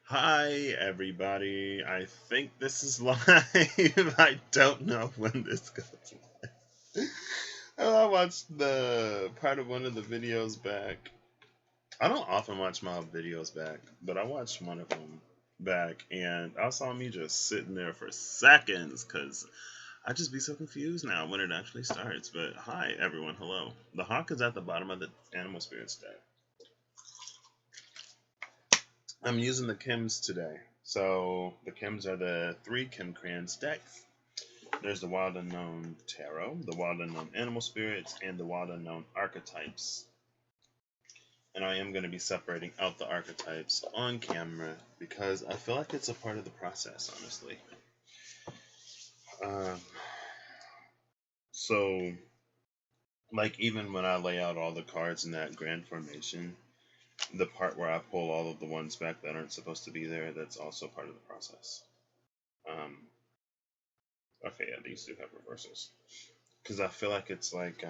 Hi, everybody. I think this is live. I don't know when this goes live. I watched the part of one of the videos back. I don't often watch my videos back, but I watched one of them back, and I saw me just sitting there for seconds because I just be so confused now when it actually starts. But hi, everyone. Hello. The hawk is at the bottom of the animal spirits deck. I'm using the Kims today. So the Kims are the three Kim Crans decks. There's the Wild Unknown Tarot, the Wild Unknown Animal Spirits, and the Wild Unknown Archetypes. And I am going to be separating out the archetypes on camera because I feel like it's a part of the process, honestly. Um, so, like, even when I lay out all the cards in that grand formation, the part where I pull all of the ones back that aren't supposed to be there, that's also part of the process. Um, okay, yeah, these do have reversals. Because I feel like it's like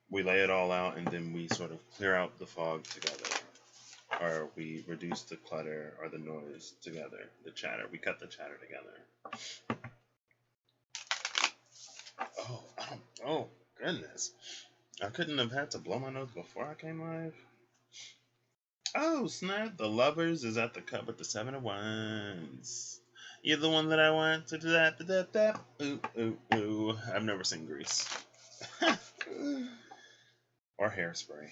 we lay it all out and then we sort of clear out the fog together, or we reduce the clutter or the noise together, the chatter. We cut the chatter together. Oh goodness! I couldn't have had to blow my nose before I came live. Oh snap! The lovers is at the cup with the 7 of Wands. You're the one that I want to do that. Ooh ooh ooh. I've never seen Grease or Hairspray.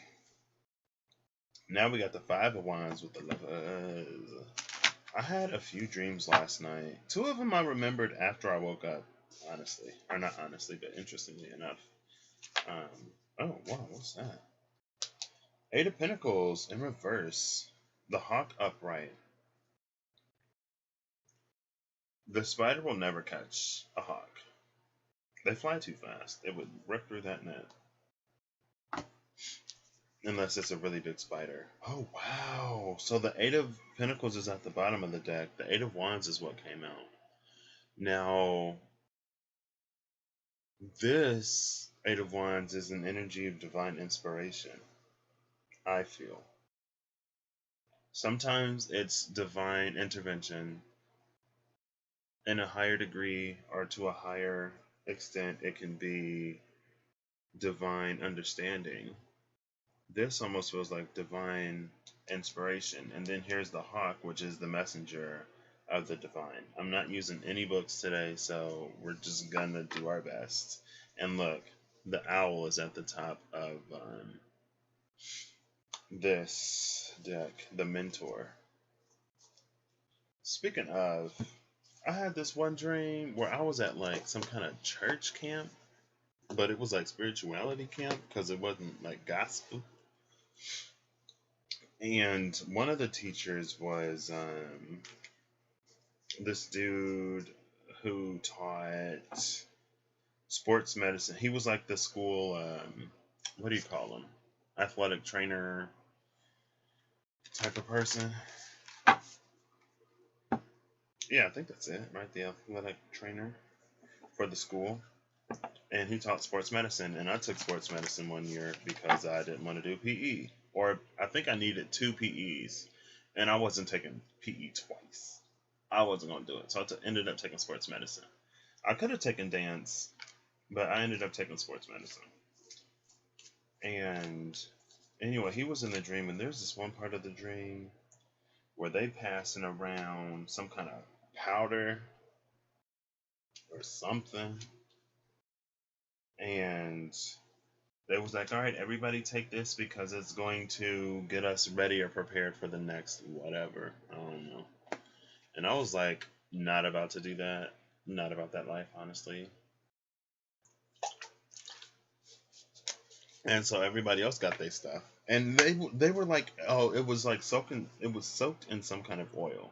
Now we got the 5 of Wands with the lovers. I had a few dreams last night. 2 of them I remembered after I woke up, honestly. Or not honestly, but interestingly enough. Oh, wow, what's that? 8 of Pentacles in reverse. The Hawk upright. The spider will never catch a hawk. They fly too fast. It would rip through that net. Unless it's a really big spider. Oh, wow. So the 8 of Pentacles is at the bottom of the deck. The 8 of Wands is what came out. Now, this 8 of Wands is an energy of divine inspiration, I feel. Sometimes it's divine intervention in a higher degree or to a higher extent, it can be divine understanding. This almost feels like divine inspiration. And then here's the hawk, which is the messenger of the divine. I'm not using any books today, so we're just gonna do our best. And look, the owl is at the top of this deck, the mentor. Speaking of, I had this one dream where I was at like some kind of church camp, but it was like spirituality camp because it wasn't like gospel. And one of the teachers was this dude who taught sports medicine. He was like the school, what do you call him? Athletic trainer type of person. Yeah, I think that's it, right? The athletic trainer for the school. And he taught sports medicine. And I took sports medicine one year because I didn't want to do PE. Or I think I needed 2 PEs. And I wasn't taking PE twice. I wasn't going to do it. So I ended up taking sports medicine. I could have taken dance, but I ended up taking sports medicine. And anyway, he was in the dream. And there's this one part of the dream where they passing around some kind of powder or something. And they was like, all right, everybody take this because it's going to get us ready or prepared for the next whatever. I don't know. And I was like, not about to do that. Not about that life, honestly. And so everybody else got their stuff. And they were like, oh, it was like soaking, it was soaked in some kind of oil.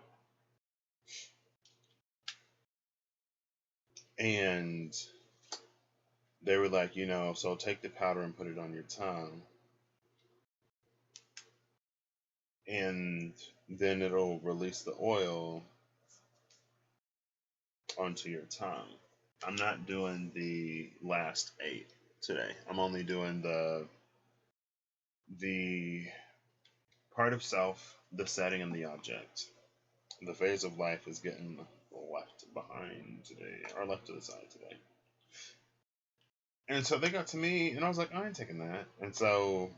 And they were like, so take the powder and put it on your tongue. And then it'll release the oil onto your tongue. I'm not doing the last 8 today. I'm only doing the part of self, the setting, and the object. The phase of life is getting left behind today, or left to the side today. And so they got to me, and I was like, I ain't taking that. And so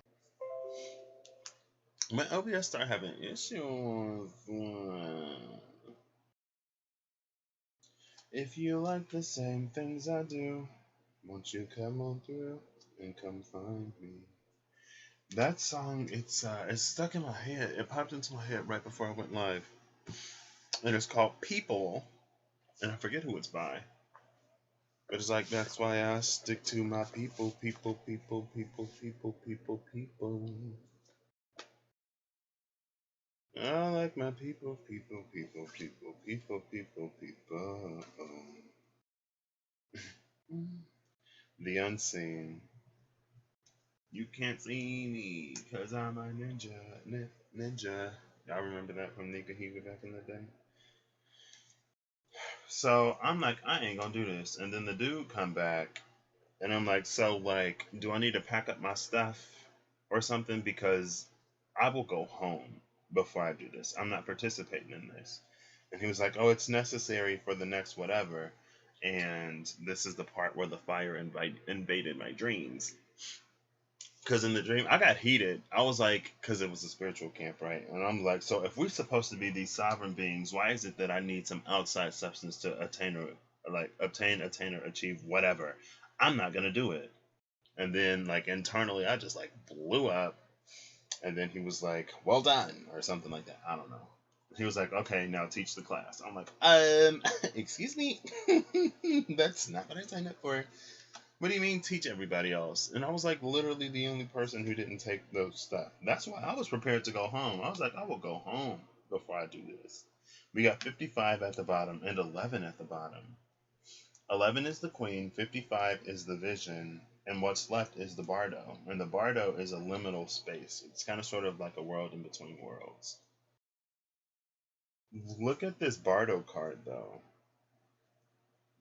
my OBS started having issues. If you like the same things I do, won't you come on through and come find me? That song, it's stuck in my head. It popped into my head right before I went live, and it's called "People," and I forget who it's by. But it's like, that's why I stick to my people, people, people, people, people, people, people. I like my people, people, people, people, people, people, people. The unseen. You can't see me, cause I'm a ninja, ninja. Y'all remember that from Nika Higa back in the day? So I'm like, I ain't gonna do this. And then the dude come back, and I'm like, so like, do I need to pack up my stuff or something? Because I will go home before I do this. I'm not participating in this. And he was like, oh, it's necessary for the next whatever. And this is the part where the fire invaded my dreams. Because in the dream, I got heated. I was like, because it was a spiritual camp, right? And I'm like, so if we're supposed to be these sovereign beings, why is it that I need some outside substance to attain or achieve whatever? I'm not gonna do it. And then like internally, I just like blew up. And then he was like, well done, or something like that. I don't know. He was like, okay, now teach the class. I'm like, excuse me, that's not what I signed up for. What do you mean teach everybody else? And I was like literally the only person who didn't take those stuff. That's why I was prepared to go home. I was like, I will go home before I do this. We got 55 at the bottom and 11 at the bottom. 11 is the queen, 55 is the vision, and what's left is the bardo. And the bardo is a liminal space. It's kind of sort of like a world in between worlds. Look at this bardo card though.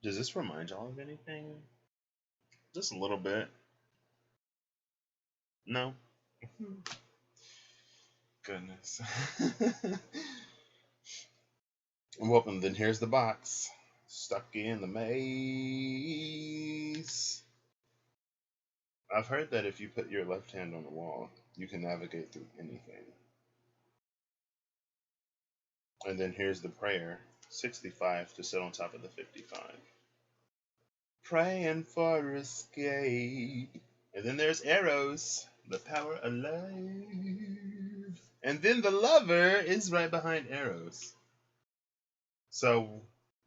Does this remind y'all of anything? Just a little bit. No? Goodness. Well, and then here's the box. Stuck in the maze. I've heard that if you put your left hand on the wall, you can navigate through anything. And then here's the prayer. 65 to sit on top of the 55. Praying for escape. And then there's arrows. The power alive. And then the lover is right behind arrows. So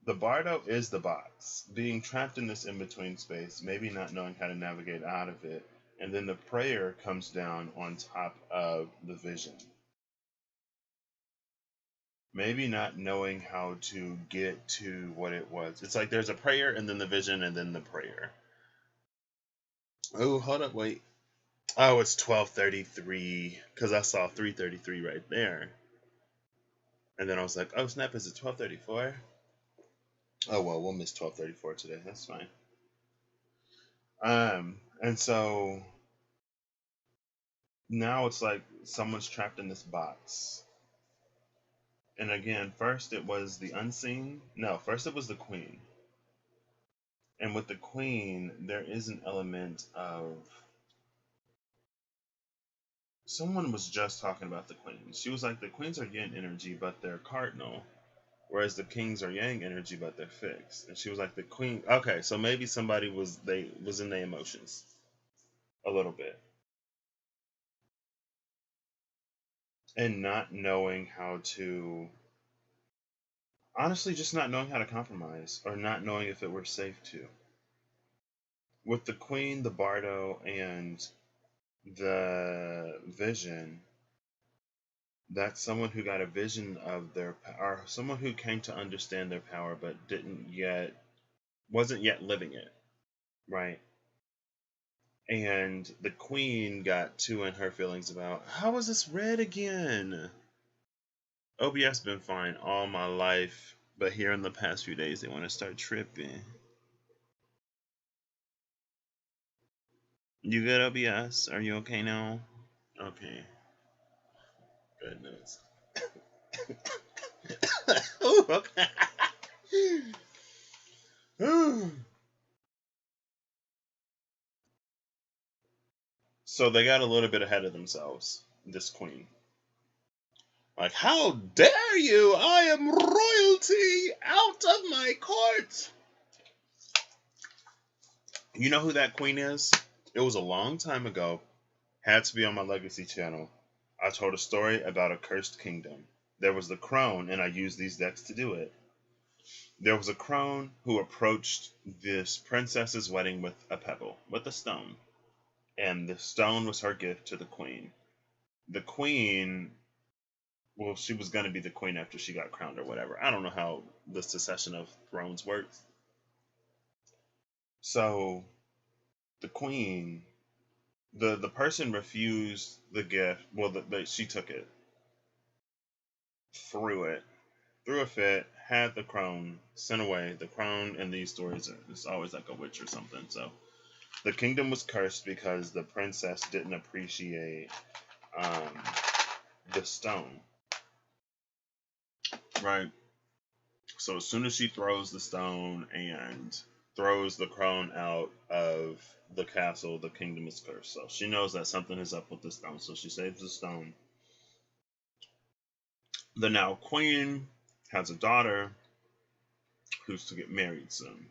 the bardo is the box, being trapped in this in-between space, maybe not knowing how to navigate out of it, and then the prayer comes down on top of the vision. Maybe not knowing how to get to what it was. It's like there's a prayer and then the vision and then the prayer. Oh, hold up, wait. Oh, it's 12:33 because I saw 3:33 right there. And then I was like, oh snap, is it 12:34? Oh well, we'll miss 12:34 today. That's fine. And so now it's like someone's trapped in this box. And again, first it was the unseen. No, first it was the queen. And with the queen, there is an element of. Someone was just talking about the queens. She was like, the queens are yin energy, but they're cardinal. Whereas the kings are yang energy, but they're fixed. And she was like, the queen. Okay, so maybe somebody was in their emotions a little bit. And not knowing how to. Honestly, just not knowing how to compromise, or not knowing if it were safe to. With the queen, the bardo, and the vision, that's someone who got a vision of their or someone who came to understand their power but wasn't yet living it, right? And the queen got too in her feelings about, how is this red again? OBS been fine all my life, but here in the past few days they want to start tripping. You good, OBS? Are you okay now? Okay. Goodness. So they got a little bit ahead of themselves, this queen. Like, how dare you? I am royalty out of my court. You know who that queen is? It was a long time ago. Had to be on my Legacy channel. I told a story about a cursed kingdom. There was the crone, and I used these decks to do it. There was a crone who approached this princess's wedding with a pebble, with a stone. And the stone was her gift to the queen. The queen, well, she was going to be the queen after she got crowned or whatever. I don't know how the succession of thrones works. So the queen, the person refused the gift. Well, she took it, threw a fit, had the crown, sent away. The crown in these stories is always like a witch or something. So the kingdom was cursed because the princess didn't appreciate the stone. Right? So as soon as she throws the stone and throws the crown out of the castle, the kingdom is cursed. So she knows that something is up with the stone. So she saves the stone. The now queen has a daughter who's to get married soon.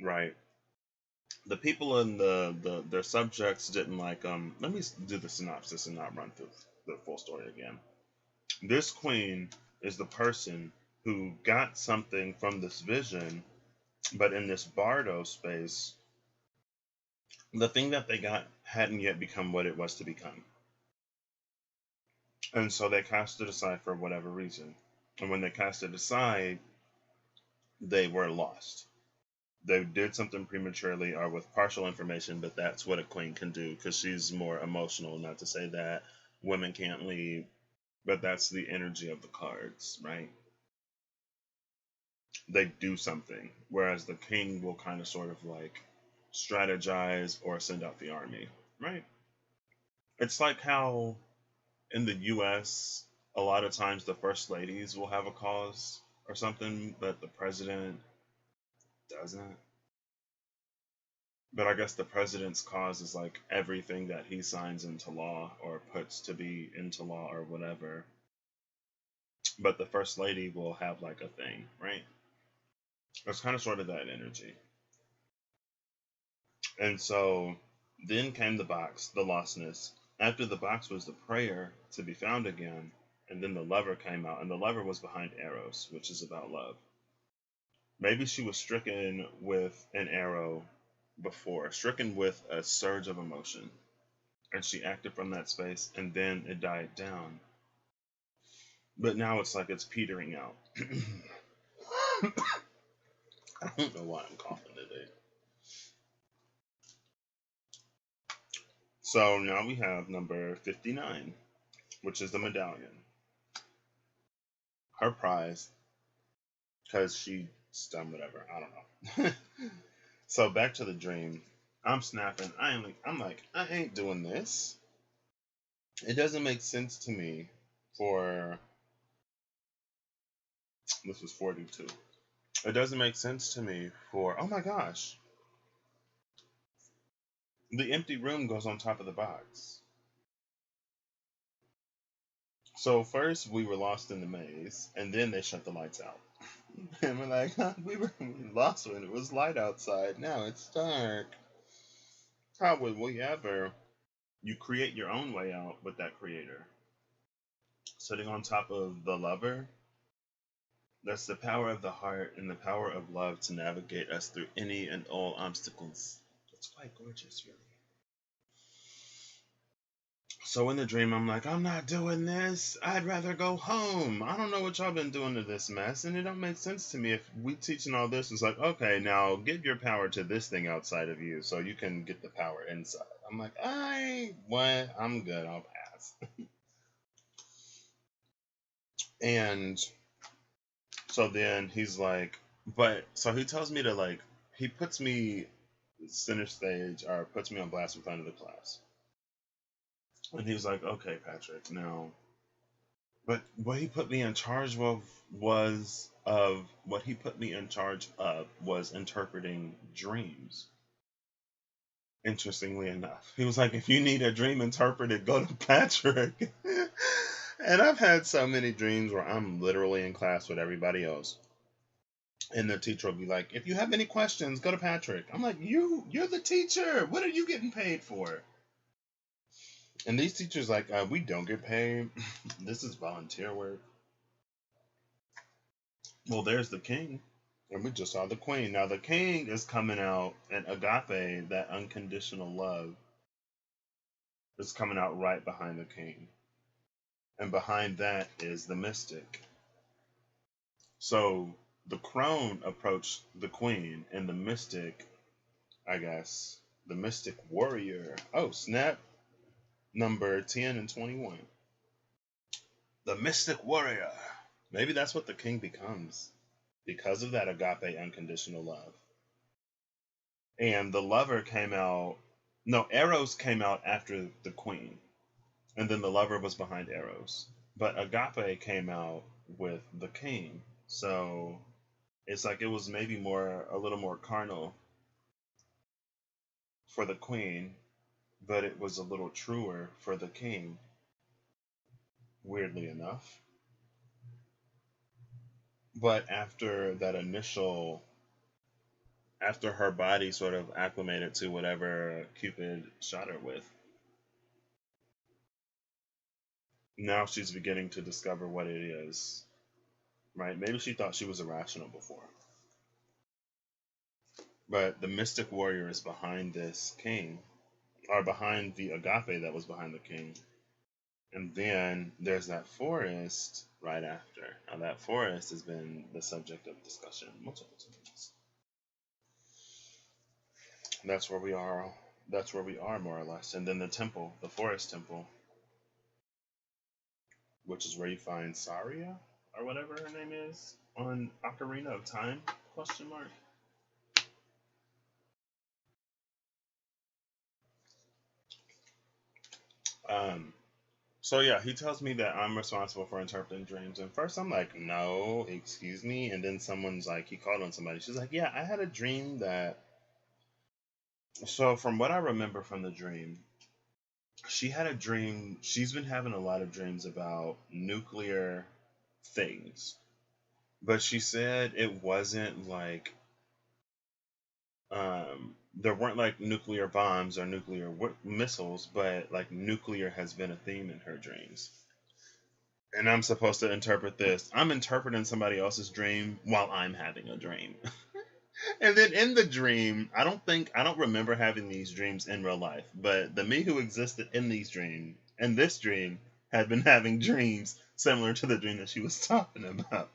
Right? The people in their subjects didn't like let me do the synopsis and not run through the full story again. This queen is the person who got something from this vision, but in this bardo space, the thing that they got hadn't yet become what it was to become. And so they cast it aside for whatever reason. And when they cast it aside, they were lost. They did something prematurely or with partial information, but that's what a queen can do because she's more emotional. Not to say that women can't lead, but that's the energy of the cards, right? They do something, whereas the king will kind of sort of like strategize or send out the army, right? It's like how in the US, a lot of times the first ladies will have a cause or something, but the president doesn't. But I guess the president's cause is like everything that he signs into law or puts to be into law or whatever. But the first lady will have like a thing, right? It's kind of sort of that energy. And so then came the box, the lostness. After the box was the prayer to be found again, and then the lover came out, and the lover was behind Eros, which is about love. Maybe she was stricken with an arrow before, stricken with a surge of emotion, and she acted from that space, and then it died down. But now it's like it's petering out. I don't know why I'm coughing today. So now we have number 59, which is the medallion. Her prize, because she's done whatever. I don't know. So back to the dream. I'm snapping. I'm like, I ain't doing this. It doesn't make sense to me for this was 42. It doesn't make sense to me for oh my gosh. The empty room goes on top of the box. So first we were lost in the maze, and then they shut the lights out. And we're like, huh, we were lost when it was light outside. Now it's dark. How would we ever? You create your own way out with that creator. Sitting on top of the lover, that's the power of the heart and the power of love to navigate us through any and all obstacles. It's quite gorgeous, really. So in the dream, I'm like, I'm not doing this. I'd rather go home. I don't know what y'all been doing to this mess, and it don't make sense to me. If we teaching all this, it's like, okay, now give your power to this thing outside of you, so you can get the power inside. I'm like, I'm good. I'll pass. And so then he's like, so he tells me to like, he puts me center stage or puts me on blast in front of the class. And he was like, okay, Patrick, now But what he put me in charge of was interpreting dreams. Interestingly enough, he was like, if you need a dream interpreted, go to Patrick. And I've had so many dreams where I'm literally in class with everybody else, and the teacher will be like, if you have any questions, go to Patrick. I'm like, you're the teacher. What are you getting paid for? And these teachers like, we don't get paid. This is volunteer work. Well, there's the king. And we just saw the queen. Now the king is coming out, and agape, that unconditional love, is coming out right behind the king. And behind that is the mystic. So the crone approached the queen, and the mystic, I guess, the mystic warrior. Oh, snap. Number 10 and 21. The mystic warrior. Maybe that's what the king becomes because of that agape unconditional love. And the lover came out, no, Eros came out after the queen. And then the lover was behind Eros. But agape came out with the king. So it's like it was maybe a little more carnal for the queen, but it was a little truer for the king, weirdly enough. But after her body sort of acclimated to whatever Cupid shot her with, now she's beginning to discover what it is, right? Maybe she thought she was irrational before. But the mystic warrior is behind this king, or behind the agape that was behind the king. And then there's that forest right after. Now that forest has been the subject of discussion multiple times. That's where we are. That's where we are, more or less. And then the temple, the forest temple, which is where you find Saria, or whatever her name is, on Ocarina of Time? Question mark. So yeah, he tells me that I'm responsible for interpreting dreams. And first I'm like, no, excuse me. And then someone's like, he called on somebody. She's like, yeah, I had a dream that. So from what I remember from the dream, she had a dream. She's been having a lot of dreams about nuclear things. But she said it wasn't like there weren't like nuclear bombs or nuclear missiles, but like nuclear has been a theme in her dreams. And I'm supposed to interpret this. I'm interpreting somebody else's dream while I'm having a dream. And then in the dream, I don't remember having these dreams in real life, but the me who existed in this dream had been having dreams similar to the dream that she was talking about.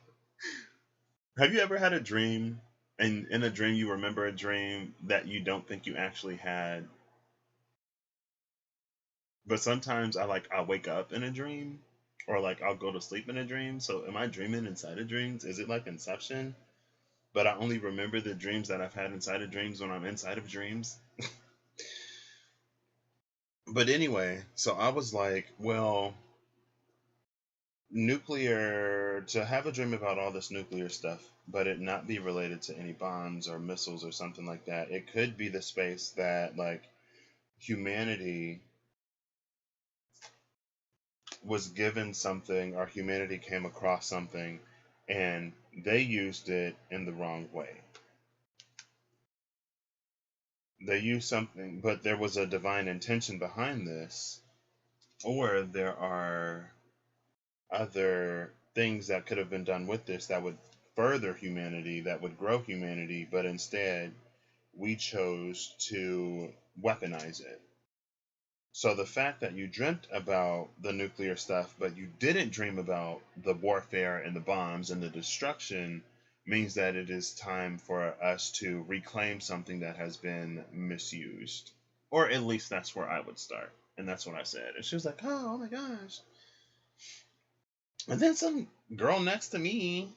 Have you ever had a dream, and in a dream you remember a dream that you don't think you actually had? But sometimes I'll wake up in a dream, or like I'll go to sleep in a dream. So am I dreaming inside of dreams? Is it like Inception? But I only remember the dreams that I've had inside of dreams when I'm inside of dreams. But anyway, so I was like, well, to have a dream about all this nuclear stuff, but it not be related to any bombs or missiles or something like that. It could be the space that like humanity was given something, or humanity came across something and they used it in the wrong way. They used something, but there was a divine intention behind this, or there are other things that could have been done with this that would further humanity, that would grow humanity, but instead we chose to weaponize it. So the fact that you dreamt about the nuclear stuff, but you didn't dream about the warfare and the bombs and the destruction, means that it is time for us to reclaim something that has been misused. Or at least that's where I would start. And that's what I said. And she was like, oh my gosh. And then some girl next to me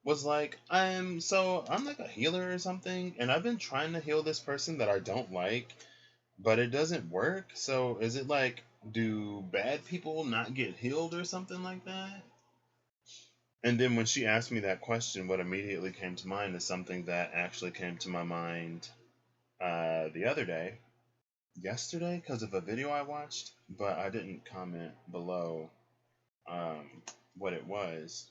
was like, I'm like a healer or something, and I've been trying to heal this person that I don't like, but it doesn't work. So is it like, do bad people not get healed or something like that? And then when she asked me that question, what immediately came to mind is something that actually came to my mind the other day, yesterday, because of a video I watched, but I didn't comment below um, what it was.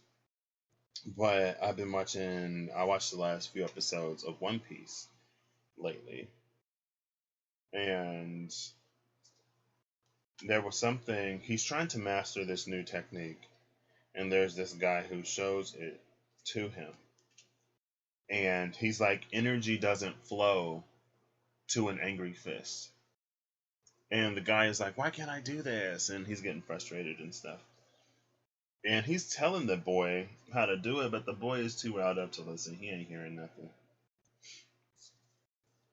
But I watched the last few episodes of One Piece lately, and there was something, he's trying to master this new technique, and there's this guy who shows it to him. And he's like, energy doesn't flow to an angry fist. And the guy is like, why can't I do this? And he's getting frustrated and stuff. And he's telling the boy how to do it, but the boy is too riled up to listen. He ain't hearing nothing.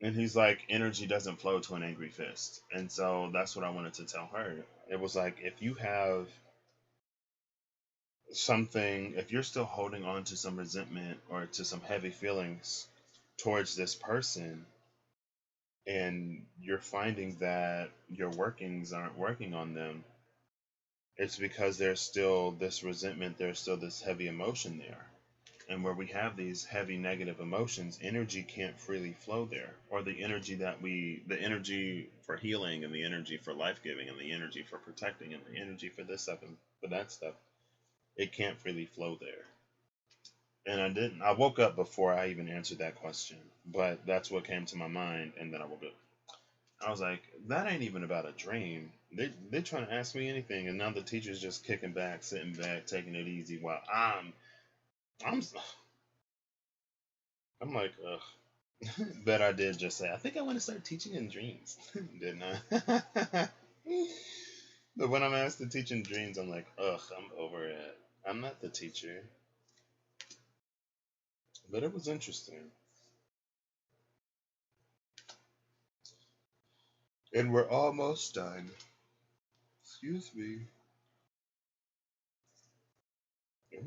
And he's like, energy doesn't flow to an angry fist. And so that's what I wanted to tell her. It was like, if you have something, if you're still holding on to some resentment or to some heavy feelings towards this person, and you're finding that your workings aren't working on them, it's because there's still this resentment, there's still this heavy emotion there. And where we have these heavy negative emotions, energy can't freely flow there. Or the energy the energy for healing, and the energy for life giving, and the energy for protecting, and the energy for this stuff and for that stuff, it can't freely flow there. And I woke up before I even answered that question, but that's what came to my mind. And then I woke up. I was like, that ain't even about a dream. They're trying to ask me anything, and now the teacher's just kicking back, sitting back, taking it easy while I'm I'm like, ugh. But I did just say, I think I want to start teaching in dreams, didn't I? But when I'm asked to teach in dreams, I'm like, ugh, I'm over it. I'm not the teacher. But it was interesting. And we're almost done. Excuse me.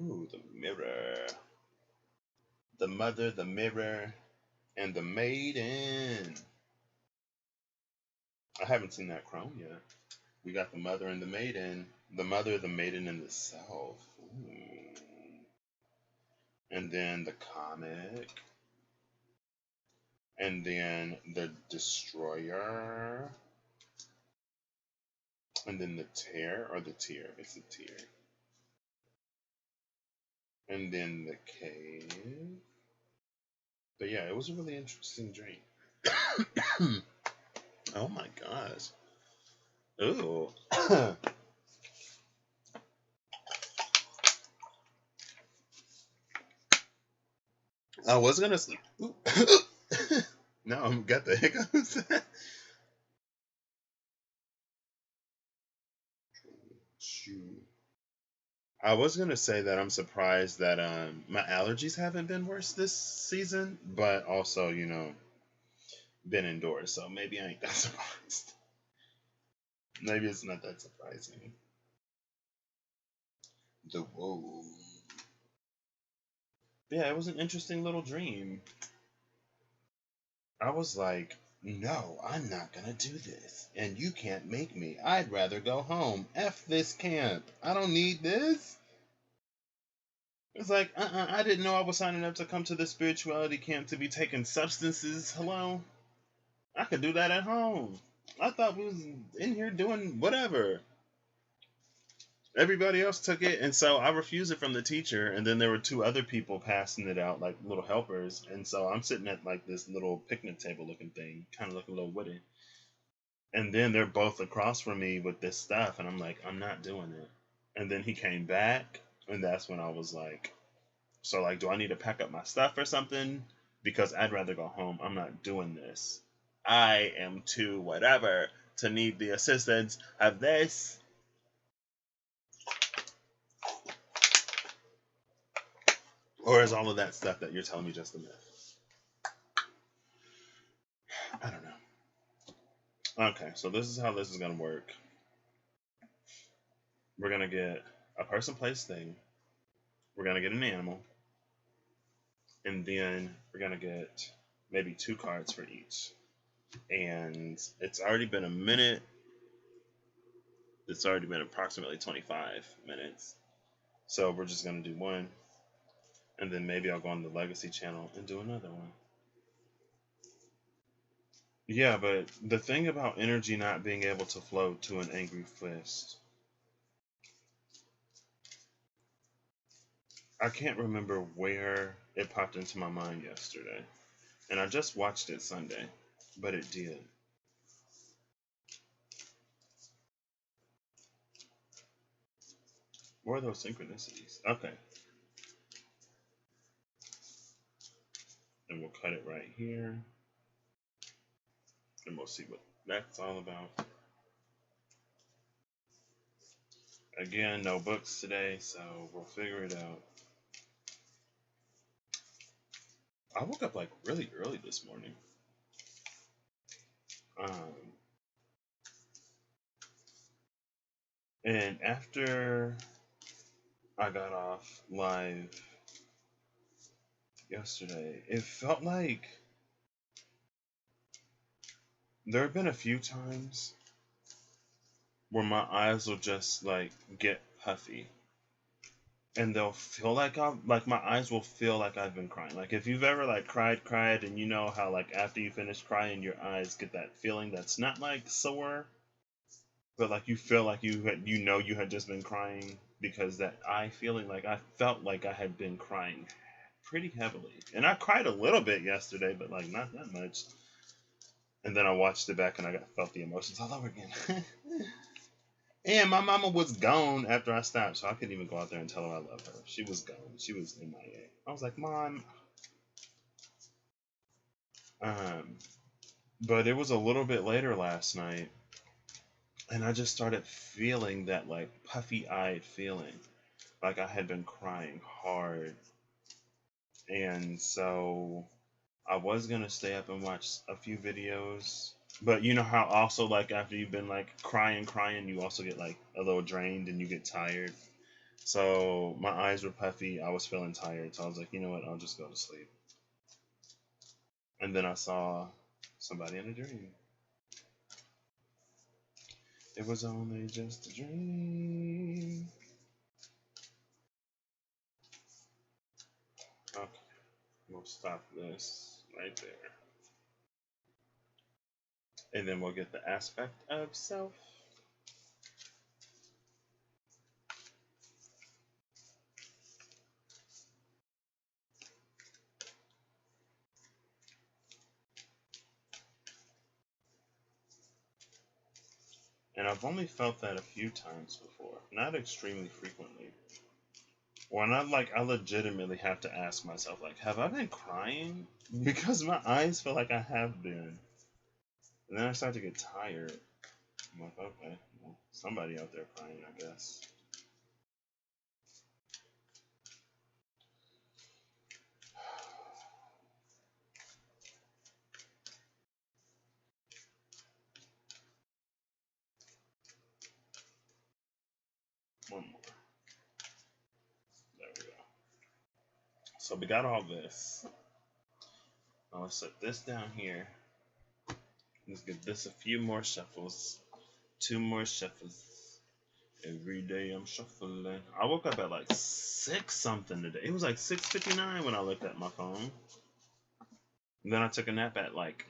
Ooh, the mirror. The mother, the mirror, and the maiden. I haven't seen that Chrome yet. We got the mother and the maiden. The mother, the maiden, and the self. Ooh. And then the comic. And then the destroyer. And then the tear, or the tear. It's a tear. And then the cave. But yeah, it was a really interesting dream. Oh my gosh. Ooh. I was gonna sleep. Now I'm got the hiccups. Shoot. I was gonna say that I'm surprised that my allergies haven't been worse this season, but also, been indoors, so maybe I ain't that surprised. Maybe it's not that surprising. The whoa. Yeah, it was an interesting little dream. I was like, no, I'm not gonna do this. And you can't make me. I'd rather go home. F this camp. I don't need this. It's like, I didn't know I was signing up to come to the spirituality camp to be taking substances. Hello? I could do that at home. I thought we was in here doing whatever. Everybody else took it, and so I refused it from the teacher, and then there were two other people passing it out, like little helpers, and so I'm sitting at like this little picnic table looking thing, kind of looking a little witty. And then they're both across from me with this stuff, and I'm like, I'm not doing it. And then he came back, and that's when I was like, so like, do I need to pack up my stuff or something? Because I'd rather go home. I'm not doing this. I am too whatever to need the assistance of this. Or is all of that stuff that you're telling me just a myth? I don't know. Okay, so this is how this is going to work. We're going to get a person, place, thing. We're going to get an animal. And then we're going to get maybe 2 cards for each. And it's already been a minute It's already been approximately 25 minutes. So we're just going to do one. And then maybe I'll go on the Legacy channel and do another one. Yeah, but the thing about energy not being able to flow to an angry fist, I can't remember where it popped into my mind yesterday. And I just watched it Sunday, but it did. What are those synchronicities? Okay. And we'll cut it right here. And we'll see what that's all about. Again, no books today, so we'll figure it out. I woke up like really early this morning. And after I got off live yesterday, it felt like there have been a few times where my eyes will just like get puffy, and they'll feel like my eyes will feel like I've been crying. Like if you've ever like cried, and you know how like after you finish crying, your eyes get that feeling that's not like sore, but like you feel like you had just been crying, because that eye feeling, like I felt like I had been crying pretty heavily, and I cried a little bit yesterday, but like not that much. And then I watched it back and I felt the emotions all over again. And my mama was gone after I stopped, so I couldn't even go out there and tell her I love her. She was gone. She was MIA. I was like, Mom. Um, but it was a little bit later last night, and I just started feeling that like puffy-eyed feeling, like I had been crying hard. And so I was gonna stay up and watch a few videos, but you know how also like after you've been like crying, you also get like a little drained and you get tired. So my eyes were puffy. I was feeling tired, so I was like, you know what? I'll just go to sleep. And then I saw somebody in a dream. It was only just a dream. Okay, we'll stop this right there. And then we'll get the aspect of self. And I've only felt that a few times before, not extremely frequently. When I legitimately have to ask myself, like, have I been crying? Because my eyes feel like I have been. And then I start to get tired. I'm like, okay, well, somebody out there crying, I guess. One more. There we go. So we got all this. Now let's set this down here. Let's give this a few more shuffles. 2 more shuffles. Every day I'm shuffling. I woke up at like 6 something today. It was like 6:59 when I looked at my phone. And then I took a nap at like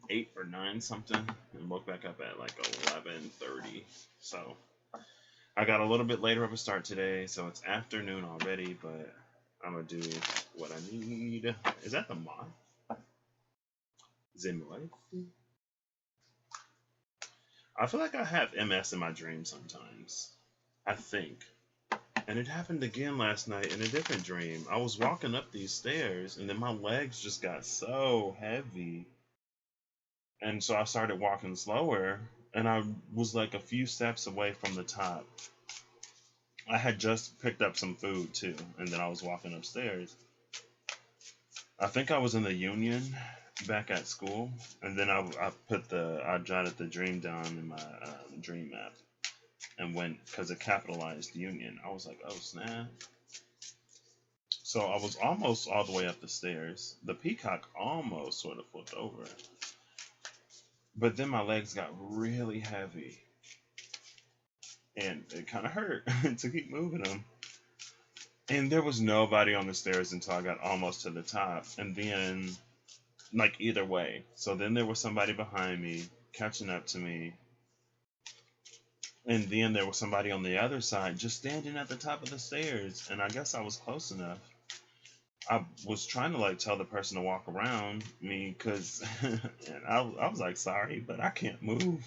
8 or 9 something and woke back up at like 11:30. So I got a little bit later of a start today, so it's afternoon already, but I'm gonna do what I need. Is that the mod? Zimway? I feel like I have MS in my dreams sometimes. I think. And it happened again last night in a different dream. I was walking up these stairs and then my legs just got so heavy. And so I started walking slower and I was like a few steps away from the top. I had just picked up some food too, and then I was walking upstairs. I think I was in the Union back at school, and then I jotted the dream down in my dream map and went, because it capitalized Union. I was like, oh snap. So I was almost all the way up the stairs. The peacock almost sort of flipped over, but then my legs got really heavy. and it kind of hurt to keep moving them. And there was nobody on the stairs until I got almost to the top, and then like either way. So then there was somebody behind me catching up to me, and then there was somebody on the other side just standing at the top of the stairs, and I guess I was close enough. I was trying to like tell the person to walk around me because I was like, sorry, but I can't move.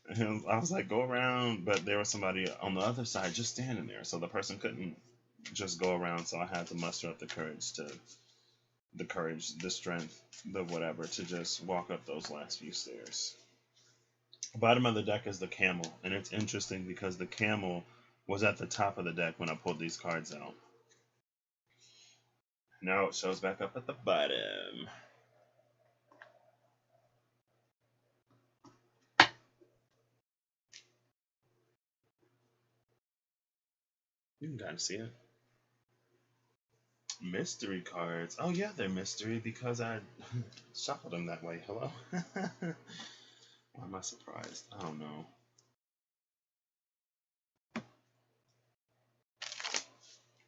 And I was like, go around, but there was somebody on the other side just standing there, so the person couldn't just go around. So I had to muster up the strength, the whatever, to just walk up those last few stairs. Bottom of the deck is the camel, and it's interesting because the camel was at the top of the deck when I pulled these cards out. Now it shows back up at the bottom. You can kind of see it. Mystery cards. Oh yeah, they're mystery because I shuffled them that way. Hello? Why am I surprised? I don't know.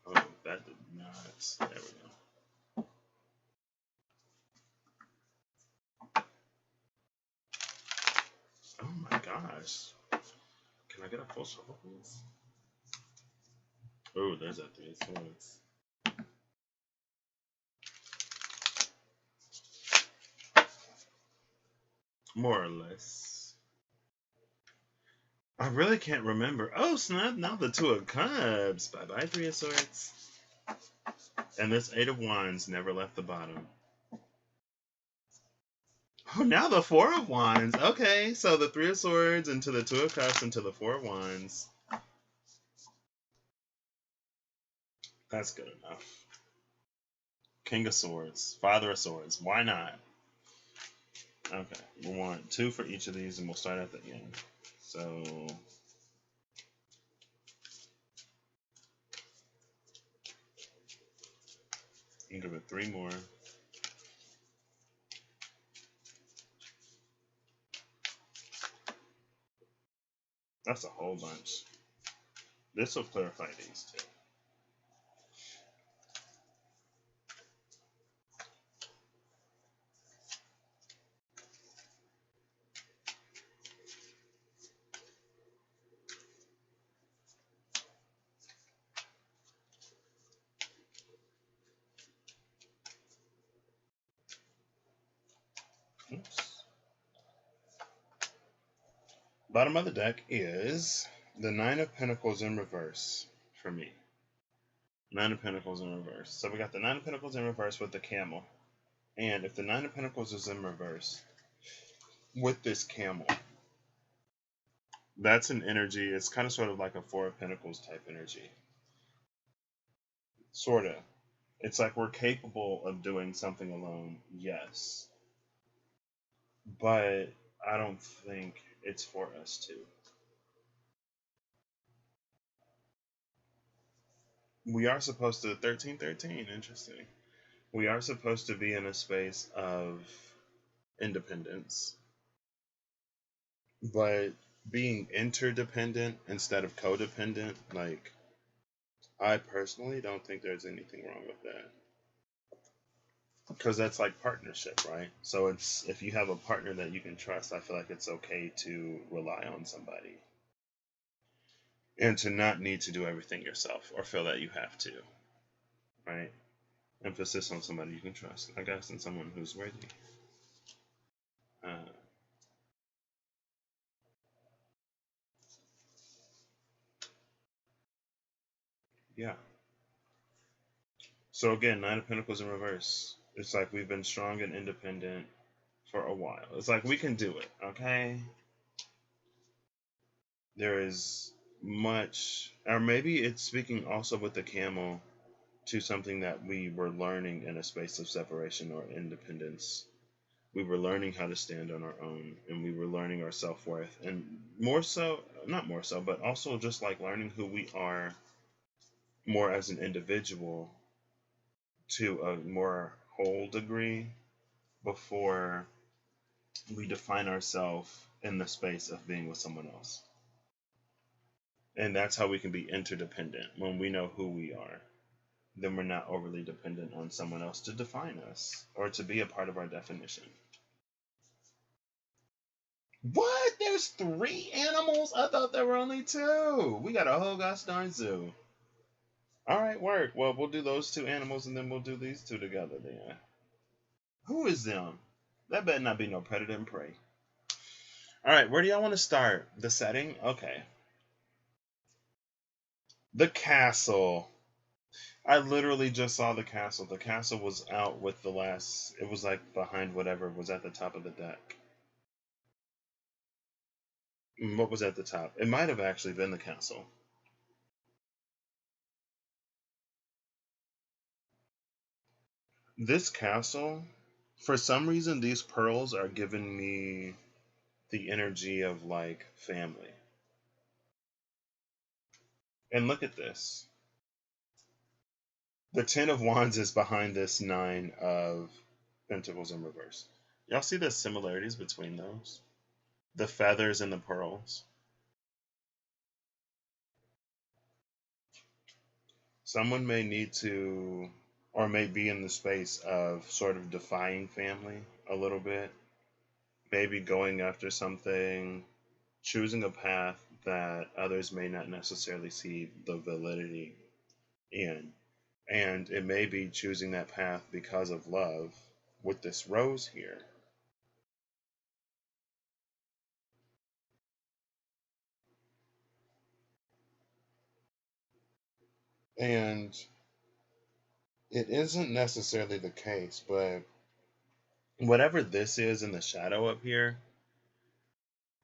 Oh, that did not. There we go. Oh my gosh. Can I get a full shuffle, please? Oh, there's that 3 of swords. More or less. I really can't remember. Oh, snap. Now the 2 of cups. Bye-bye, 3 of swords. And this 8 of wands never left the bottom. Oh, now the 4 of wands. Okay, so the 3 of swords into the 2 of cups into the 4 of wands. That's good enough. King of swords. Father of swords. Why not? Okay, we'll want 2 for each of these, and we'll start at the end. So you can give it 3 more. That's a whole bunch. This will clarify these too. Oops. Bottom of the deck is the 9 of Pentacles in reverse for me. 9 of Pentacles in reverse. So we got the 9 of Pentacles in reverse with the camel. And if the 9 of Pentacles is in reverse with this camel, that's an energy. It's kind of sort of like a 4 of Pentacles type energy. Sort of. It's like we're capable of doing something alone, yes. But I don't think it's for us to. We are supposed to 1313, interesting. We are supposed to be in a space of independence, but being interdependent instead of codependent, like, I personally don't think there's anything wrong with that. Because that's like partnership, right? So it's, if you have a partner that you can trust, I feel like it's okay to rely on somebody and to not need to do everything yourself or feel that you have to, right? Emphasis on somebody you can trust, I guess, and someone who's worthy. Yeah. So again, 9 of Pentacles in reverse. It's like we've been strong and independent for a while. It's like we can do it, okay? There is much, or maybe it's speaking also with the camel to something that we were learning in a space of separation or independence. We were learning how to stand on our own, and we were learning our self-worth, and more so, not more so, but also just like learning who we are more as an individual to a more whole degree before we define ourselves in the space of being with someone else. And that's how we can be interdependent. When we know who we are, then we're not overly dependent on someone else to define us or to be a part of our definition. What? There's 3 animals? I thought there were only 2. We got a whole gosh darn zoo. All right, work. Well, we'll do those 2 animals and then we'll do these 2 together then. Who is them? That better not be no predator and prey. All right, where do y'all want to start? The setting? Okay. The castle. I literally just saw the castle. The castle was out with the last. It was like behind whatever was at the top of the deck. What was at the top? It might have actually been the castle. This castle, for some reason, these pearls are giving me the energy of like family. And look at this. The 10 of Wands is behind this 9 of Pentacles in reverse. Y'all see the similarities between those? The feathers and the pearls. Someone may need to, or may be in the space of sort of defying family a little bit. Maybe going after something, choosing a path that others may not necessarily see the validity in. And it may be choosing that path because of love with this rose here. And it isn't necessarily the case, but whatever this is in the shadow up here,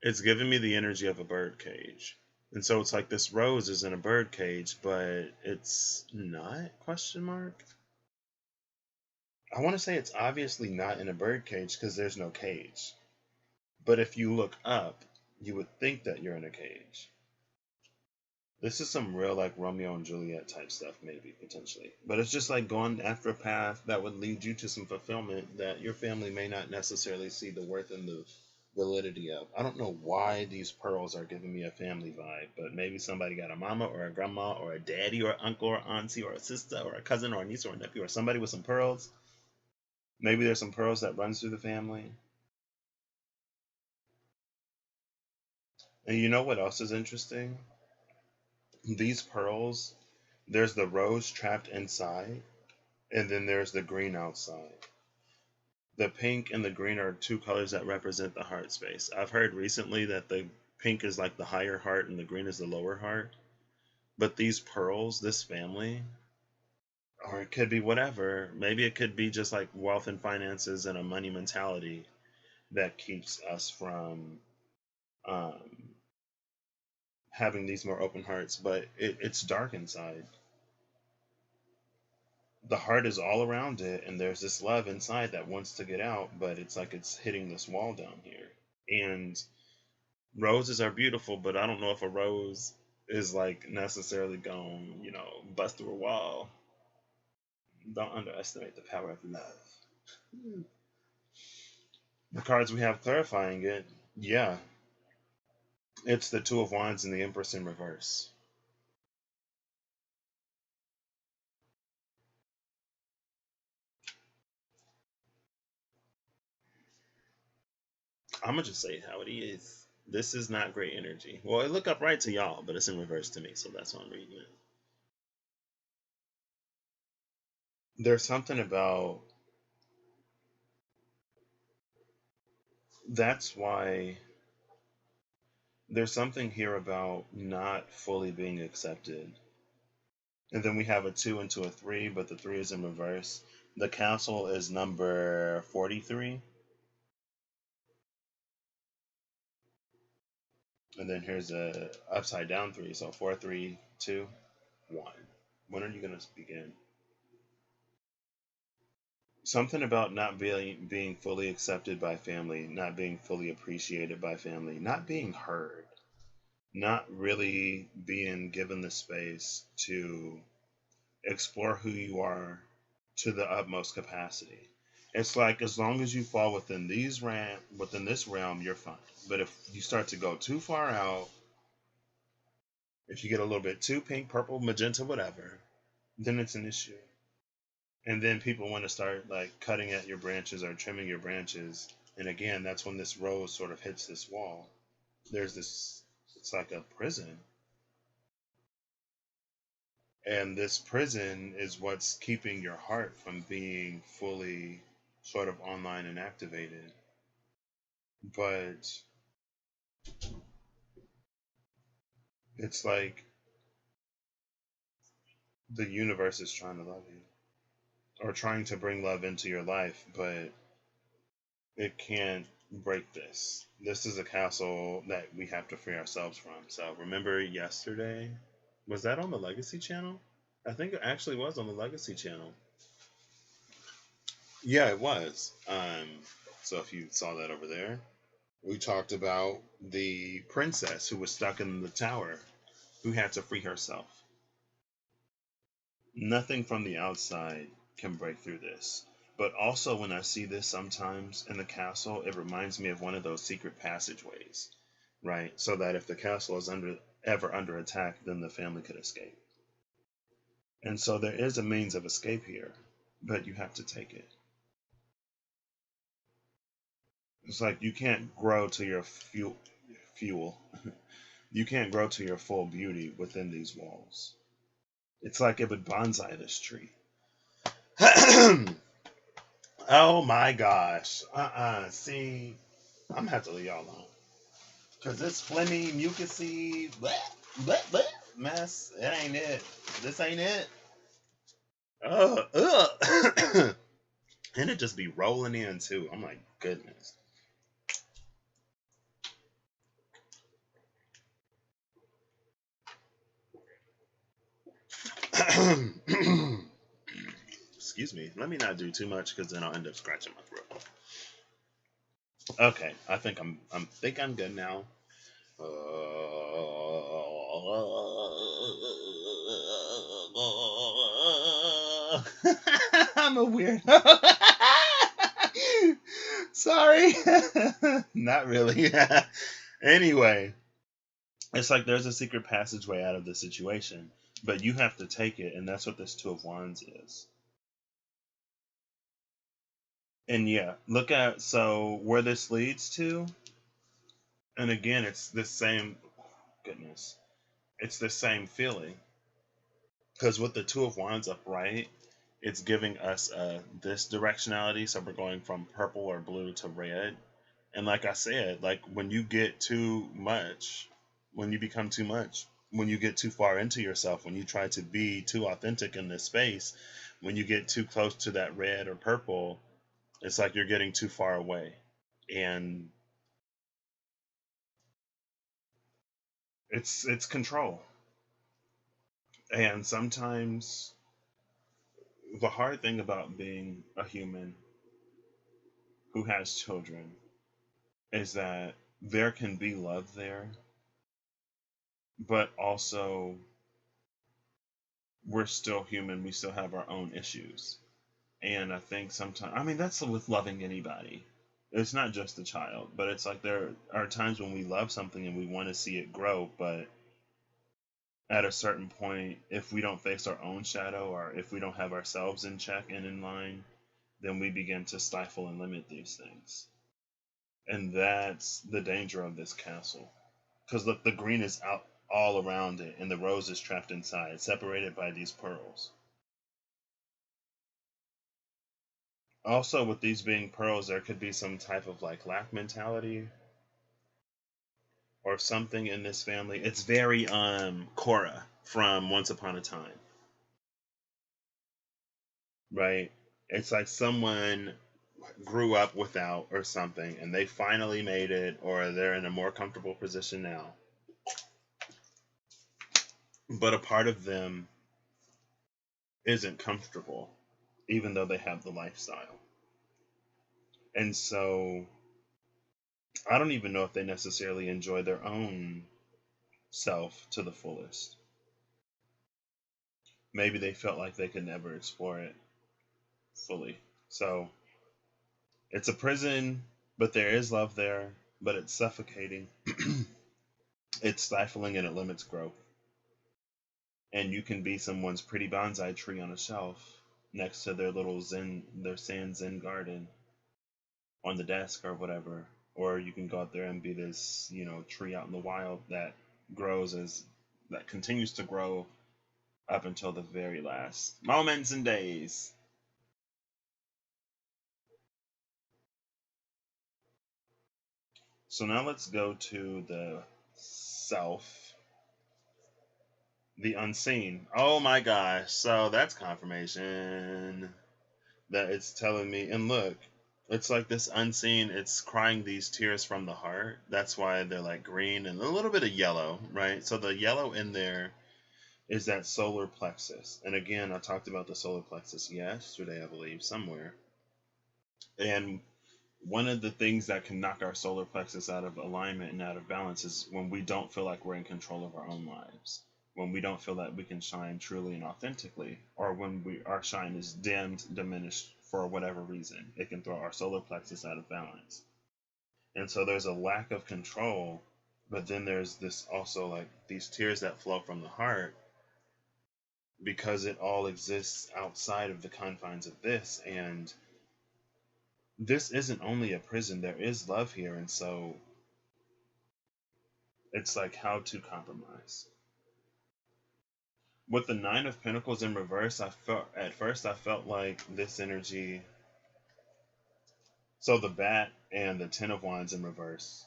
it's giving me the energy of a bird cage. And so it's like this rose is in a bird cage, but it's not, question mark? I want to say it's obviously not in a bird cage because there's no cage. But if you look up, you would think that you're in a cage. This is some real like Romeo and Juliet type stuff, maybe, potentially. But it's just like going after a path that would lead you to some fulfillment that your family may not necessarily see the worth and the validity of. I don't know why these pearls are giving me a family vibe, but maybe somebody got a mama or a grandma or a daddy or uncle or auntie or a sister or a cousin or a niece or a nephew or somebody with some pearls. Maybe there's some pearls that runs through the family. And you know what else is interesting? These pearls, there's the rose trapped inside, and then there's the green outside. The pink and the green are 2 colors that represent the heart space. I've heard recently that the pink is like the higher heart and the green is the lower heart. But these pearls, this family, or it could be whatever, maybe it could be just like wealth and finances and a money mentality that keeps us from having these more open hearts, but it's dark inside. The heart is all around it, and there's this love inside that wants to get out, but it's like it's hitting this wall down here. And roses are beautiful, but I don't know if a rose is like necessarily going, bust through a wall. Don't underestimate the power of love. The cards we have clarifying it, yeah, it's the 2 of Wands and the Empress in reverse. I'm gonna just say it how it is. This is not great energy. Well, it look upright to y'all, but it's in reverse to me, so that's why I'm reading it. There's something about that's why there's something here about not fully being accepted. And then we have a 2 into a 3, but the 3 is in reverse. The castle is number 43. And then here's a upside down 3. So 4, 3, 2, 1. When are you going to begin? Something about not being fully accepted by family, not being fully appreciated by family, not being heard, not really being given the space to explore who you are to the utmost capacity. It's like as long as you fall within this realm, you're fine. But if you start to go too far out, If you get a little bit too pink, purple, magenta, whatever, then it's an issue. And then people want to start like cutting at your branches or trimming your branches. And again, that's when this rose sort of hits this wall. There's this, it's like a prison. And this prison is what's keeping your heart from being fully sort of online and activated. But it's like the universe is trying to love you or trying to bring love into your life, but it can't break this. This is a castle that we have to free ourselves from. So remember yesterday? Was that on the Legacy channel? I think it actually was on the Legacy channel. Yeah, it was. So if you saw that over there, we talked about the princess who was stuck in the tower, who had to free herself. Nothing from the outside can break through this. But also, when I see this sometimes in the castle, it reminds me of one of those secret passageways, right? So that if the castle is ever under attack, then the family could escape. And so there is a means of escape here, but you have to take it. It's like you can't grow to your fuel. You can't grow to your full beauty within these walls. It's like it would bonsai this tree. Oh my gosh. See, I'm gonna have to leave y'all alone. Because this phlegmy, mucusy, mess, it ain't it. This ain't it. And it just be rolling in too. I'm like, goodness. Excuse me. Let me not do too much because then I'll end up scratching my throat. Okay, I think I'm good now. I'm a weirdo. Sorry. Not really. Anyway, it's like there's a secret passageway out of the situation, but you have to take it, and that's what this Two of Wands is. And yeah, look at so where this leads to, and again, it's the same. Goodness, it's the same feeling. Because with the Two of Wands upright, it's giving us this directionality. So we're going from purple or blue to red. And like I said, like when you get too much, when you become too much, when you get too far into yourself, when you try to be too authentic in this space, when you get too close to that red or purple, it's like you're getting too far away. And it's control. And sometimes the hard thing about being a human who has children is that there can be love there, but also we're still human. We still have our own issues. And I think sometimes, I mean, that's with loving anybody. It's not just the child, but it's like there are times when we love something and we want to see it grow, but at a certain point, if we don't face our own shadow or if we don't have ourselves in check and in line, then we begin to stifle and limit these things. And that's the danger of this castle. Because look, the green is out all around it, and the rose is trapped inside, separated by these pearls. Also, with these being pearls, there could be some type of like lack mentality or something in this family. It's very Korra from Once Upon a Time. Right? It's like someone grew up without or something and they finally made it or they're in a more comfortable position now. But a part of them isn't comfortable even though they have the lifestyle. And so I don't even know if they necessarily enjoy their own self to the fullest. Maybe they felt like they could never explore it fully. So it's a prison, but there is love there, but it's suffocating. It's stifling and it limits growth. and you can be someone's pretty bonsai tree on a shelf next to their little their sand zen garden on the desk or whatever. Or you can go out there and be this, tree out in the wild that grows that continues to grow up until the very last moments and days. So now let's go to the self, the unseen. Oh my gosh. So that's confirmation that it's telling me. And look, it's like this unseen, it's crying these tears from the heart. That's why they're like green and a little bit of yellow, right? So the yellow in there is that solar plexus. And again, I talked about the solar plexus yesterday, I believe, somewhere. And one of the things that can knock our solar plexus out of alignment and out of balance is when we don't feel like we're in control of our own lives, when we don't feel that we can shine truly and authentically, or when our shine is dimmed, diminished for whatever reason. It can throw our solar plexus out of balance. And so there's a lack of control, but then there's this also like these tears that flow from the heart because it all exists outside of the confines of this. And this isn't only a prison, there is love here. And so it's like how to compromise. With the Nine of Pentacles in reverse, I felt like this energy. So the Bat and the Ten of Wands in reverse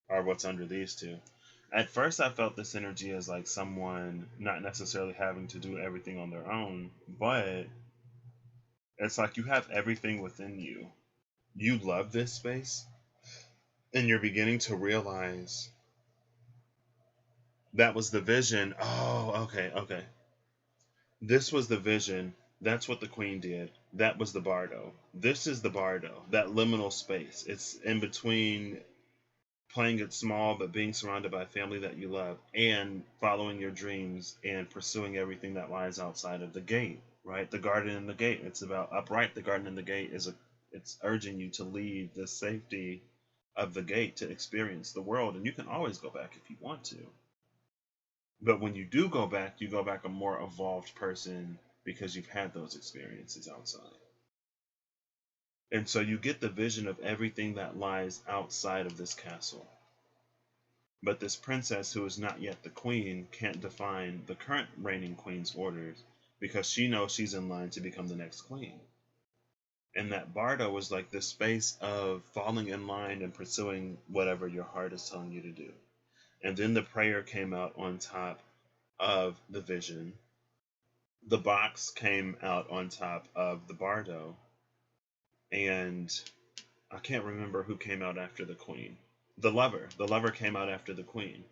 are what's under these two. At first, I felt this energy as like someone not necessarily having to do everything on their own, but it's like you have everything within you. You love this space, and you're beginning to realize that was the vision. Oh, okay. This was the vision. That's what the Queen did. That was the Bardo. This is the Bardo, that liminal space. It's in between playing it small but being surrounded by family that you love and following your dreams and pursuing everything that lies outside of the gate, right? The garden and the gate. It's about upright. The garden and the gate it's urging you to leave the safety of the gate to experience the world, and you can always go back if you want to. But when you do go back, you go back a more evolved person because you've had those experiences outside. And so you get the vision of everything that lies outside of this castle. But this princess, who is not yet the queen, can't define the current reigning queen's orders because she knows she's in line to become the next queen. And that Bardo was like this space of falling in line and pursuing whatever your heart is telling you to do. And then the prayer came out on top of the vision. The box came out on top of the Bardo. And I can't remember who came out after the queen. The lover. The lover came out after the queen.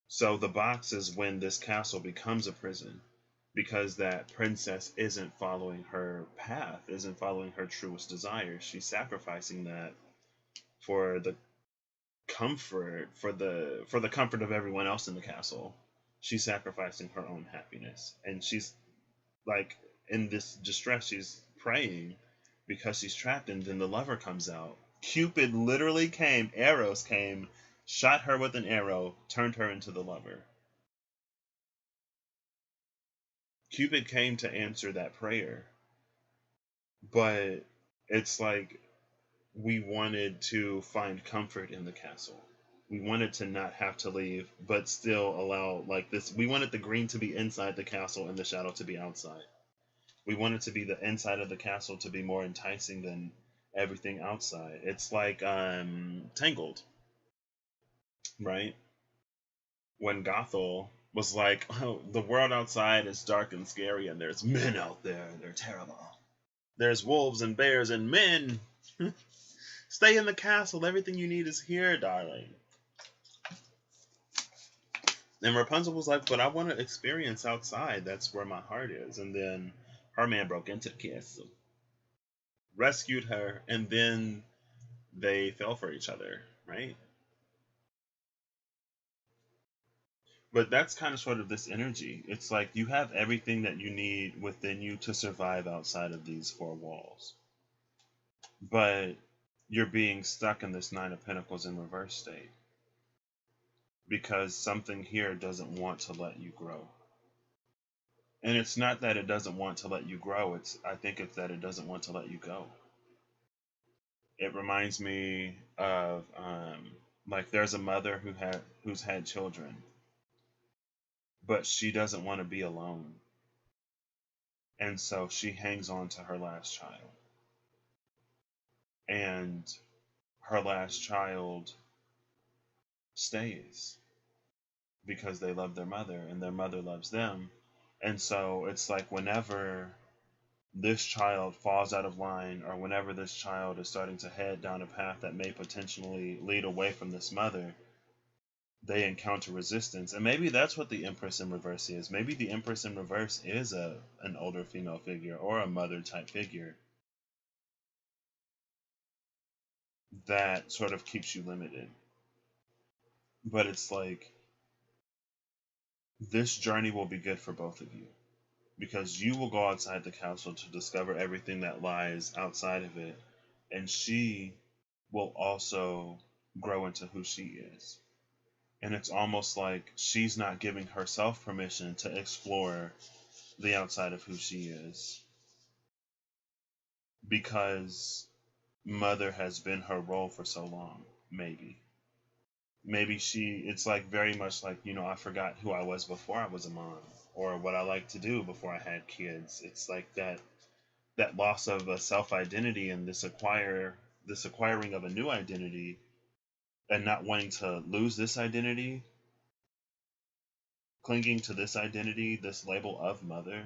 So the box is when this castle becomes a prison, because that princess isn't following her path, isn't following her truest desires. She's sacrificing that for the comfort, for the comfort of everyone else in the castle. She's sacrificing her own happiness, and she's like in this distress. She's praying because she's trapped, and then the lover comes out. Cupid literally came, arrows came, shot her with an arrow, turned her into the lover. Cupid came to answer that prayer, but it's like we wanted to find comfort in the castle. We wanted to not have to leave, but still allow like this. We wanted the green to be inside the castle and the shadow to be outside. We wanted to be the inside of the castle to be more enticing than everything outside. It's like Tangled, right? When Gothel was like, oh, the world outside is dark and scary, and there's men out there, and they're terrible. There's wolves and bears and men. Stay in the castle. Everything you need is here, darling. And Rapunzel was like, but I want to experience outside. That's where my heart is. And then her man broke into the castle, rescued her, and then they fell for each other, right? But that's kind of sort of this energy. It's like you have everything that you need within you to survive outside of these four walls. But you're being stuck in this Nine of Pentacles in reverse state because something here doesn't want to let you grow. And it's not that it doesn't want to let you grow. I think it's that it doesn't want to let you go. It reminds me of like there's a mother who's had children, but she doesn't want to be alone, and so she hangs on to her last child, and her last child stays because they love their mother and their mother loves them. And so it's like whenever this child falls out of line, or whenever this child is starting to head down a path that may potentially lead away from this mother, they encounter resistance. And maybe that's what the Empress in Reverse is. Maybe the Empress in Reverse is an older female figure or a mother type figure that sort of keeps you limited. But it's like this journey will be good for both of you, because you will go outside the castle to discover everything that lies outside of it, and she will also grow into who she is. And it's almost like she's not giving herself permission to explore the outside of who she is, because mother has been her role for so long. Maybe it's like very much like, I forgot who I was before I was a mom, or what I liked to do before I had kids. It's like that loss of a self identity, and this acquiring of a new identity, and not wanting to lose this identity, clinging to this identity, this label of mother,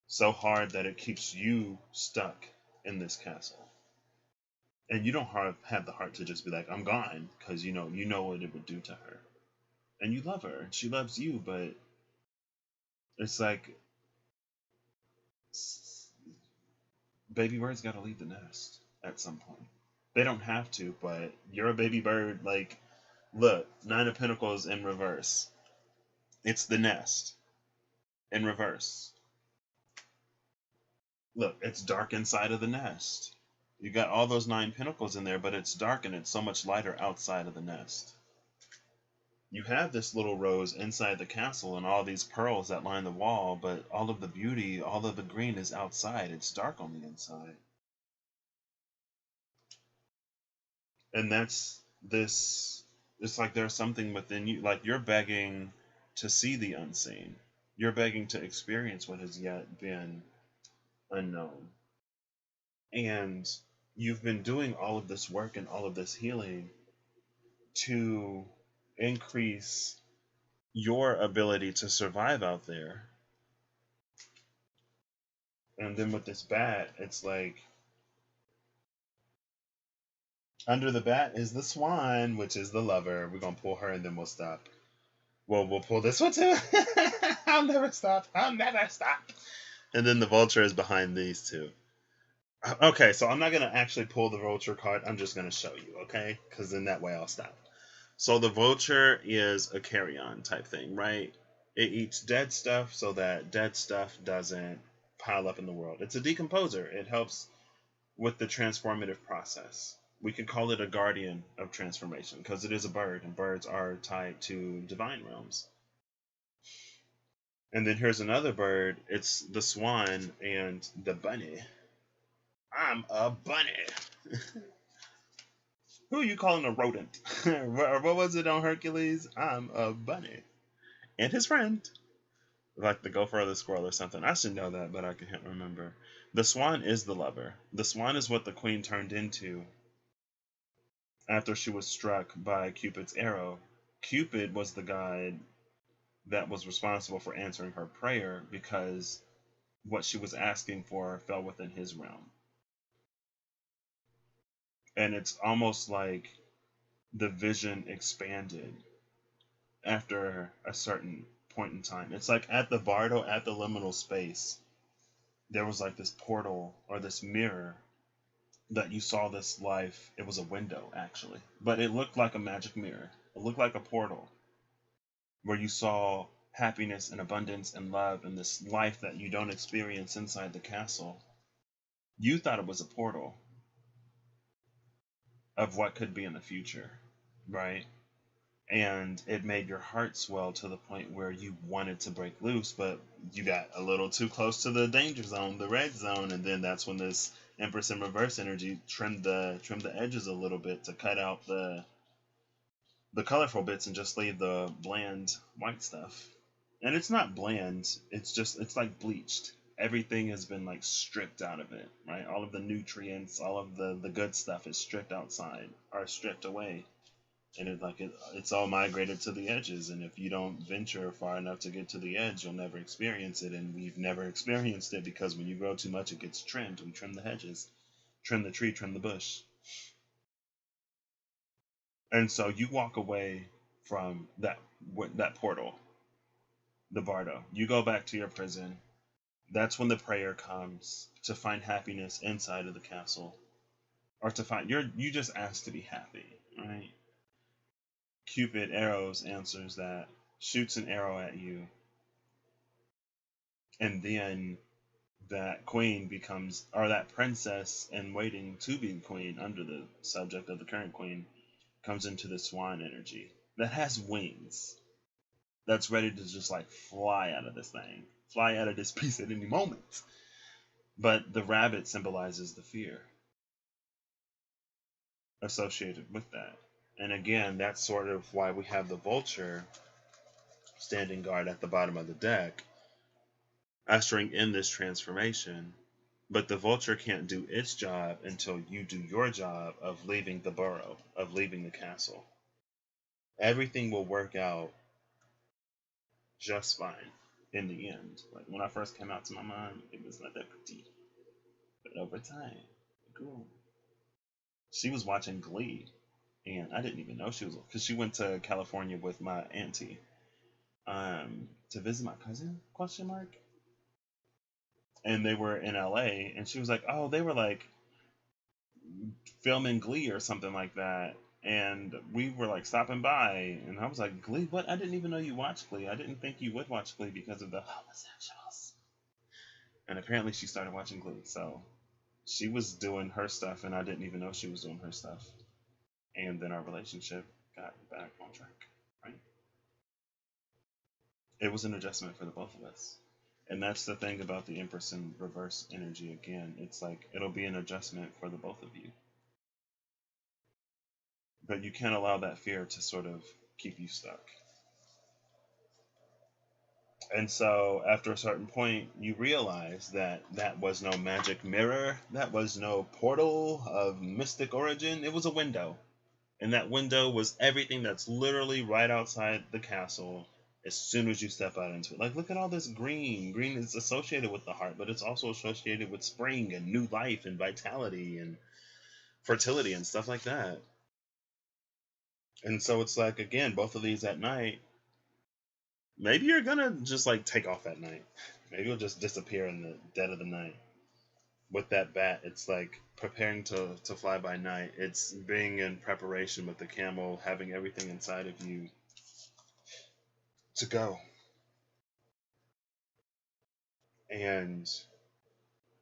so hard that it keeps you stuck in this castle. And you don't have the heart to just be like, I'm gone, because you know what it would do to her. And you love her, and she loves you, but it's like baby birds got to leave the nest at some point. They don't have to, but you're a baby bird. Like, look, Nine of Pentacles in reverse. It's the nest in reverse. Look, it's dark inside of the nest. You got all those 9 pentacles in there, but it's dark and it's so much lighter outside of the nest. You have this little rose inside the castle and all these pearls that line the wall, but all of the beauty, all of the green is outside. It's dark on the inside. And that's this. It's like there's something within you, like you're begging to see the unseen. You're begging to experience what has yet been unknown. And you've been doing all of this work and all of this healing to increase your ability to survive out there. And then with this bat, it's like under the bat is the swan, which is the lover. We're gonna pull her and then we'll stop. Well, we'll pull this one too. I'll never stop. I'll never stop. And then the vulture is behind these two. Okay, so I'm not gonna actually pull the vulture card. I'm just gonna show you, okay? Because then that way I'll stop. So the vulture is a carry-on type thing, right? It eats dead stuff so that dead stuff doesn't pile up in the world. It's a decomposer. It helps with the transformative process. We could call it a guardian of transformation because it is a bird, and birds are tied to divine realms. And then here's another bird. It's the swan and the bunny. I'm a bunny. Who are you calling a rodent? What was it on Hercules? I'm a bunny. And his friend. Like the gopher or the squirrel or something. I should know that, but I can't remember. The swan is the lover. The swan is what the queen turned into after she was struck by Cupid's arrow. Cupid was the god that was responsible for answering her prayer because what she was asking for fell within his realm. And it's almost like the vision expanded after a certain point in time. It's like at the Bardo, at the liminal space, there was like this portal or this mirror that you saw this life. It was a window, actually, but it looked like a magic mirror. It looked like a portal where you saw happiness and abundance and love and this life that you don't experience inside the castle. You thought it was a portal of what could be in the future, right? and it made your heart swell to the point where you wanted to break loose, but you got a little too close to the danger zone, the red zone, and then that's when this Empress in reverse energy trimmed the edges a little bit to cut out the colorful bits and just leave the bland white stuff. And it's not bland, it's like bleached. Everything has been like stripped out of it, right? All of the nutrients, all of the good stuff is stripped outside or stripped away. And it's all migrated to the edges, and if you don't venture far enough to get to the edge, you'll never experience it. And we've never experienced it because when you grow too much, it gets trimmed. We trim the hedges, trim the tree, trim the bush. And so you walk away from that portal, the Bardo. You go back to your prison. That's when the prayer comes to find happiness inside of the castle, or to find you just ask to be happy, right? Cupid arrows answers that, shoots an arrow at you, and then that queen becomes, or that princess in waiting to be queen under the subject of the current queen, comes into the swan energy that has wings, that's ready to just like fly out of this thing, fly out of this piece at any moment. But the rabbit symbolizes the fear associated with that. And again, that's sort of why we have the vulture standing guard at the bottom of the deck, ushering in this transformation. But the vulture can't do its job until you do your job of leaving the burrow, of leaving the castle. Everything will work out just fine in the end. Like when I first came out to my mom, it was not that pretty. But over time, it grew. She was watching Glee, and I didn't even know she was, because she went to California with my auntie to visit my cousin, question mark. And they were in LA, and she was like, oh, they were like filming Glee or something like that. And we were like stopping by, and I was like, Glee? What? I didn't even know you watched Glee. I didn't think you would watch Glee because of the homosexuals. And apparently she started watching Glee. So she was doing her stuff, and I didn't even know she was doing her stuff. And then our relationship got back on track, right? It was an adjustment for the both of us. And that's the thing about the Empress in reverse energy again. It's like it'll be an adjustment for the both of you. But you can't allow that fear to sort of keep you stuck. And so after a certain point, you realize that that was no magic mirror, that was no portal of mystic origin, it was a window. And that window was everything that's literally right outside the castle as soon as you step out into it. Like, look at all this green. Green is associated with the heart, but it's also associated with spring and new life and vitality and fertility and stuff like that. And so it's like, again, both of these at night, maybe you're gonna just like take off at night. Maybe you'll just disappear in the dead of the night. With that bat, it's like preparing to fly by night. It's being in preparation with the camel, having everything inside of you to go. And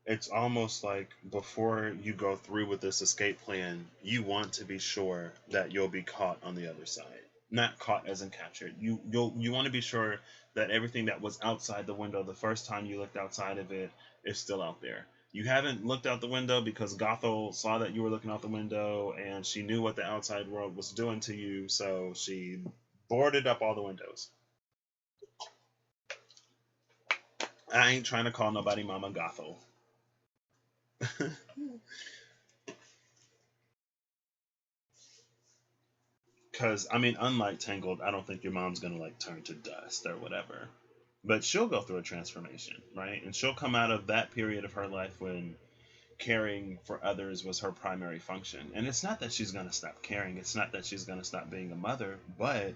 it's almost like before you go through with this escape plan, you want to be sure that you'll be caught on the other side. Not caught as in captured. You want to be sure that everything that was outside the window the first time you looked outside of it is still out there. You haven't looked out the window because Gothel saw that you were looking out the window and she knew what the outside world was doing to you, so she boarded up all the windows. I ain't trying to call nobody Mama Gothel. Because, I mean, unlike Tangled, I don't think your mom's going to, like, turn to dust or whatever. But she'll go through a transformation, right? And she'll come out of that period of her life when caring for others was her primary function. And it's not that she's going to stop caring. It's not that she's going to stop being a mother. But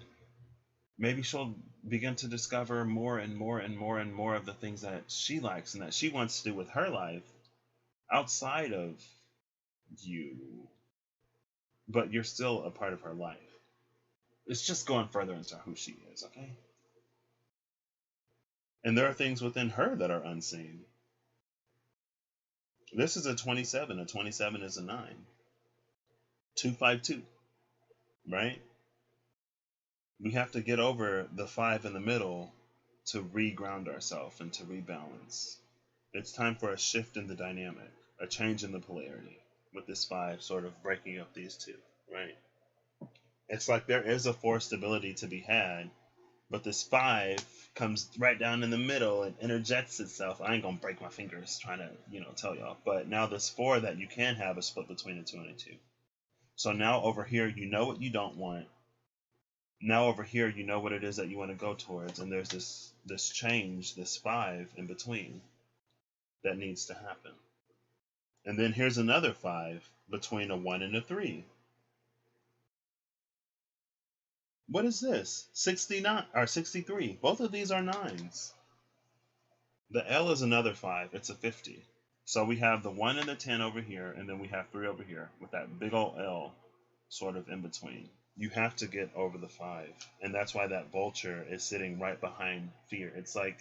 maybe she'll begin to discover more and more and more and more of the things that she likes and that she wants to do with her life outside of you. But you're still a part of her life. It's just going further into who she is, okay? And there are things within her that are unseen. This is a 27. A 27 is a 9. 252, right? We have to get over the 5 in the middle to reground ourselves and to rebalance. It's time for a shift in the dynamic, a change in the polarity, with this 5 sort of breaking up these two, right? It's like there is a force stability to be had, but this 5 comes right down in the middle and interjects itself. I ain't gonna break my fingers trying to, tell y'all. But now this 4 that you can have is split between a 2 and a 2. So now over here, you know what you don't want. Now over here, you know what it is that you want to go towards, and there's this change, this 5 in between that needs to happen. And then here's another 5 between a 1 and a 3. What is this? 69 or 63. Both of these are 9s. The L is another 5. It's a 50. So we have the 1 and the 10 over here, and then we have 3 over here with that big old L sort of in between. You have to get over the 5. And that's why that vulture is sitting right behind fear. It's like,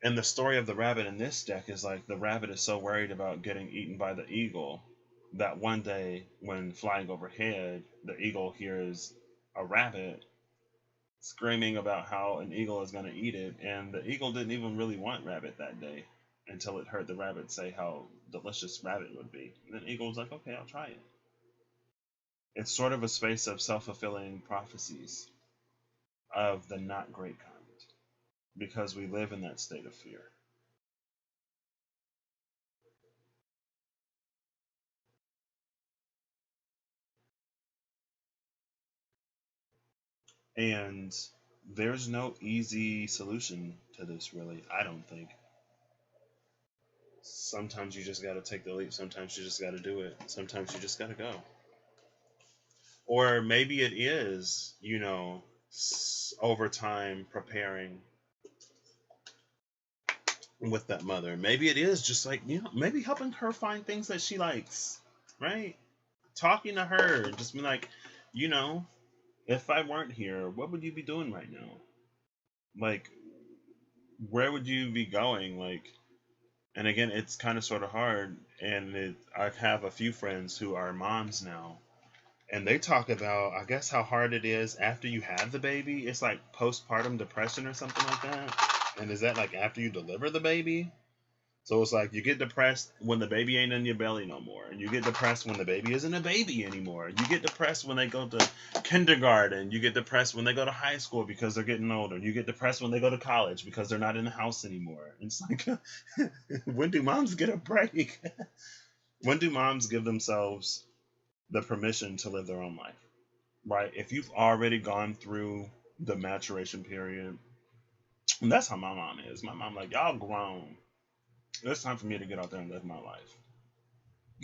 and the story of the rabbit in this deck is like the rabbit is so worried about getting eaten by the eagle that one day when flying overhead, the eagle hears a rabbit screaming about how an eagle is going to eat it, and the eagle didn't even really want rabbit that day until it heard the rabbit say how delicious rabbit would be. And then the eagle was like, okay, I'll try it. It's sort of a space of self-fulfilling prophecies of the not great kind, because we live in that state of fear. And there's no easy solution to this, really, I don't think. Sometimes you just got to take the leap. Sometimes you just got to do it. Sometimes you just got to go. Or maybe it is, over time preparing with that mother. Maybe it is just like, maybe helping her find things that she likes, right? Talking to her and just be like, if I weren't here, what would you be doing right now? Like, where would you be going? Like, and again, it's kind of sort of hard. And I have a few friends who are moms now, and they talk about, I guess, how hard it is after you have the baby. It's like postpartum depression or something like that. And is that like after you deliver the baby? So it's like you get depressed when the baby ain't in your belly no more. And you get depressed when the baby isn't a baby anymore. You get depressed when they go to kindergarten. You get depressed when they go to high school because they're getting older. You get depressed when they go to college because they're not in the house anymore. It's like, when do moms get a break? When do moms give themselves the permission to live their own life? Right? If you've already gone through the maturation period, and that's how my mom is. My mom like, y'all grown. It's time for me to get out there and live my life.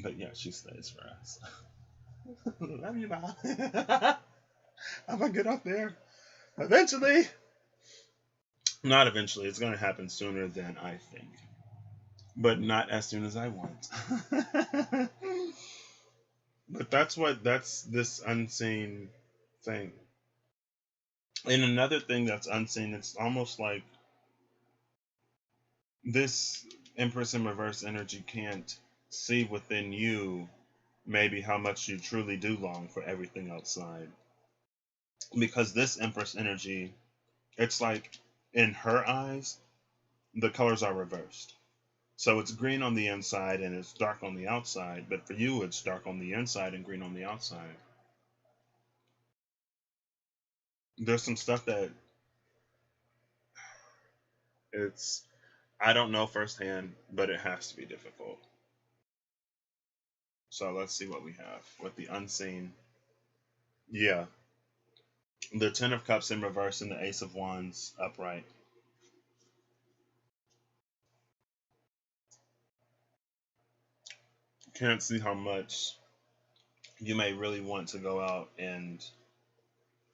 But yeah, she stays for us. Love you, Mom. I'm gonna get out there eventually. Not eventually. It's gonna happen sooner than I think, but not as soon as I want. But that's this unseen thing. And another thing that's unseen, it's almost like this Empress in reverse energy can't see within you maybe how much you truly do long for everything outside. Because this Empress energy, it's like in her eyes, the colors are reversed. So it's green on the inside and it's dark on the outside, but for you, it's dark on the inside and green on the outside. There's some stuff that it's, I don't know firsthand, but it has to be difficult. So let's see what we have with the unseen. Yeah. The Ten of Cups in reverse and the Ace of Wands upright. Can't see how much you may really want to go out and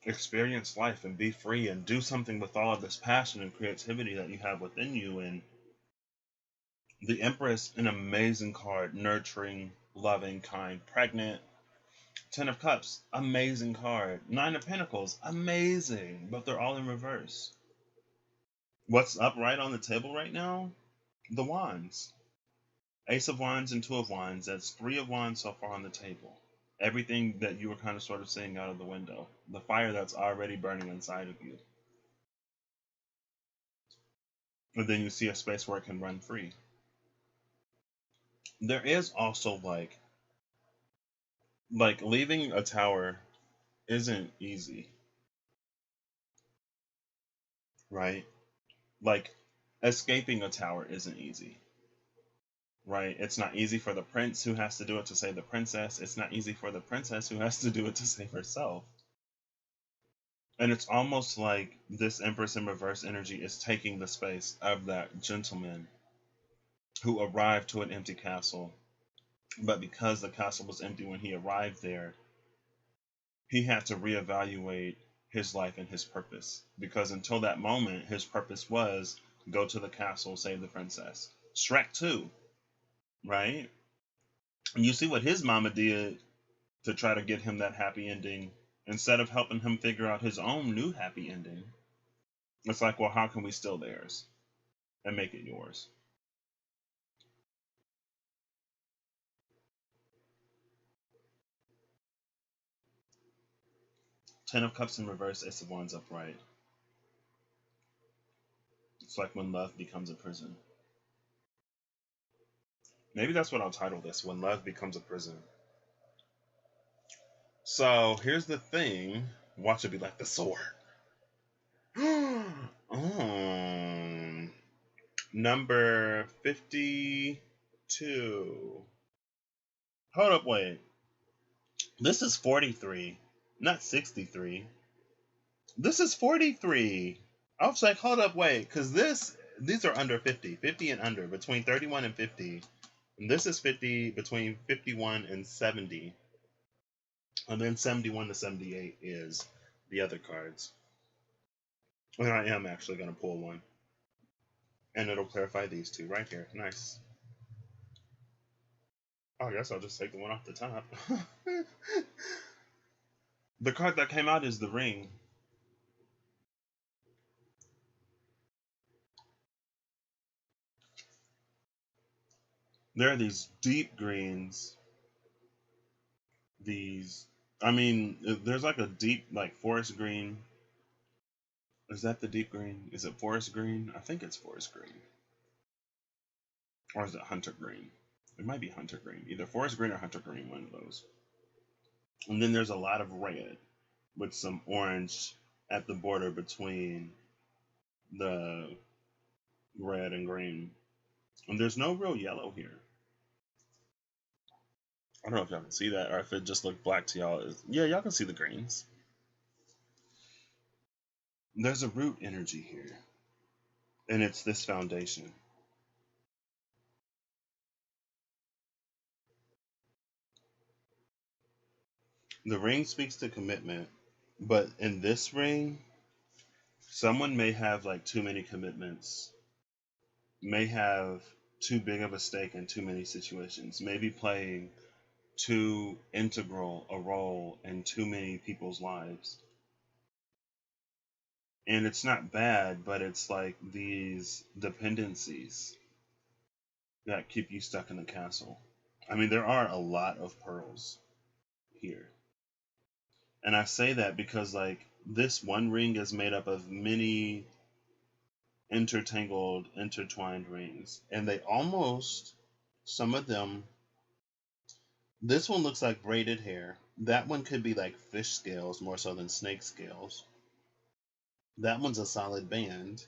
experience life and be free and do something with all of this passion and creativity that you have within you. And the Empress, an amazing card, nurturing, loving, kind, pregnant. Ten of Cups, amazing card. Nine of Pentacles, amazing, but they're all in reverse. What's upright on the table right now? The Wands. Ace of Wands and Two of Wands. That's 3 of Wands so far on the table. Everything that you were kind of sort of seeing out of the window, the fire that's already burning inside of you. And then you see a space where it can run free. There is also like leaving a tower isn't easy, right? Like escaping a tower isn't easy, right? It's not easy for the prince who has to do it to save the princess. It's not easy for the princess who has to do it to save herself. And it's almost like this Empress in reverse energy is taking the space of that gentleman who arrived to an empty castle. But because the castle was empty when he arrived there, he had to reevaluate his life and his purpose. Because until that moment, his purpose was go to the castle, save the princess. Shrek 2, right? And you see what his mama did to try to get him that happy ending instead of helping him figure out his own new happy ending. It's like, well, how can we steal theirs and make it yours? Ten of Cups in reverse, Ace of Wands upright. It's like when love becomes a prison. Maybe that's what I'll title this, When Love Becomes a Prison. So here's the thing. Watch it be like the sword. Number 52. Hold up, wait. This is 43, not 63. This is 43. I was like, hold up, wait, because these are under 50. 50 and under, between 31 and 50. And this is 50, between 51 and 70. And then 71 to 78 is the other cards. And I am actually going to pull one. And it'll clarify these two right here. Nice. Oh, I guess I'll just take the one off the top. The card that came out is the Ring. There are these deep greens. There's like a deep, like forest green. Is that the deep green? Is it forest green? I think it's forest green. Or is it hunter green? It might be hunter green. Either forest green or hunter green, one of those. And then there's a lot of red with some orange at the border between the red and green. And there's no real yellow here. I don't know if y'all can see that or if it just looked black to y'all. Yeah, y'all can see the greens. There's a root energy here. And it's this foundation. The ring speaks to commitment, but in this ring, someone may have like too many commitments, may have too big of a stake in too many situations, maybe playing too integral a role in too many people's lives. And it's not bad, but it's like these dependencies that keep you stuck in the castle. I mean, there are a lot of pearls here. And I say that because, like, this one ring is made up of many intertangled, intertwined rings. And they almost, some of them, this one looks like braided hair. That one could be like fish scales more so than snake scales. That one's a solid band.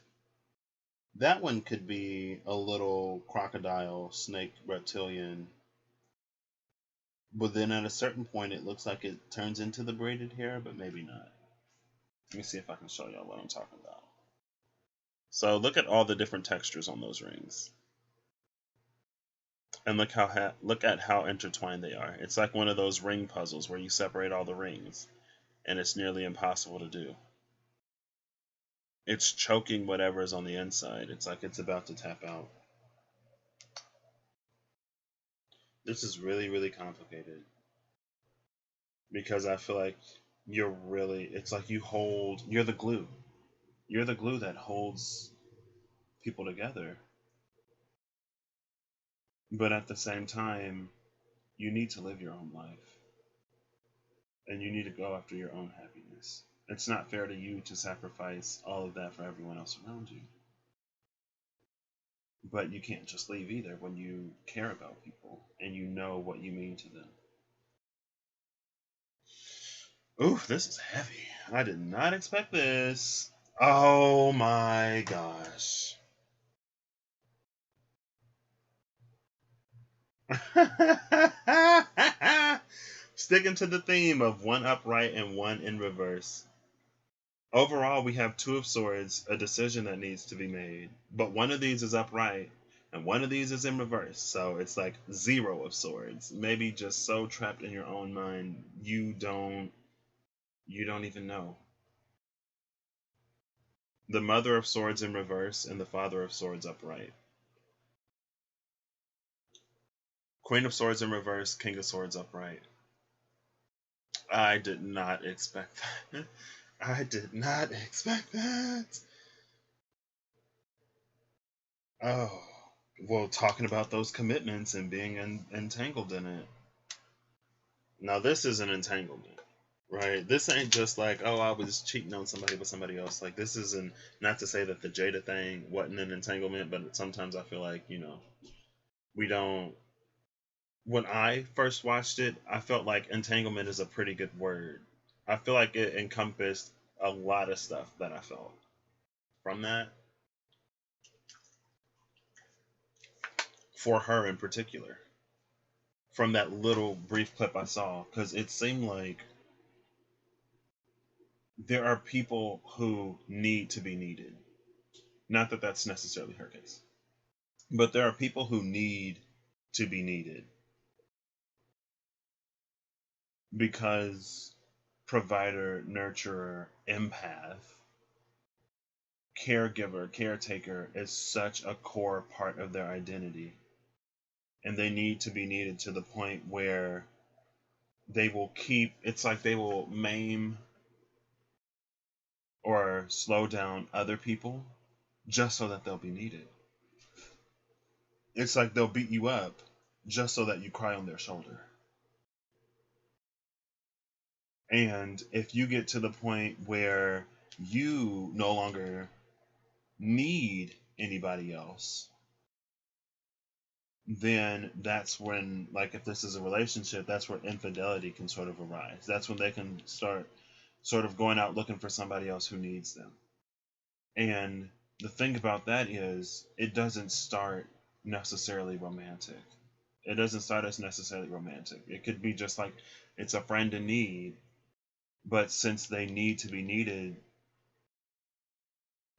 That one could be a little crocodile, snake, reptilian. But then at a certain point, it looks like it turns into the braided hair, but maybe not. Let me see if I can show y'all what I'm talking about. So look at all the different textures on those rings. And look at how intertwined they are. It's like one of those ring puzzles where you separate all the rings, and it's nearly impossible to do. It's choking whatever is on the inside. It's like it's about to tap out. This is really, really complicated. Because I feel like it's like you're the glue. You're the glue that holds people together. But at the same time, you need to live your own life. And you need to go after your own happiness. It's not fair to you to sacrifice all of that for everyone else around you. But you can't just leave either when you care about people and you know what you mean to them. Ooh, this is heavy. I did not expect this. Oh my gosh. Sticking to the theme of one upright and one in reverse. Overall, we have two of swords, a decision that needs to be made. But one of these is upright and one of these is in reverse. So it's like zero of swords. Maybe just so trapped in your own mind you don't even know. The mother of swords in reverse and the father of swords upright. Queen of swords in reverse, king of swords upright. I did not expect that. I did not expect that. Oh, well, talking about those commitments and being entangled in it. Now, this is an entanglement, right? This ain't just like, oh, I was cheating on somebody with somebody else. Like, this isn't, not to say that the Jada thing wasn't an entanglement, but sometimes I feel like, we don't. When I first watched it, I felt like entanglement is a pretty good word. I feel like it encompassed a lot of stuff that I felt from that, for her in particular, from that little brief clip I saw, because it seemed like there are people who need to be needed. Not that that's necessarily her case, but there are people who need to be needed because provider, nurturer, empath, caregiver, caretaker is such a core part of their identity. And they need to be needed to the point where they will keep, it's like they will maim or slow down other people just so that they'll be needed. It's like they'll beat you up just so that you cry on their shoulder. And if you get to the point where you no longer need anybody else, then that's when, like, if this is a relationship, that's where infidelity can sort of arise. That's when they can start sort of going out looking for somebody else who needs them. And the thing about that is, it doesn't start necessarily romantic. It doesn't start as necessarily romantic. It could be just like it's a friend in need, but since they need to be needed,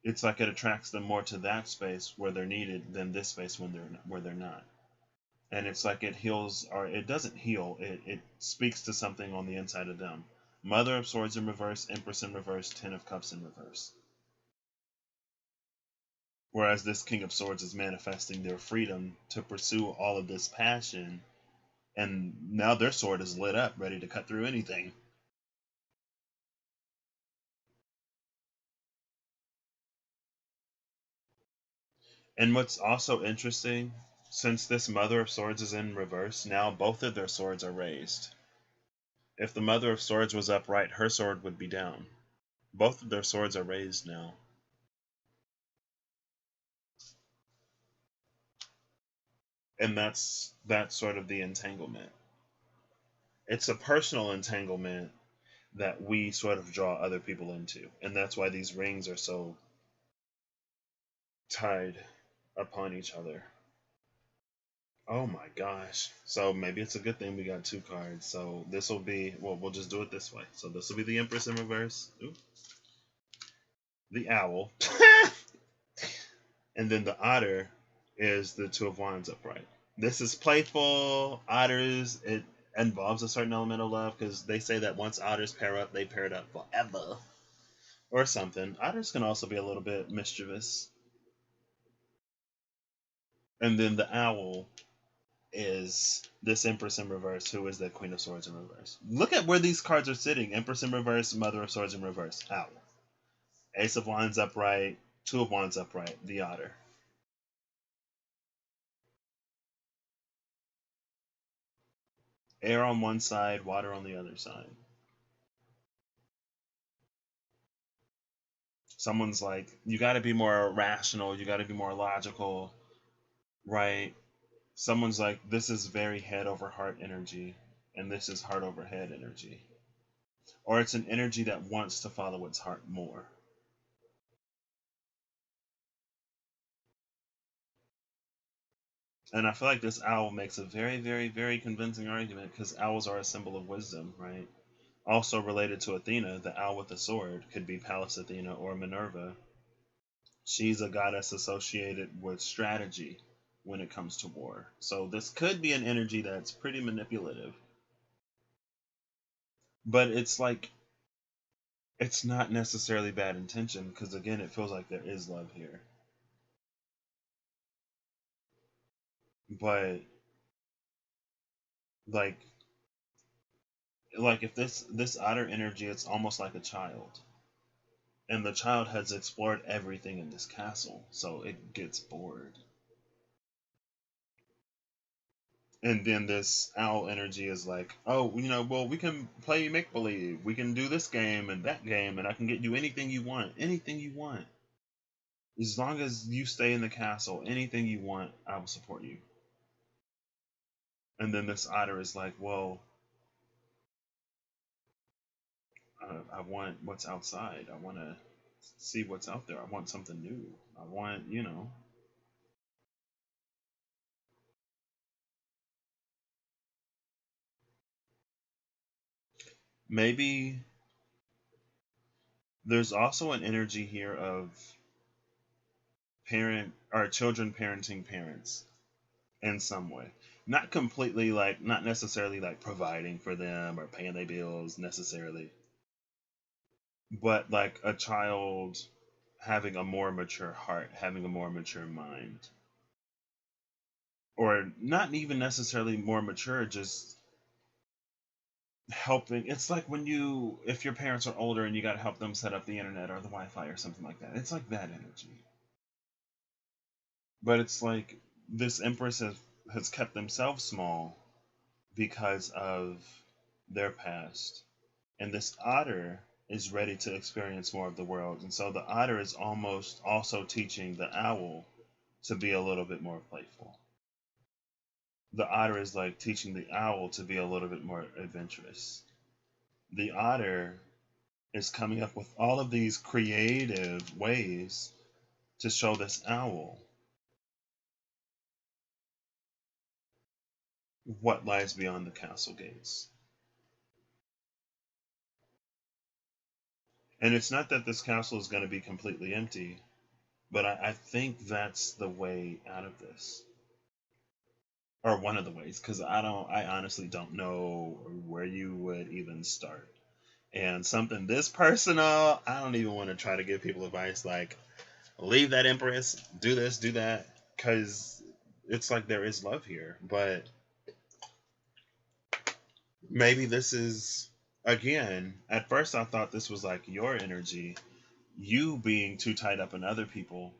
it's like it attracts them more to that space where they're needed than this space when where they're not. And it's like it heals, or it doesn't heal. It speaks to something on the inside of them. Mother of Swords in reverse, Empress in reverse, Ten of Cups in reverse. Whereas this King of Swords is manifesting their freedom to pursue all of this passion, and now their sword is lit up, ready to cut through anything. And what's also interesting, since this Mother of Swords is in reverse, now both of their swords are raised. If the Mother of Swords was upright, her sword would be down. Both of their swords are raised now. And that's sort of the entanglement. It's a personal entanglement that we sort of draw other people into. And that's why these rings are so tied upon each other. Oh my gosh. So maybe it's a good thing we got two cards. So this will be, well, we'll just do it this way. So this will be the Empress in reverse. Ooh. The Owl. And then the Otter is the Two of Wands upright. This is playful. Otters, it involves a certain element of love because they say that once otters pair up, they paired up forever. Or something. Otters can also be a little bit mischievous. And then the Owl is this Empress in reverse, who is the Queen of Swords in reverse. Look at where these cards are sitting. Empress in reverse, Mother of Swords in reverse, Owl. Ace of Wands upright, Two of Wands upright, the Otter. Air on one side, water on the other side. Someone's like, you got to be more rational, you got to be more logical, right? Someone's like, this is very head over heart energy, and this is heart over head energy. Or it's an energy that wants to follow its heart more. And I feel like this owl makes a very, very, very convincing argument because owls are a symbol of wisdom, right? Also related to Athena, the owl with the sword could be Pallas Athena or Minerva. She's a goddess associated with strategy when it comes to war. So this could be an energy that's pretty manipulative. But it's like, it's not necessarily bad intention because, again, it feels like there is love here. But like if this otter energy, it's almost like a child, and the child has explored everything in this castle, so it gets bored. And then this owl energy is like, oh, well, we can play make believe, we can do this game and that game, and I can get you anything you want, as long as you stay in the castle, anything you want, I will support you. And then this otter is like, well, I want what's outside. I want to see what's out there. I want something new. I want, maybe there's also an energy here of parent or children parenting parents in some way. Not completely, like, not necessarily like providing for them or paying their bills necessarily, but like a child having a more mature heart, having a more mature mind. Or not even necessarily more mature, just helping. It's like when if your parents are older and you got to help them set up the internet or the Wi-Fi or something like that. It's like that energy. But it's like this empress has kept themselves small because of their past. And this otter is ready to experience more of the world. And so the otter is almost also teaching the owl to be a little bit more playful. The otter is like teaching the owl to be a little bit more adventurous. The otter is coming up with all of these creative ways to show this owl what lies beyond the castle gates. And it's not that this castle is going to be completely empty, but I think that's the way out of this. Or one of the ways, because I honestly don't know where you would even start. And something this personal, I don't even want to try to give people advice like, leave that empress, do this, do that, because it's like there is love here. But maybe this is, again, at first I thought this was like your energy, you being too tied up in other people.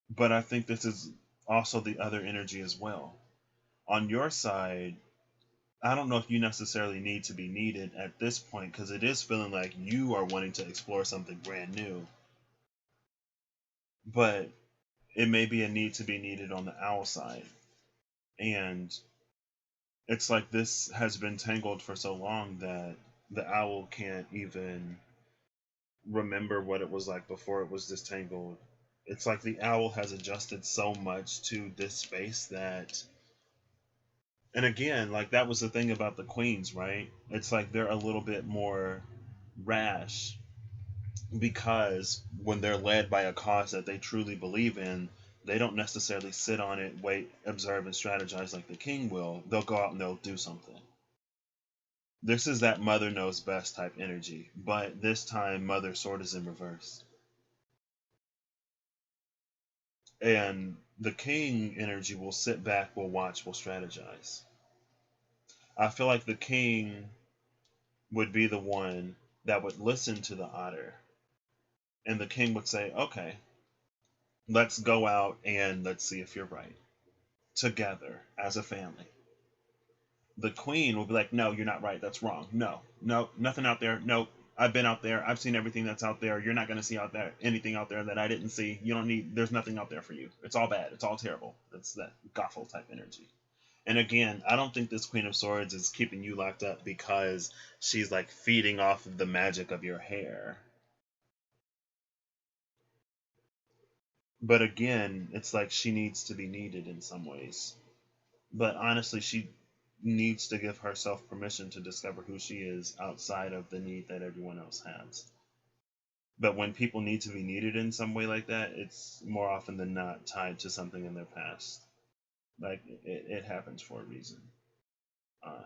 But I think this is also the other energy as well. On your side, I don't know if you necessarily need to be needed at this point because it is feeling like you are wanting to explore something brand new. But it may be a need to be needed on the owl side. And it's like this has been tangled for so long that the owl can't even remember what it was like before it was disentangled. It's like the owl has adjusted so much to this space that, and again, like that was the thing about the queens, right? It's like they're a little bit more rash because when they're led by a cause that they truly believe in, they don't necessarily sit on it, wait, observe, and strategize like the king will. They'll go out and they'll do something. This is that mother knows best type energy, but this time mother sword is in reverse. And the king energy will sit back, will watch, will strategize. I feel like the king would be the one that would listen to the otter. And the king would say, okay, let's go out and let's see if you're right. Together as a family. The queen will be like, no, you're not right. That's wrong. No, no, nothing out there. Nope. I've been out there. I've seen everything that's out there. You're not going to see out there anything out there that I didn't see. You don't need. There's nothing out there for you. It's all bad. It's all terrible. That's that Gothel type energy. And again, I don't think this Queen of Swords is keeping you locked up because she's like feeding off of the magic of your hair. But again, it's like she needs to be needed in some ways. But honestly, she needs to give herself permission to discover who she is outside of the need that everyone else has. But when people need to be needed in some way like that, it's more often than not tied to something in their past. Like it happens for a reason. Uh,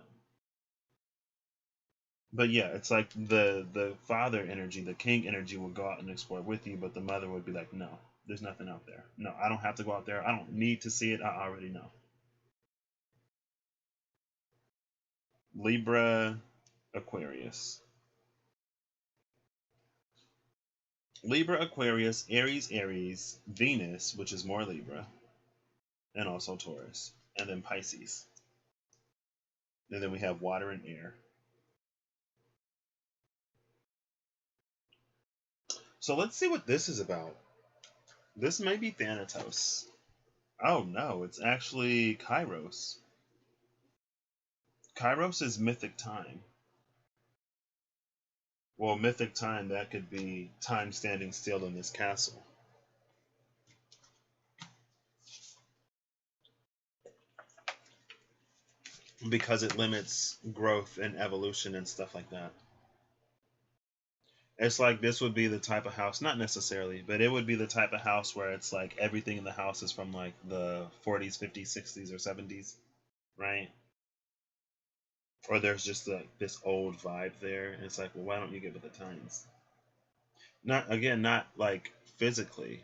but yeah, it's like the father energy, the king energy will go out and explore with you, but the mother would be like, no, there's nothing out there. No, I don't have to go out there. I don't need to see it. I already know. Libra, Aquarius. Libra, Aquarius, Aries, Aries, Venus, which is more Libra, and also Taurus, and then Pisces. And then we have water and air. So let's see what this is about. This may be Thanatos. Oh no, it's actually Kairos. Kairos is mythic time. Well, mythic time, that could be time standing still in this castle. Because it limits growth and evolution and stuff like that. It's like this would be the type of house, not necessarily, but it would be the type of house where it's like everything in the house is from like the 40s, 50s, 60s, or 70s, right? Or there's just like this old vibe there, and it's like, well, why don't you get with the times? Not again, not like physically,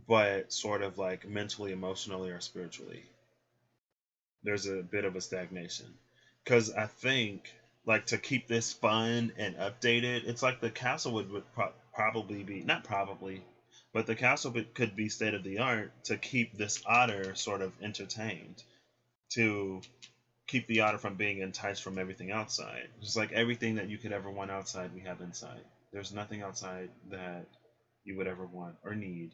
but sort of like mentally, emotionally, or spiritually. There's a bit of a stagnation, because I think like to keep this fun and updated, it's like the castle would probably be not probably, but the castle could be state of the art to keep this otter sort of entertained, to keep the otter from being enticed from everything outside. Just like everything that you could ever want outside, we have inside. There's nothing outside that you would ever want or need.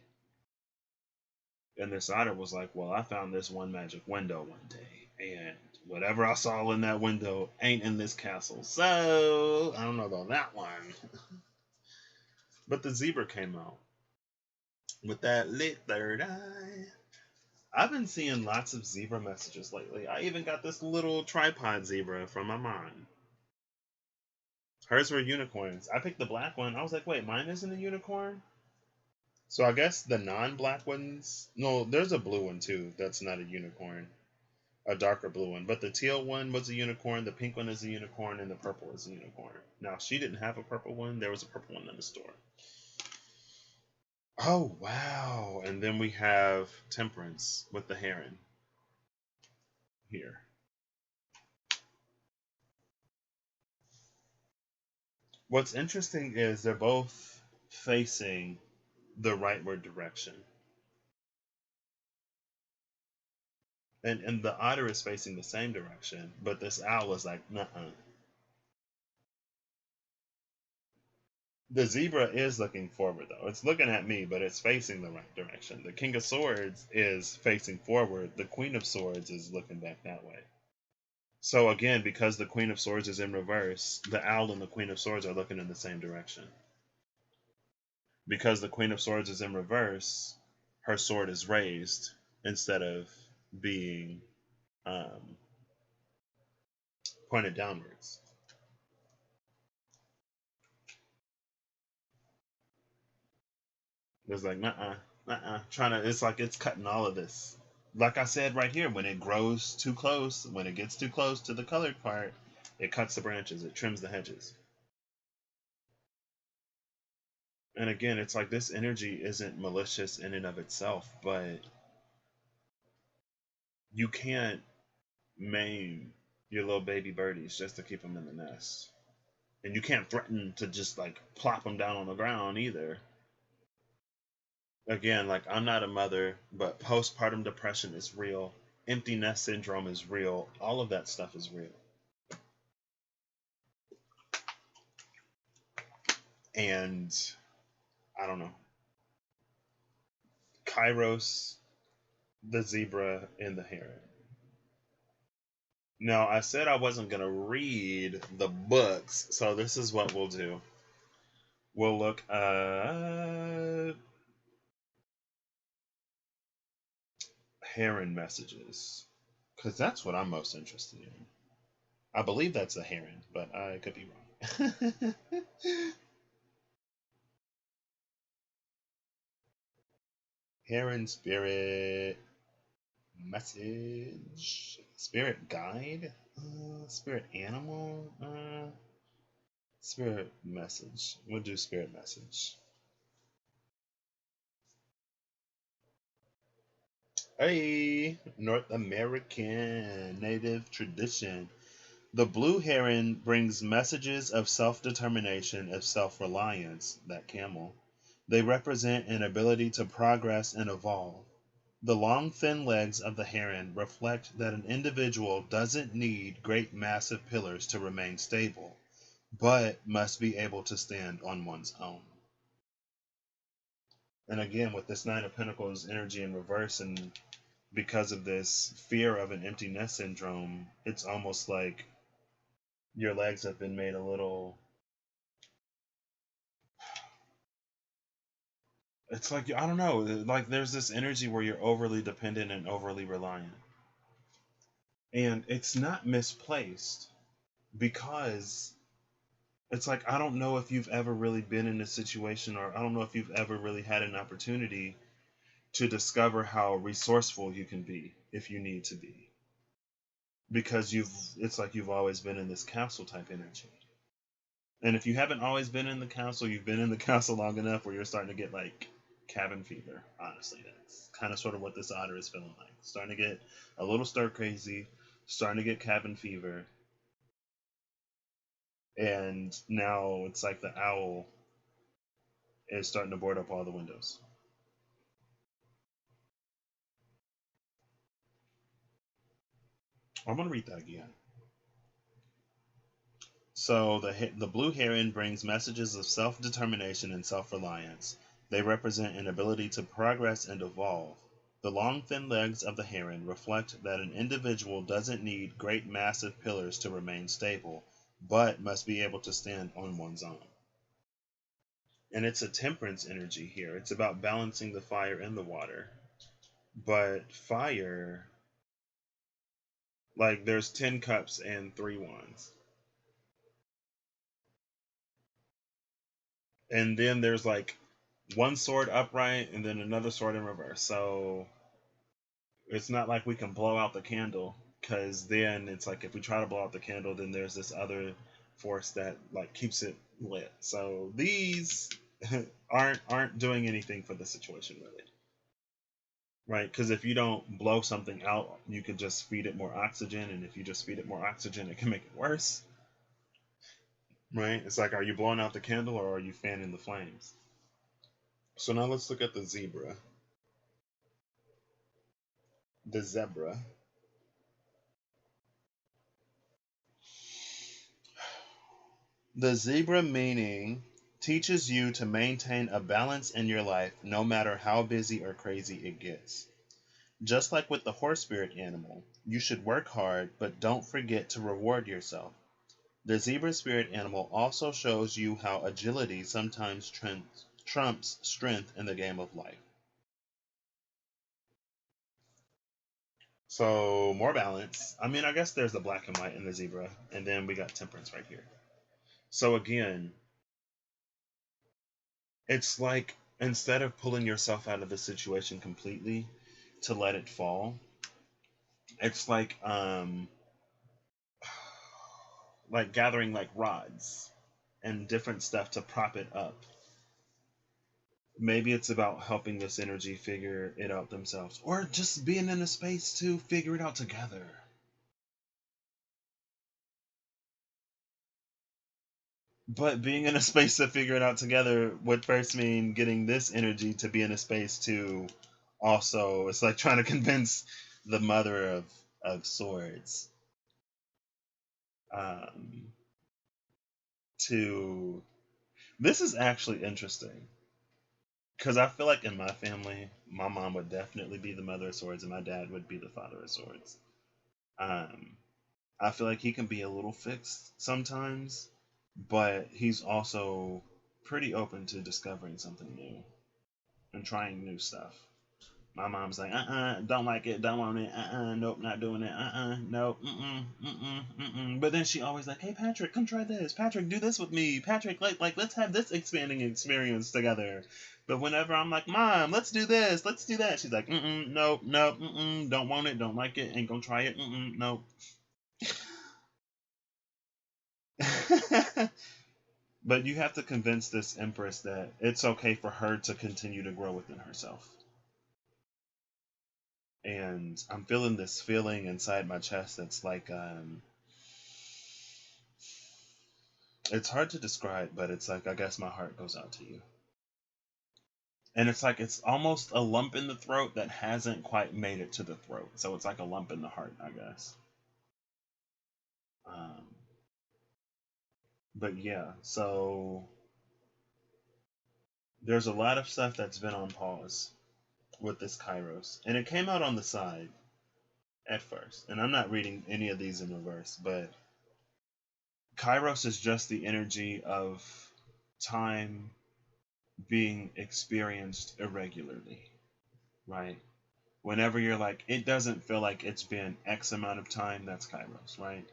And this otter was like, well, I found this one magic window one day, and whatever I saw in that window ain't in this castle. So I don't know about that one. But the zebra came out with that lit third eye. I've been seeing lots of zebra messages lately. I even got this little tripod zebra from my mom. Hers were unicorns. I picked the black one. I was like, wait, mine isn't a unicorn? So I guess the non-black ones. No, there's a blue one too. That's not a unicorn. A darker blue one. But the teal one was a unicorn. The pink one is a unicorn, and the purple is a unicorn. Now she didn't have a purple one. There was a purple one in the store. Oh wow! And then we have Temperance with the heron here. What's interesting is they're both facing the rightward direction. And the otter is facing the same direction, but this owl is like, nuh-uh. The zebra is looking forward though. It's looking at me, but it's facing the right direction. The King of Swords is facing forward. The Queen of Swords is looking back that way. So again, because the Queen of Swords is in reverse, the owl and the Queen of Swords are looking in the same direction. Because the Queen of Swords is in reverse, her sword is raised instead of being pointed downwards. It's like, trying to, it's like it's cutting all of this. Like I said right here, when it grows too close, when it gets too close to the colored part, it cuts the branches, it trims the hedges. And again, it's like this energy isn't malicious in and of itself, but you can't maim your little baby birdies just to keep them in the nest. And you can't threaten to just like plop them down on the ground either. Again, like I'm not a mother, but postpartum depression is real. Empty nest syndrome is real. All of that stuff is real. and I don't know, Kairos, the zebra, and the heron. Now, I said I wasn't going to read the books, so this is what we'll do. We'll look at heron messages, because that's what I'm most interested in. I believe that's a heron, but I could be wrong. Heron spirit message, spirit guide, spirit animal, spirit message. We'll do spirit message. Hey, North American native tradition. The blue heron brings messages of self-determination, of self-reliance, that camel. They represent an ability to progress and evolve. The long, thin legs of the heron reflect that an individual doesn't need great, massive pillars to remain stable, but must be able to stand on one's own. And again, with this Nine of Pentacles energy in reverse, and because of this fear of an empty nest syndrome, it's almost like your legs have been made a little. It's like, I don't know, like there's this energy where you're overly dependent and overly reliant. And it's not misplaced, because it's like, I don't know if you've ever really been in a situation, or I don't know if you've ever really had an opportunity to discover how resourceful you can be if you need to be. Because it's like you've always been in this castle type energy. And if you haven't always been in the castle, you've been in the castle long enough where you're starting to get like cabin fever. Honestly, that's kind of sort of what this otter is feeling like. Starting to get a little stir crazy, starting to get cabin fever. And now it's like the owl is starting to board up all the windows. I'm going to read that again. So the blue heron brings messages of self-determination and self-reliance. They represent an ability to progress and evolve. The long, thin legs of the heron reflect that an individual doesn't need great, massive pillars to remain stable, but must be able to stand on one's own. And it's a temperance energy here. It's about balancing the fire and the water. But fire, like there's 10 cups and 3 wands. And then there's like one sword upright and then another sword in reverse. So it's not like we can blow out the candle, because then it's like if we try to blow out the candle, then there's this other force that like keeps it lit. So these aren't doing anything for the situation really, right? Because if you don't blow something out, you can just feed it more oxygen, and if you just feed it more oxygen, it can make it worse, right? It's like, are you blowing out the candle or are you fanning the flames? So now let's look at the zebra. The zebra. The zebra meaning teaches you to maintain a balance in your life no matter how busy or crazy it gets. Just like with the horse spirit animal, you should work hard, but don't forget to reward yourself. The zebra spirit animal also shows you how agility sometimes trumps strength in the game of life. So, more balance. I mean, I guess there's the black and white in the zebra, and then we got temperance right here. So, again, it's like instead of pulling yourself out of the situation completely to let it fall, it's like gathering like rods and different stuff to prop it up. Maybe it's about helping this energy figure it out themselves, or just being in a space to figure it out together. But being in a space to figure it out together would first mean getting this energy to be in a space to also, it's like trying to convince the mother of swords to This is actually interesting because I feel like in my family, my mom would definitely be the mother of swords, and my dad would be the father of swords. Um, I feel like he can be a little fixed sometimes, but he's also pretty open to discovering something new and trying new stuff. My mom's like, don't like it, don't want it, nope, not doing it, nope, But then she always like, hey Patrick, come try this. Patrick, do this with me. Patrick, like let's have this expanding experience together. But whenever I'm like, Mom, let's do this, let's do that, she's like, nope, nope, don't want it, don't like it, ain't gonna try it, nope. But you have to convince this Empress that it's okay for her to continue to grow within herself. And I'm feeling this feeling inside my chest that's like, it's hard to describe, but it's like, I guess my heart goes out to you. And it's like, it's almost a lump in the throat that hasn't quite made it to the throat. So it's like a lump in the heart, I guess. But yeah, so there's a lot of stuff that's been on pause with this Kairos. And it came out on the side at first. And I'm not reading any of these in reverse, but Kairos is just the energy of time being experienced irregularly, right? Whenever you're like, it doesn't feel like it's been X amount of time, that's Kairos, right?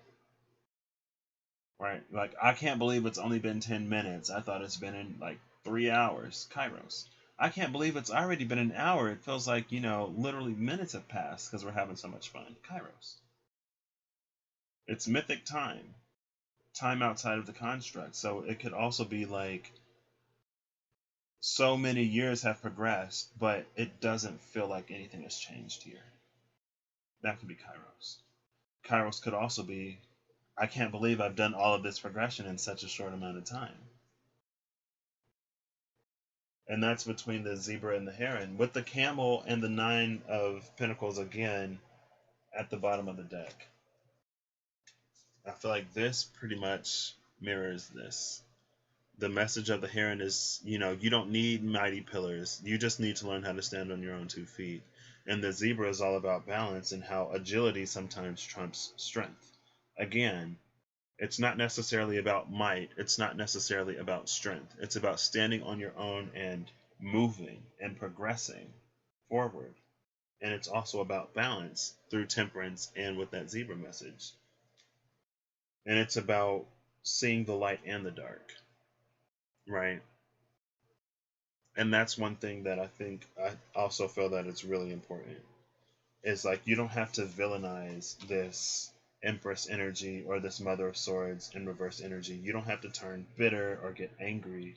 Right? Like, I can't believe it's only been 10 minutes. I thought it's been in like 3 hours, Kairos. I can't believe it's already been an hour. It feels like, literally minutes have passed because we're having so much fun. Kairos. It's mythic time, time outside of the construct. So it could also be like, so many years have progressed, but it doesn't feel like anything has changed here. That could be Kairos. Kairos could also be, I can't believe I've done all of this progression in such a short amount of time. And that's between the zebra and the heron, with the camel and the 9 of Pentacles again at the bottom of the deck. I feel like this pretty much mirrors this. The message of the heron is, you don't need mighty pillars. You just need to learn how to stand on your own 2 feet. And the zebra is all about balance and how agility sometimes trumps strength. Again, it's not necessarily about might. It's not necessarily about strength. It's about standing on your own and moving and progressing forward. And it's also about balance through temperance and with that zebra message. And it's about seeing the light and the dark, right? And that's one thing that I think I also feel that it's really important. Is like, you don't have to villainize this Empress energy or this Mother of Swords in reverse energy. You don't have to turn bitter or get angry.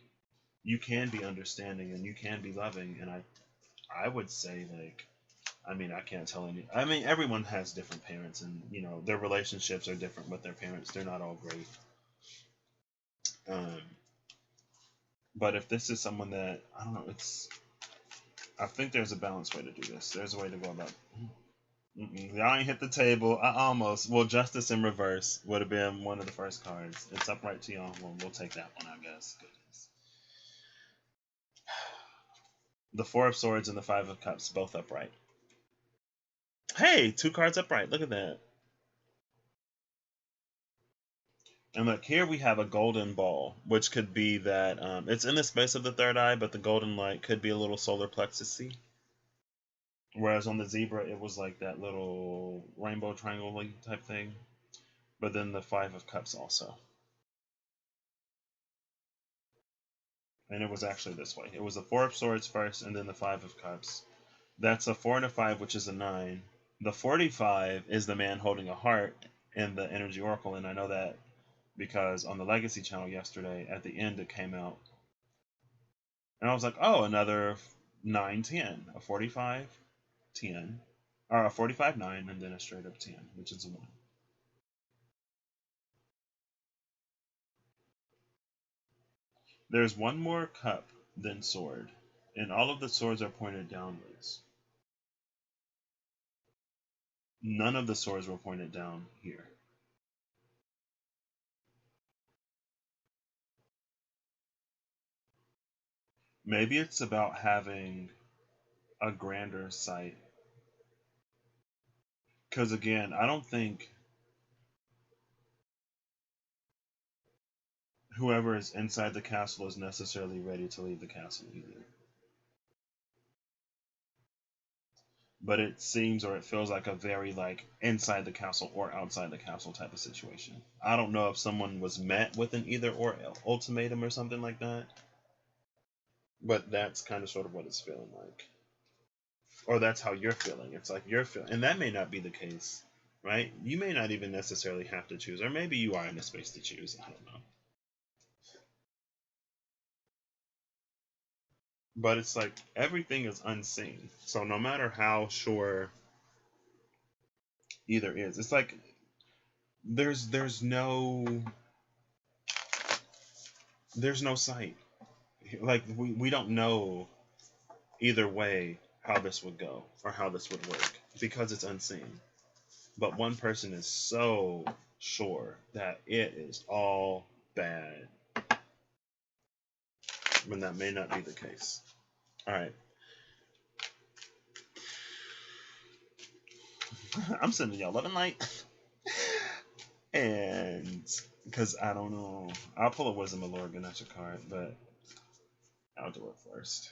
You can be understanding and you can be loving. And I would say, like, I can't tell any. Everyone has different parents, and their relationships are different with their parents. They're not all great. But if this is someone that, I don't know, I think there's a balanced way to do this. There's a way to go about. Y'all ain't hit the table. I almost. Well, Justice in reverse would have been one of the first cards. It's upright to y'all. Well, we'll take that one, I guess. Goodness. The 4 of Swords and the 5 of Cups, both upright. Hey, 2 cards upright. Look at that. And look, here we have a golden ball, which could be that it's in the space of the third eye, but the golden light could be a little solar plexus-y. Whereas on the zebra, it was like that little rainbow triangle type thing. But then the 5 of Cups also. And it was actually this way. It was the 4 of Swords first, and then the 5 of Cups. That's a 4 and a 5, which is a 9. The 45 is the man holding a heart in the Energy Oracle, and I know that because on the Legacy channel yesterday, at the end, it came out. And I was like, oh, another 9-10. A 45, 10. Or a 45, 9, and then a straight up 10, which is a 1. There's one more cup than sword, and all of the swords are pointed downwards. None of the swords were pointed down here. Maybe it's about having a grander sight. Because again, I don't think whoever is inside the castle is necessarily ready to leave the castle either. But it seems or it feels like a very like inside the castle or outside the castle type of situation. I don't know if someone was met with an either or ultimatum or something like that, but that's kind of sort of what it's feeling like, or that's how you're feeling. It's like you're feeling, and that may not be the case, right? You may not even necessarily have to choose, or maybe you are in a space to choose. I don't know. But it's like everything is unseen. So no matter how sure either is, it's like there's no sight. Like we don't know either way how this would go or how this would work because it's unseen. But one person is so sure that it is all bad when that may not be the case. All right. I'm sending y'all love and light. And because I don't know, I'll pull a Wisdom of Lord Ganesha card, but I'll do it first.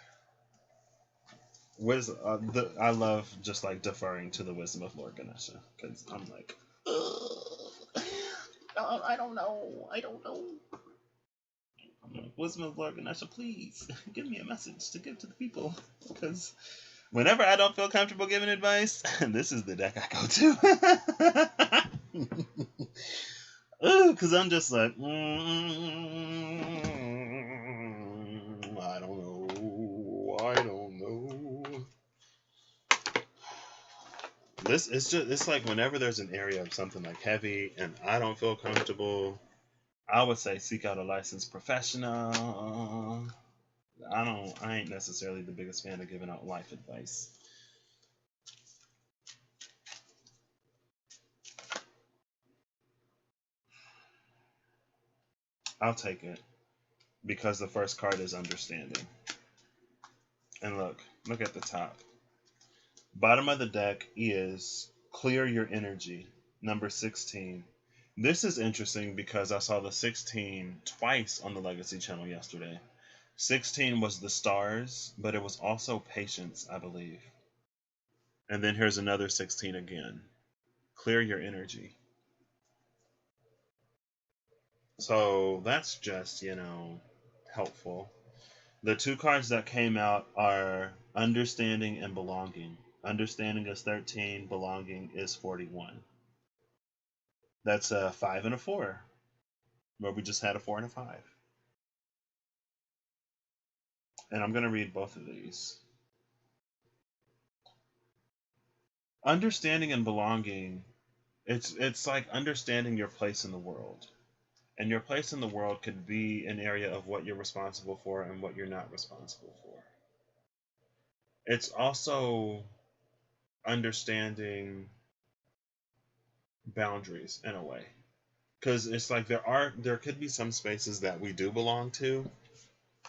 I love just like deferring to the wisdom of Lord Ganesha because I'm like, I don't know. Wisdom of Lord Ganesha, please give me a message to give to the people because whenever I don't feel comfortable giving advice, this is the deck I go to. Because I'm just like, I don't know. It's like whenever there's an area of something like heavy and I don't feel comfortable, I would say seek out a licensed professional. I ain't necessarily the biggest fan of giving out life advice. I'll take it because the first card is understanding. And look at the top. Bottom of the deck is clear your energy, number 16. This is interesting because I saw the 16 twice on the Legacy channel yesterday. 16 was the stars, but it was also patience, I believe. And then here's another 16 again. Clear your energy. So that's just, helpful. The two cards that came out are understanding and belonging. Understanding is 13, belonging is 41. That's a 5 and a 4, where we just had a 4 and a 5. And I'm going to read both of these. Understanding and belonging, it's like understanding your place in the world. And your place in the world could be an area of what you're responsible for and what you're not responsible for. It's also understanding boundaries in a way. Because it's like there could be some spaces that we do belong to,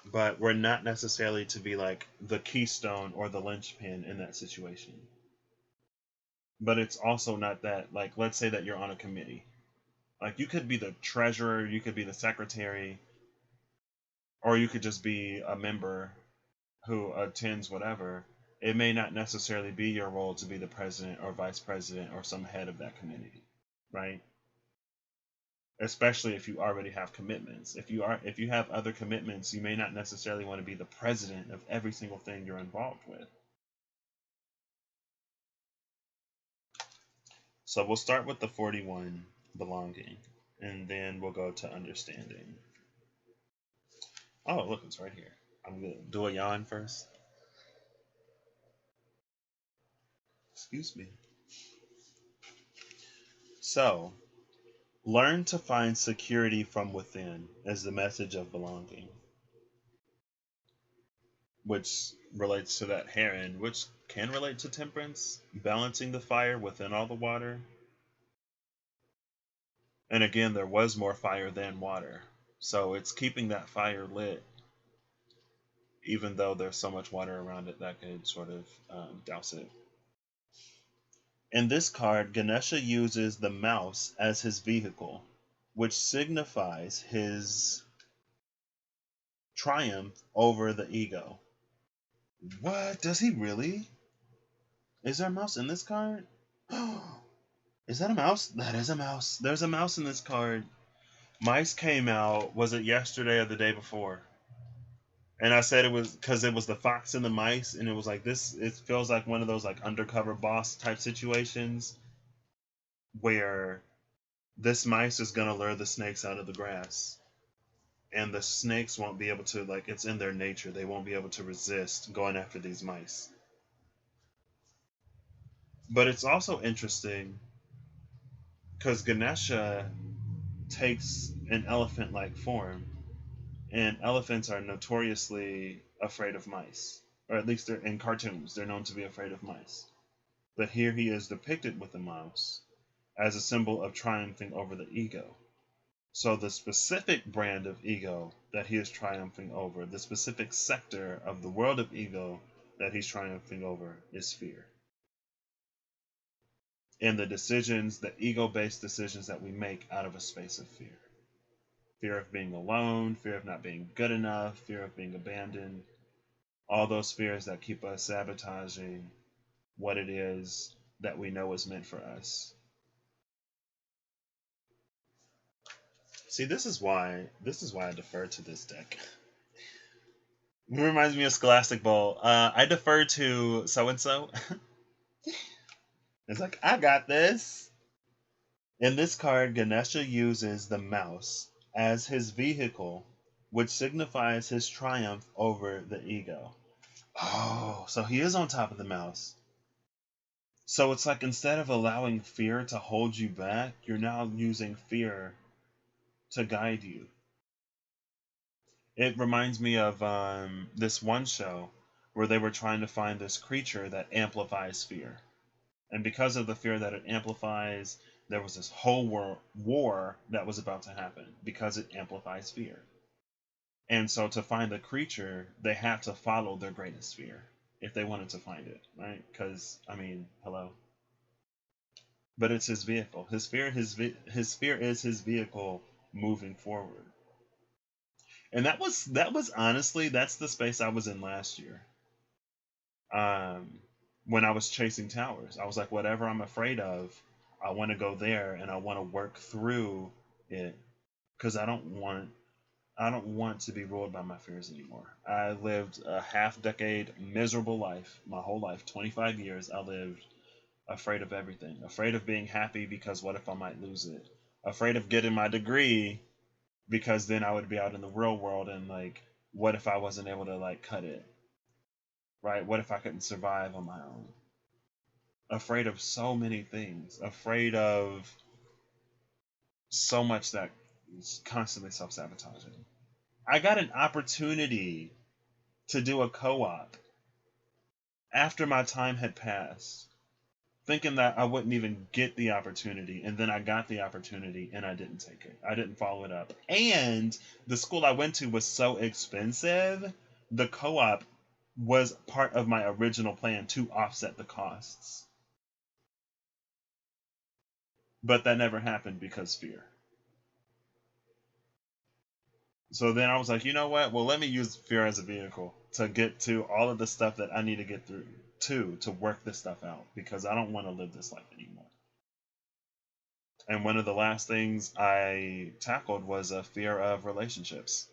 but we're not necessarily to be like the keystone or the linchpin in that situation. But it's also not that, like, let's say that you're on a committee. Like, you could be the treasurer, you could be the secretary, or you could just be a member who attends whatever. It may not necessarily be your role to be the president or vice president or some head of that community, right? Especially if you already have commitments. If you have other commitments, you may not necessarily want to be the president of every single thing you're involved with. So we'll start with the 41, belonging, and then we'll go to understanding. Oh, look, it's right here. I'm going to do a yawn first. Excuse me. So, learn to find security from within is the message of belonging, which relates to that heron, which can relate to temperance, balancing the fire within all the water. And again, there was more fire than water. So it's keeping that fire lit. even though there's so much water around it that could sort of douse it. In this card, Ganesha uses the mouse as his vehicle, which signifies his triumph over the ego. What? Does he really? Is there a mouse in this card? Is that a mouse? That is a mouse. There's a mouse in this card. Mice came out, was it yesterday or the day before? And I said it was because it was the fox and the mice, and it was like this. It feels like one of those like undercover boss type situations where this mice is gonna lure the snakes out of the grass, and the snakes won't be able to, like, it's in their nature. They won't be able to resist going after these mice. But it's also interesting because Ganesha takes an elephant-like form, and elephants are notoriously afraid of mice, or at least they're in cartoons. They're known to be afraid of mice. But here he is depicted with a mouse as a symbol of triumphing over the ego. So the specific brand of ego that he is triumphing over, the specific sector of the world of ego that he's triumphing over, is fear. And the decisions, the ego-based decisions that we make out of a space of fear. Fear of being alone, fear of not being good enough, fear of being abandoned. All those fears that keep us sabotaging what it is that we know is meant for us. See, this is why I defer to this deck. It reminds me of Scholastic Bowl. I defer to so and so. It's like, I got this. In this card, Ganesha uses the mouse as his vehicle, which signifies his triumph over the ego. Oh, so he is on top of the mouse. So it's like, instead of allowing fear to hold you back, you're now using fear to guide you. It reminds me of this one show where they were trying to find this creature that amplifies fear. And because of the fear that it amplifies, there was this whole war that was about to happen because it amplifies fear. And so to find the creature, they had to follow their greatest fear if they wanted to find it, right? Because, I mean, hello. But it's his vehicle. His fear is his vehicle moving forward. And that was honestly, that's the space I was in last year. When I was chasing towers, I was like, whatever I'm afraid of, I want to go there and I want to work through it because I don't want to be ruled by my fears anymore. I lived a half decade miserable life, my whole life, 25 years. I lived afraid of everything, afraid of being happy because what if I might lose it, afraid of getting my degree because then I would be out in the real world and like, what if I wasn't able to like cut it, right? What if I couldn't survive on my own? Afraid of so many things, afraid of so much that is constantly self-sabotaging. I got an opportunity to do a co-op after my time had passed, thinking that I wouldn't even get the opportunity, and then I got the opportunity and I didn't take it. I didn't follow it up. And the school I went to was so expensive, the co-op was part of my original plan to offset the costs. But that never happened because fear. So then I was like, you know what? Well, let me use fear as a vehicle to get to all of the stuff that I need to get through to work this stuff out because I don't want to live this life anymore. And one of the last things I tackled was a fear of relationships.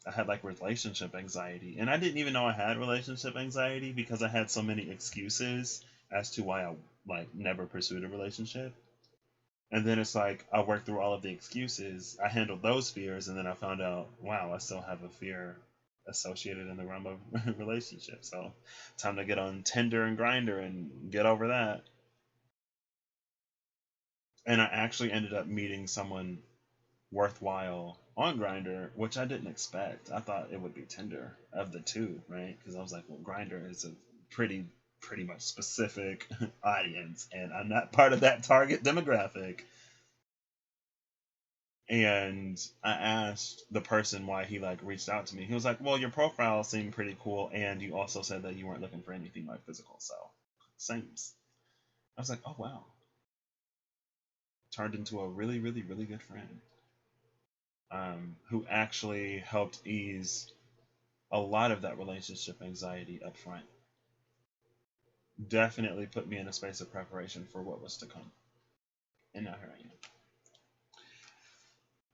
I had like relationship anxiety, and I didn't even know I had relationship anxiety because I had so many excuses as to why I like never pursued a relationship. And then it's like I worked through all of the excuses, I handled those fears, and then I found out, wow, I still have a fear associated in the realm of relationships. So time to get on Tinder and Grindr and get over that. And I actually ended up meeting someone worthwhile on Grindr, which I didn't expect. I thought it would be Tinder of the two, right? Because I was like, well, Grindr is a pretty much specific audience, and I'm not part of that target demographic. And I asked the person why he like reached out to me. He was like, "Well, your profile seemed pretty cool, and you also said that you weren't looking for anything like physical, so sames." I was like, "Oh wow!" Turned into a really, really, really good friend, who actually helped ease a lot of that relationship anxiety up front. Definitely put me in a space of preparation for what was to come, and now here I am.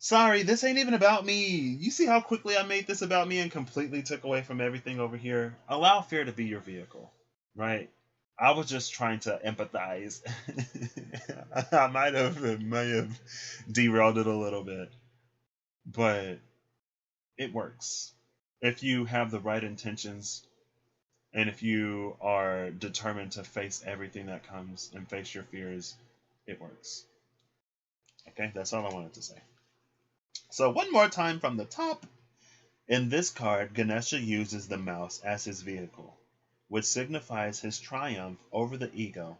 Sorry, this ain't even about me. You see how quickly I made this about me and completely took away from everything over here? Allow fear to be your vehicle, right? I was just trying to empathize. I might have derailed it a little bit, but it works. If you have the right intentions and if you are determined to face everything that comes and face your fears, it works. Okay, that's all I wanted to say. So, one more time from the top. In this card, Ganesha uses the mouse as his vehicle, which signifies his triumph over the ego.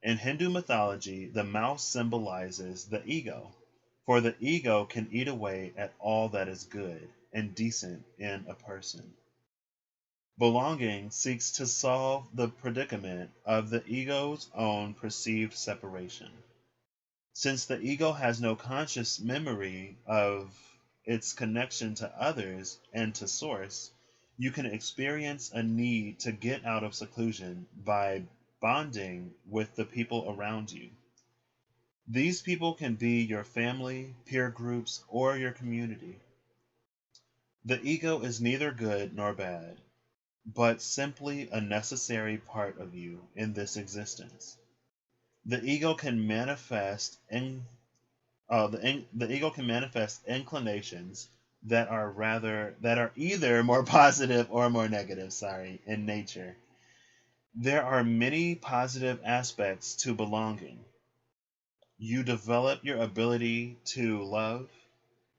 In Hindu mythology, the mouse symbolizes the ego, for the ego can eat away at all that is good and decent in a person. Belonging seeks to solve the predicament of the ego's own perceived separation. Since the ego has no conscious memory of its connection to others and to source, you can experience a need to get out of seclusion by bonding with the people around you. These people can be your family, peer groups, or your community. The ego is neither good nor bad, but simply a necessary part of you in this existence. The ego can manifest the ego can manifest inclinations that are either more positive or more negative, in nature. There are many positive aspects to belonging. You develop your ability to love,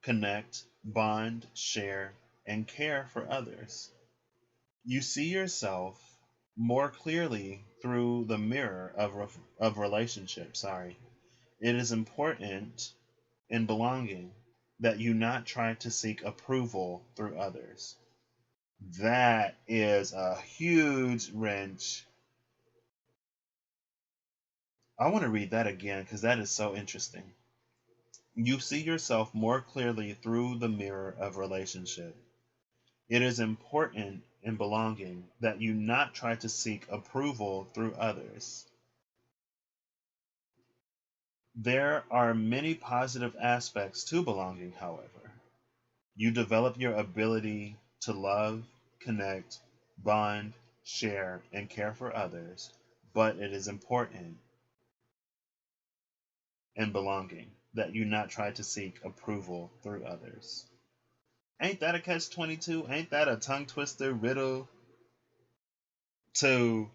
connect, bond, share, and care for others. You see yourself more clearly through the mirror of relationship. It is important in belonging that you not try to seek approval through others. That is a huge wrench. I want to read that again because that is so interesting. You see yourself more clearly through the mirror of relationship. It is important in belonging that you not try to seek approval through others. There are many positive aspects to belonging, however. You develop your ability to love, connect, bond, share, and care for others, but it is important in belonging that you not try to seek approval through others. Ain't that a catch-22? Ain't that a tongue twister riddle to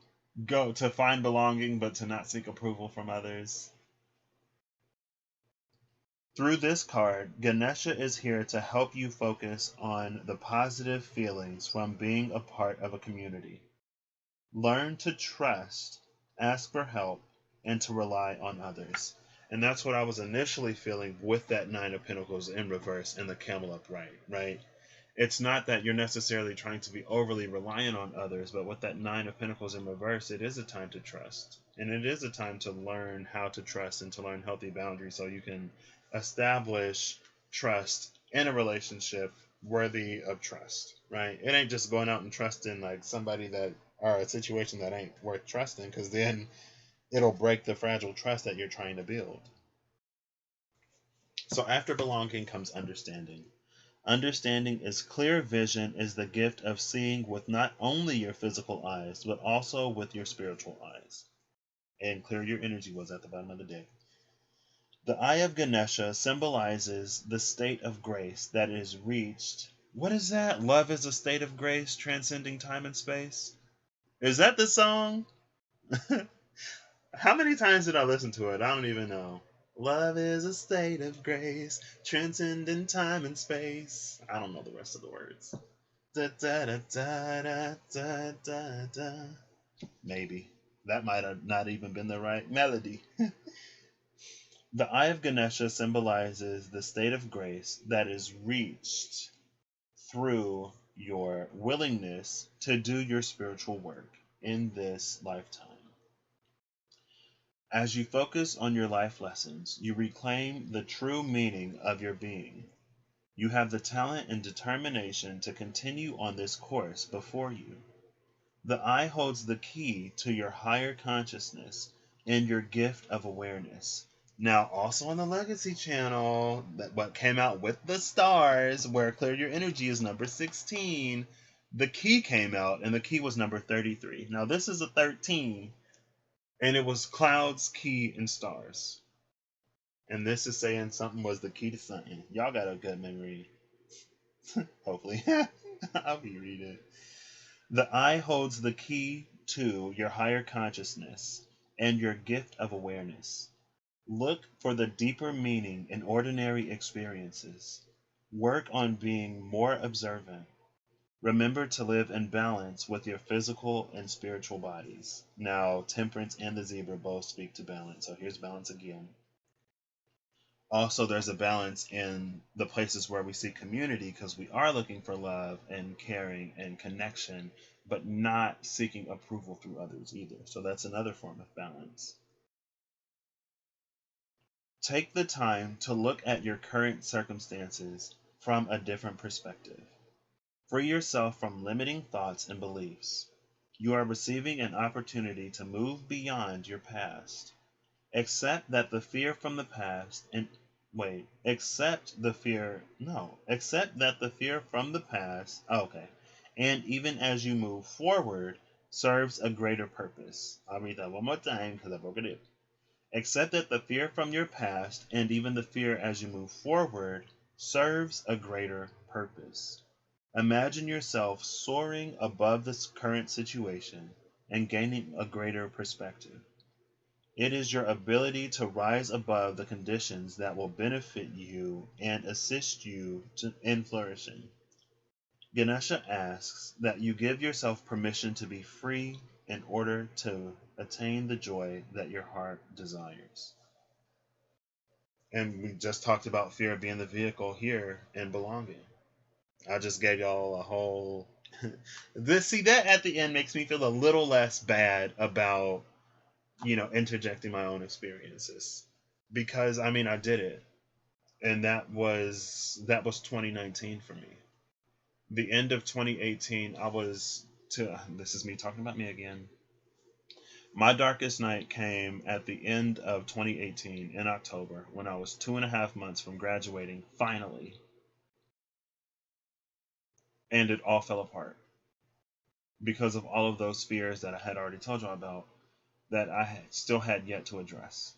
go to find belonging but to not seek approval from others? Through this card, Ganesha is here to help you focus on the positive feelings from being a part of a community. Learn to trust, ask for help, and to rely on others. And that's what I was initially feeling with that Nine of Pentacles in reverse and the Camel upright, right? It's not that you're necessarily trying to be overly reliant on others, but with that Nine of Pentacles in reverse, it is a time to trust. And it is a time to learn how to trust and to learn healthy boundaries so you can establish trust in a relationship worthy of trust, right? It ain't just going out and trusting like somebody that or a situation that ain't worth trusting, because then it'll break the fragile trust that you're trying to build. So after belonging comes understanding. Understanding is clear vision is the gift of seeing with not only your physical eyes, but also with your spiritual eyes. And clear your energy was at the bottom of the deck. The eye of Ganesha symbolizes the state of grace that is reached. What is that? Love is a state of grace transcending time and space? Is that the song? How many times did I listen to it? I don't even know. Love is a state of grace, transcending time and space. I don't know the rest of the words. Da, da, da, da, da, da, da, da. Maybe. That might have not even been the right melody. The Eye of Ganesha symbolizes the state of grace that is reached through your willingness to do your spiritual work in this lifetime. As you focus on your life lessons, you reclaim the true meaning of your being. You have the talent and determination to continue on this course before you. The eye holds the key to your higher consciousness and your gift of awareness. Now, also on the Legacy channel, that what came out with the stars, where Clear Your Energy is number 16, the key came out, and the key was number 33. Now, this is a 13, and it was clouds, key, and stars. And this is saying something was the key to something. Y'all got a good memory. Hopefully. I'll reread it. The eye holds the key to your higher consciousness and your gift of awareness. Look for the deeper meaning in ordinary experiences. Work on being more observant. Remember to live in balance with your physical and spiritual bodies. Now, Temperance and the Zebra both speak to balance, so here's balance again. Also, there's a balance in the places where we see community, because we are looking for love and caring and connection, but not seeking approval through others either. So that's another form of balance. Take the time to look at your current circumstances from a different perspective. Free yourself from limiting thoughts and beliefs. You are receiving an opportunity to move beyond your past. Accept that the fear from the past and accept that the fear from the past, and even as you move forward, serves a greater purpose. I'll read that one more time because I broke it up. Accept that the fear from your past and even the fear as you move forward serves a greater purpose. Imagine yourself soaring above this current situation and gaining a greater perspective. It is your ability to rise above the conditions that will benefit you and assist you in flourishing. Ganesha asks that you give yourself permission to be free in order to attain the joy that your heart desires. And we just talked about fear being the vehicle here and belonging. I just gave y'all a whole that at the end makes me feel a little less bad about interjecting my own experiences, because I mean I did it, and that was 2019 for me. The end of 2018, this is me talking about me again. My darkest night came at the end of 2018 in October, when I was 2.5 months from graduating finally, and it all fell apart because of all of those fears that I had already told y'all about, that I still had yet to address.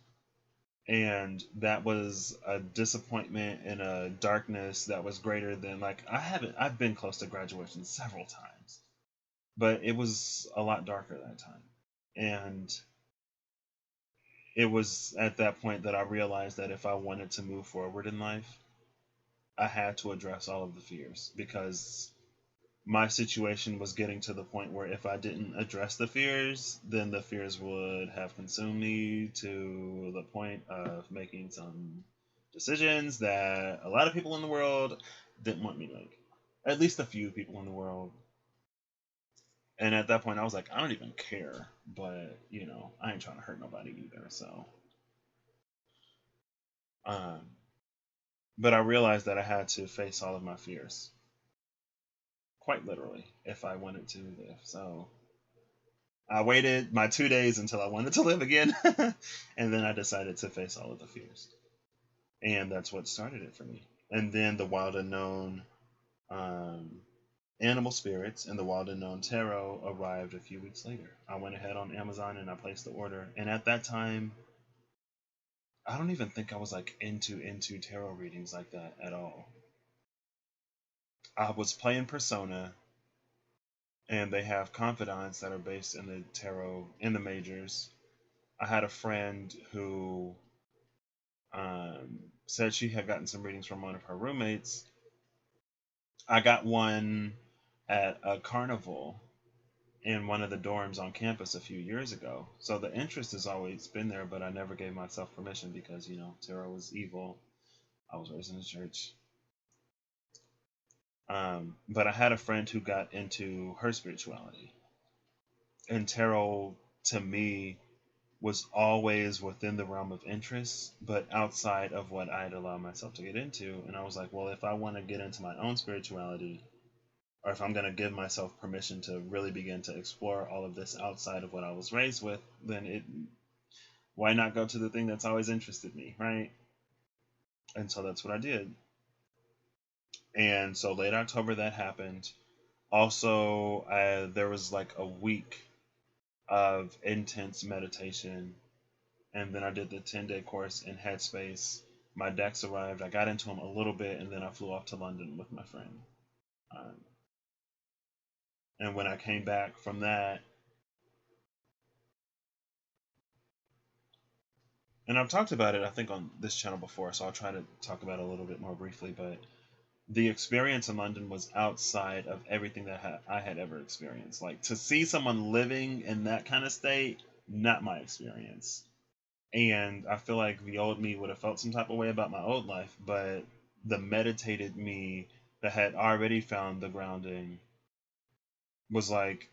And that was a disappointment and a darkness that was greater than, I've been close to graduation several times, but it was a lot darker that time. And it was at that point that I realized that if I wanted to move forward in life, I had to address all of the fears, because my situation was getting to the point where if I didn't address the fears, then the fears would have consumed me to the point of making some decisions that a lot of people in the world didn't want me to make. At least a few people in the world. And at that point, I was like, I don't even care. But, I ain't trying to hurt nobody either, so. But I realized that I had to face all of my fears. Quite literally, if I wanted to live. So I waited my 2 days until I wanted to live again, and then I decided to face all of the fears. And that's what started it for me. And then the Wild Unknown Animal Spirits and the Wild Unknown Tarot arrived a few weeks later. I went ahead on Amazon and I placed the order. And at that time, I don't even think I was into tarot readings like that at all. I was playing Persona, and they have confidants that are based in the tarot in the majors. I had a friend who said she had gotten some readings from one of her roommates. I got one at a carnival, in one of the dorms on campus a few years ago. So the interest has always been there, but I never gave myself permission because, tarot was evil. I was raised in the church. But I had a friend who got into her spirituality. And tarot, to me, was always within the realm of interest, but outside of what I'd allowed myself to get into. And I was like, well, if I want to get into my own spirituality, or if I'm going to give myself permission to really begin to explore all of this outside of what I was raised with, then why not go to the thing that's always interested me, right? And so that's what I did. And so late October that happened. Also, there was like a week of intense meditation, and then I did the 10-day course in Headspace. My decks arrived. I got into them a little bit, and then I flew off to London with my friend. And when I came back from that, and I've talked about it, I think, on this channel before, so I'll try to talk about it a little bit more briefly, but the experience in London was outside of everything that I had ever experienced. Like, to see someone living in that kind of state, not my experience. And I feel like the old me would have felt some type of way about my old life, but the meditated me that had already found the grounding was like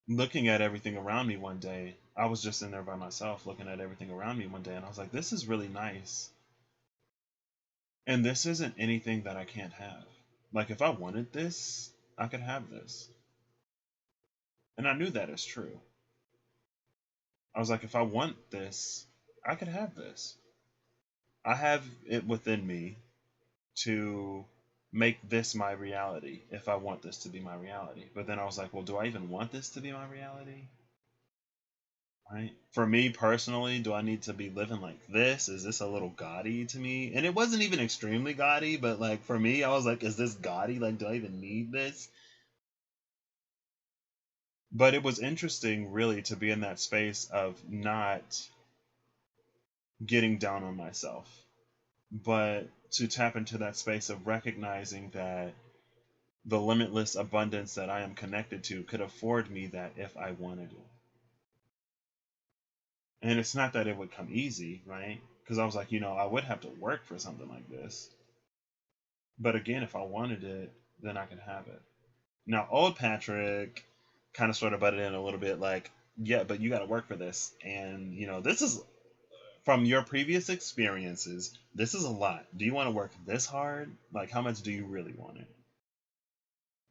looking at everything around me one day. I was just in there by myself looking at everything around me one day, and I was like, this is really nice. And this isn't anything that I can't have. Like, if I wanted this, I could have this. And I knew that is true. I was like, if I want this, I could have this. I have it within me to make this my reality if I want this to be my reality. But then I was like, well, do I even want this to be my reality? Right? For me personally, do I need to be living like this? Is this a little gaudy to me? And it wasn't even extremely gaudy, but like for me, I was like, is this gaudy? Like, do I even need this? But it was interesting, really, to be in that space of not getting down on myself, but to tap into that space of recognizing that the limitless abundance that I am connected to could afford me that if I wanted it. And it's not that it would come easy, right? Because I was like, I would have to work for something like this. But again, if I wanted it, then I could have it. Now, old Patrick kind of sort of butted in a little bit like, yeah, but you got to work for this. And, this is from your previous experiences, this is a lot. Do you want to work this hard? Like, how much do you really want it?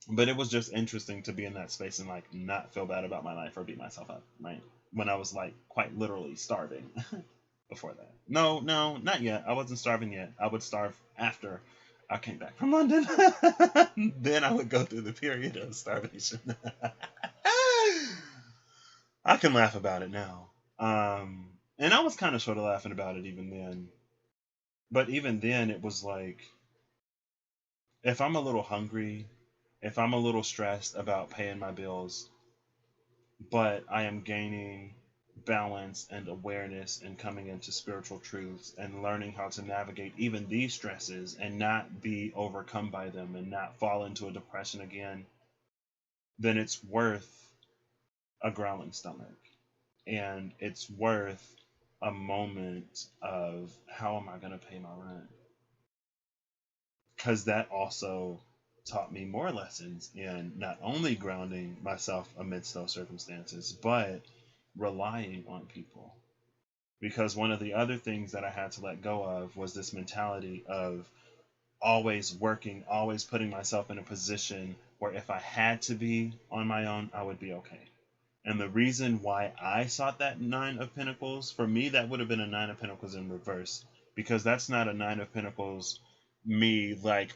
But it was just interesting to be in that space and like not feel bad about my life or beat myself up, right? When I was like quite literally starving before that. No, not yet. I wasn't starving yet. I would starve after I came back from London. Then I would go through the period of starvation. I can laugh about it now. And I was kind of sort of laughing about it even then. But even then, it was like, if I'm a little hungry, if I'm a little stressed about paying my bills, but I am gaining balance and awareness and coming into spiritual truths and learning how to navigate even these stresses and not be overcome by them and not fall into a depression again, then it's worth a growling stomach. And it's worth a moment of, how am I going to pay my rent? Because that also taught me more lessons in not only grounding myself amidst those circumstances, but relying on people. Because one of the other things that I had to let go of was this mentality of always working, always putting myself in a position where if I had to be on my own, I would be okay. And the reason why I sought that Nine of Pentacles, for me, that would have been a Nine of Pentacles in reverse. Because that's not a Nine of Pentacles, me like,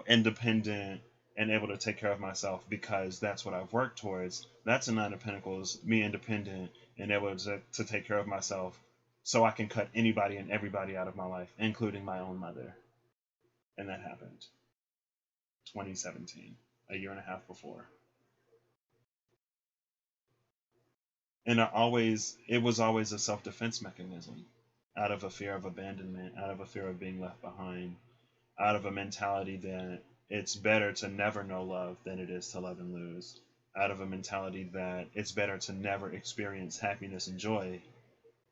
independent and able to take care of myself because that's what I've worked towards. That's a Nine of Pentacles, me independent and able to take care of myself so I can cut anybody and everybody out of my life, including my own mother. And that happened 2017, a year and a half before. And it was always a self-defense mechanism, out of a fear of abandonment, out of a fear of being left behind, out of a mentality that it's better to never know love than it is to love and lose. out of a mentality that it's better to never experience happiness and joy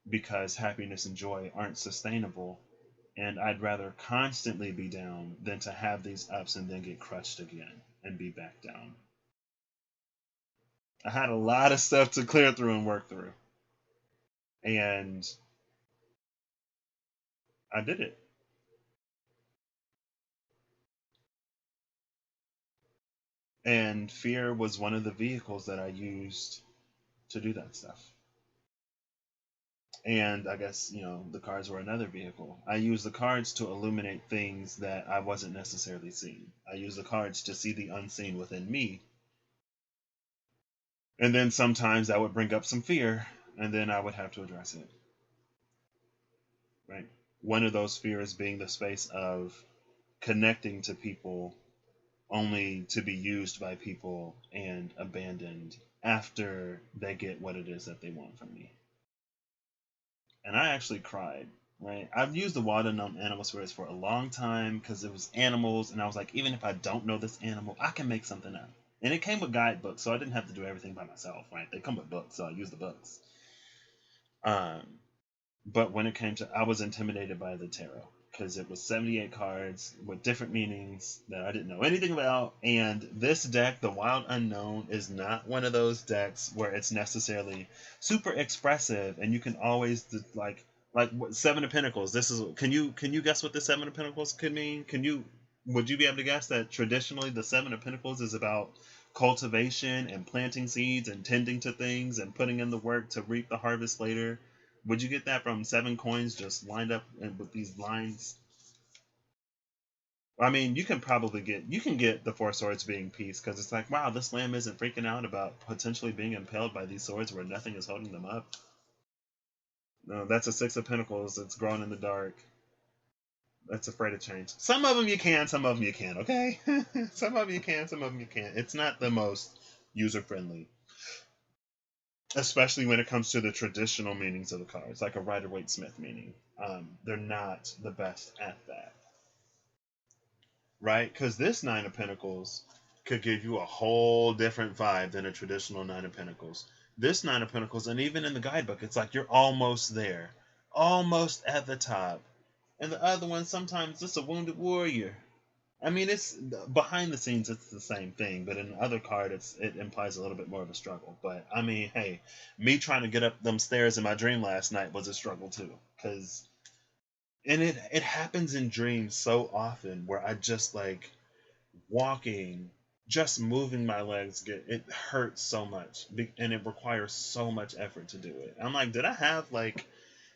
because happiness and joy aren't sustainable. And I'd rather constantly be down than to have these ups and then get crushed again and be back down. I had a lot of stuff to clear through and work through. And I did it. And fear was one of the vehicles that I used to do that stuff. And I guess, the cards were another vehicle. I used the cards to illuminate things that I wasn't necessarily seeing. I used the cards to see the unseen within me. And then sometimes that would bring up some fear, and then I would have to address it. Right? One of those fears being the space of connecting to people only to be used by people and abandoned after they get what it is that they want from me. And I actually cried. Right? I've used the Wild Unknown Animal Spirits for a long time because it was animals, and I was like, even if I don't know this animal, I can make something up. And it came with guidebooks, so I didn't have to do everything by myself. Right? They come with books, so I used the books. But when it came to, I was intimidated by the tarot because it was 78 cards with different meanings that I didn't know anything about. And this deck, the Wild Unknown, is not one of those decks where it's necessarily super expressive and you can always like what, Seven of Pentacles. This is, can you guess what the Seven of Pentacles could mean? Would you be able to guess that traditionally the Seven of Pentacles is about cultivation and planting seeds and tending to things and putting in the work to reap the harvest later? Would you get that from 7 coins just lined up with these lines? I mean, you can get the 4 swords being peace because it's like, wow, this lamb isn't freaking out about potentially being impaled by these swords where nothing is holding them up. No, that's a 6 of Pentacles. It's growing in the dark. That's afraid of change. Some of them you can, some of them you can't. Okay, some of them you can, some of them you can't. It's not the most user friendly. Especially when it comes to the traditional meanings of the cards, like a Rider-Waite-Smith meaning. They're not the best at that. Right? Because this Nine of Pentacles could give you a whole different vibe than a traditional Nine of Pentacles. This Nine of Pentacles, and even in the guidebook, it's like you're almost there. Almost at the top. And the other one, sometimes it's a wounded warrior. I mean, it's behind the scenes, it's the same thing, but in the other card, it implies a little bit more of a struggle. But I mean, hey, me trying to get up them stairs in my dream last night was a struggle too, and it happens in dreams so often where I just like walking, just moving my legs, it hurts so much, and it requires so much effort to do it. I'm like,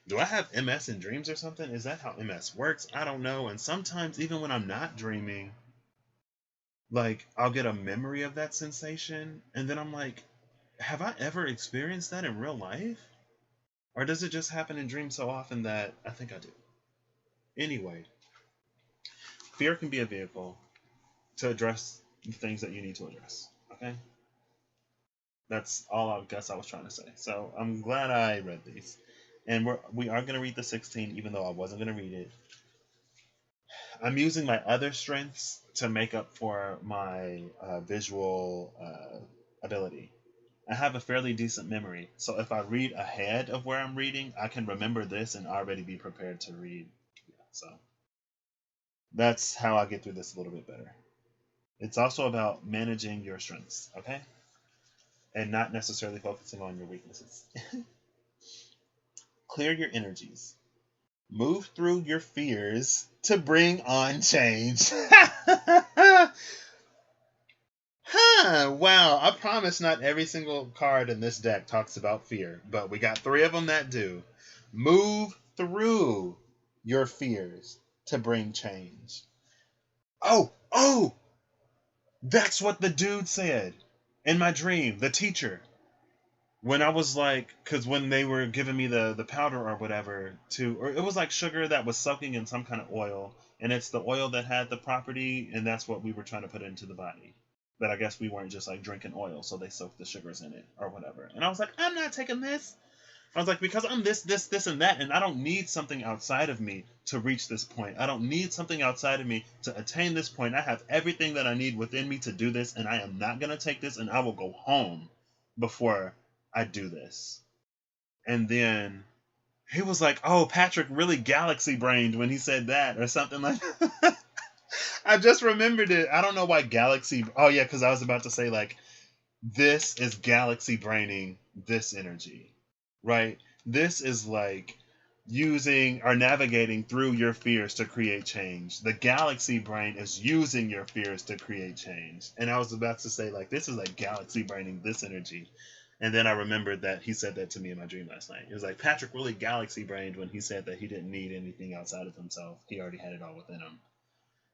do I have MS in dreams or something? Is that how MS works? I don't know. And sometimes, even when I'm not dreaming, like, I'll get a memory of that sensation, and then I'm like, have I ever experienced that in real life? Or does it just happen in dreams so often that I think I do? Anyway, fear can be a vehicle to address the things that you need to address. Okay? That's all I guess I was trying to say. So I'm glad I read these. And we are going to read the 16, even though I wasn't going to read it. I'm using my other strengths to make up for my visual ability. I have a fairly decent memory, so if I read ahead of where I'm reading, I can remember this and already be prepared to read. So that's how I get through this a little bit better. It's also about managing your strengths, okay? And not necessarily focusing on your weaknesses. Clear your energies. Move through your fears to bring on change. Wow, I promise not every single card in this deck talks about fear, but we got 3 of them that do. Move through your fears to bring change. Oh! That's what the dude said in my dream, the teacher. When I was like, because when they were giving me the powder or whatever, or it was like sugar that was soaking in some kind of oil, and it's the oil that had the property, and that's what we were trying to put into the body. But I guess we weren't just like drinking oil, so they soaked the sugars in it or whatever. And I was like, I'm not taking this. I was like, because I'm this, and that, and I don't need something outside of me to reach this point. I don't need something outside of me to attain this point. I have everything that I need within me to do this, and I am not going to take this, and I will go home before I do this. And then he was like, oh, Patrick really galaxy brained when he said that, or something like that. I just remembered it. I don't know why galaxy. Oh, yeah, because I was about to say, like, this is galaxy braining this energy, right? This is like using or navigating through your fears to create change. The galaxy brain is using your fears to create change. And I was about to say, like, this is like galaxy braining this energy. And then I remembered that he said that to me in my dream last night. It was like Patrick really galaxy brained when he said that he didn't need anything outside of himself. He already had it all within him.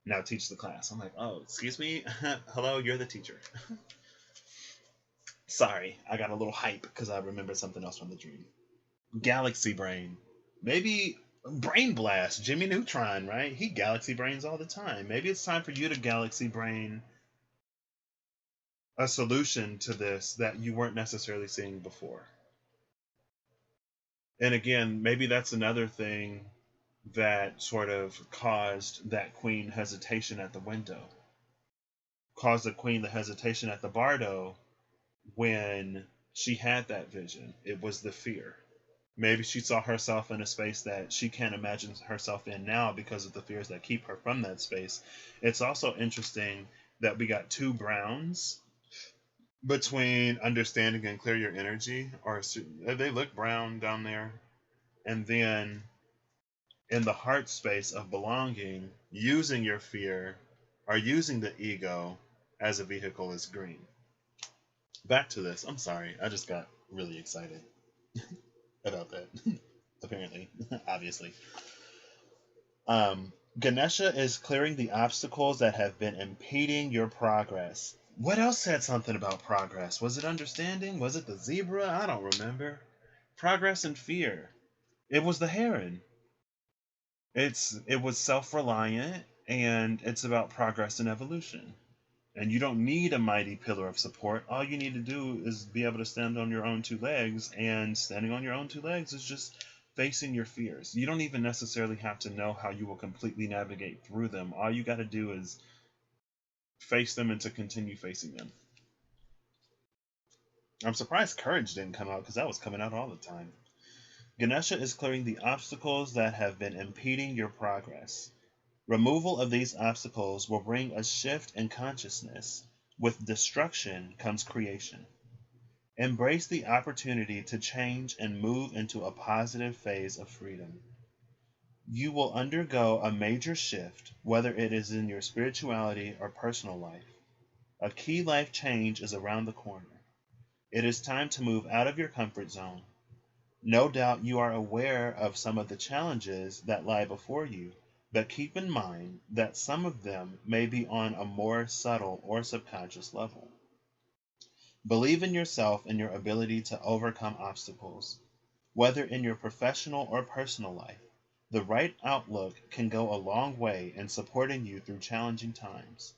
Now teach the class. I'm like, oh, excuse me? Hello, you're the teacher. Sorry, I got a little hype because I remembered something else from the dream. Galaxy brain. Maybe brain blast. Jimmy Neutron, right? He galaxy brains all the time. Maybe it's time for you to galaxy brain a solution to this that you weren't necessarily seeing before. And again, maybe that's another thing that sort of caused that queen hesitation at the window. Caused the queen the hesitation at the bardo when she had that vision. It was the fear. Maybe she saw herself in a space that she can't imagine herself in now because of the fears that keep her from that space. It's also interesting that we got two browns between understanding and clear your energy, or they look brown down there, and then in the heart space of belonging, using your fear or using the ego as a vehicle is green. Back to this. I'm sorry. I just got really excited about that. Apparently. Obviously. Ganesha is clearing the obstacles that have been impeding your progress. What else said something about progress? Was it understanding? Was it the zebra? I don't remember. Progress and fear. It was the heron. It was self-reliant, and it's about progress and evolution. And you don't need a mighty pillar of support. All you need to do is be able to stand on your own two legs, and standing on your own two legs is just facing your fears. You don't even necessarily have to know how you will completely navigate through them. All you got to do is face them and to continue facing them. I'm surprised courage didn't come out because that was coming out all the time. Ganesha is clearing the obstacles that have been impeding your progress. Removal of these obstacles will bring a shift in consciousness. With destruction comes creation. Embrace the opportunity to change and move into a positive phase of freedom. You will undergo a major shift, whether it is in your spirituality or personal life. A key life change is around the corner. It is time to move out of your comfort zone. No doubt you are aware of some of the challenges that lie before you, but keep in mind that some of them may be on a more subtle or subconscious level. Believe in yourself and your ability to overcome obstacles. Whether in your professional or personal life, the right outlook can go a long way in supporting you through challenging times.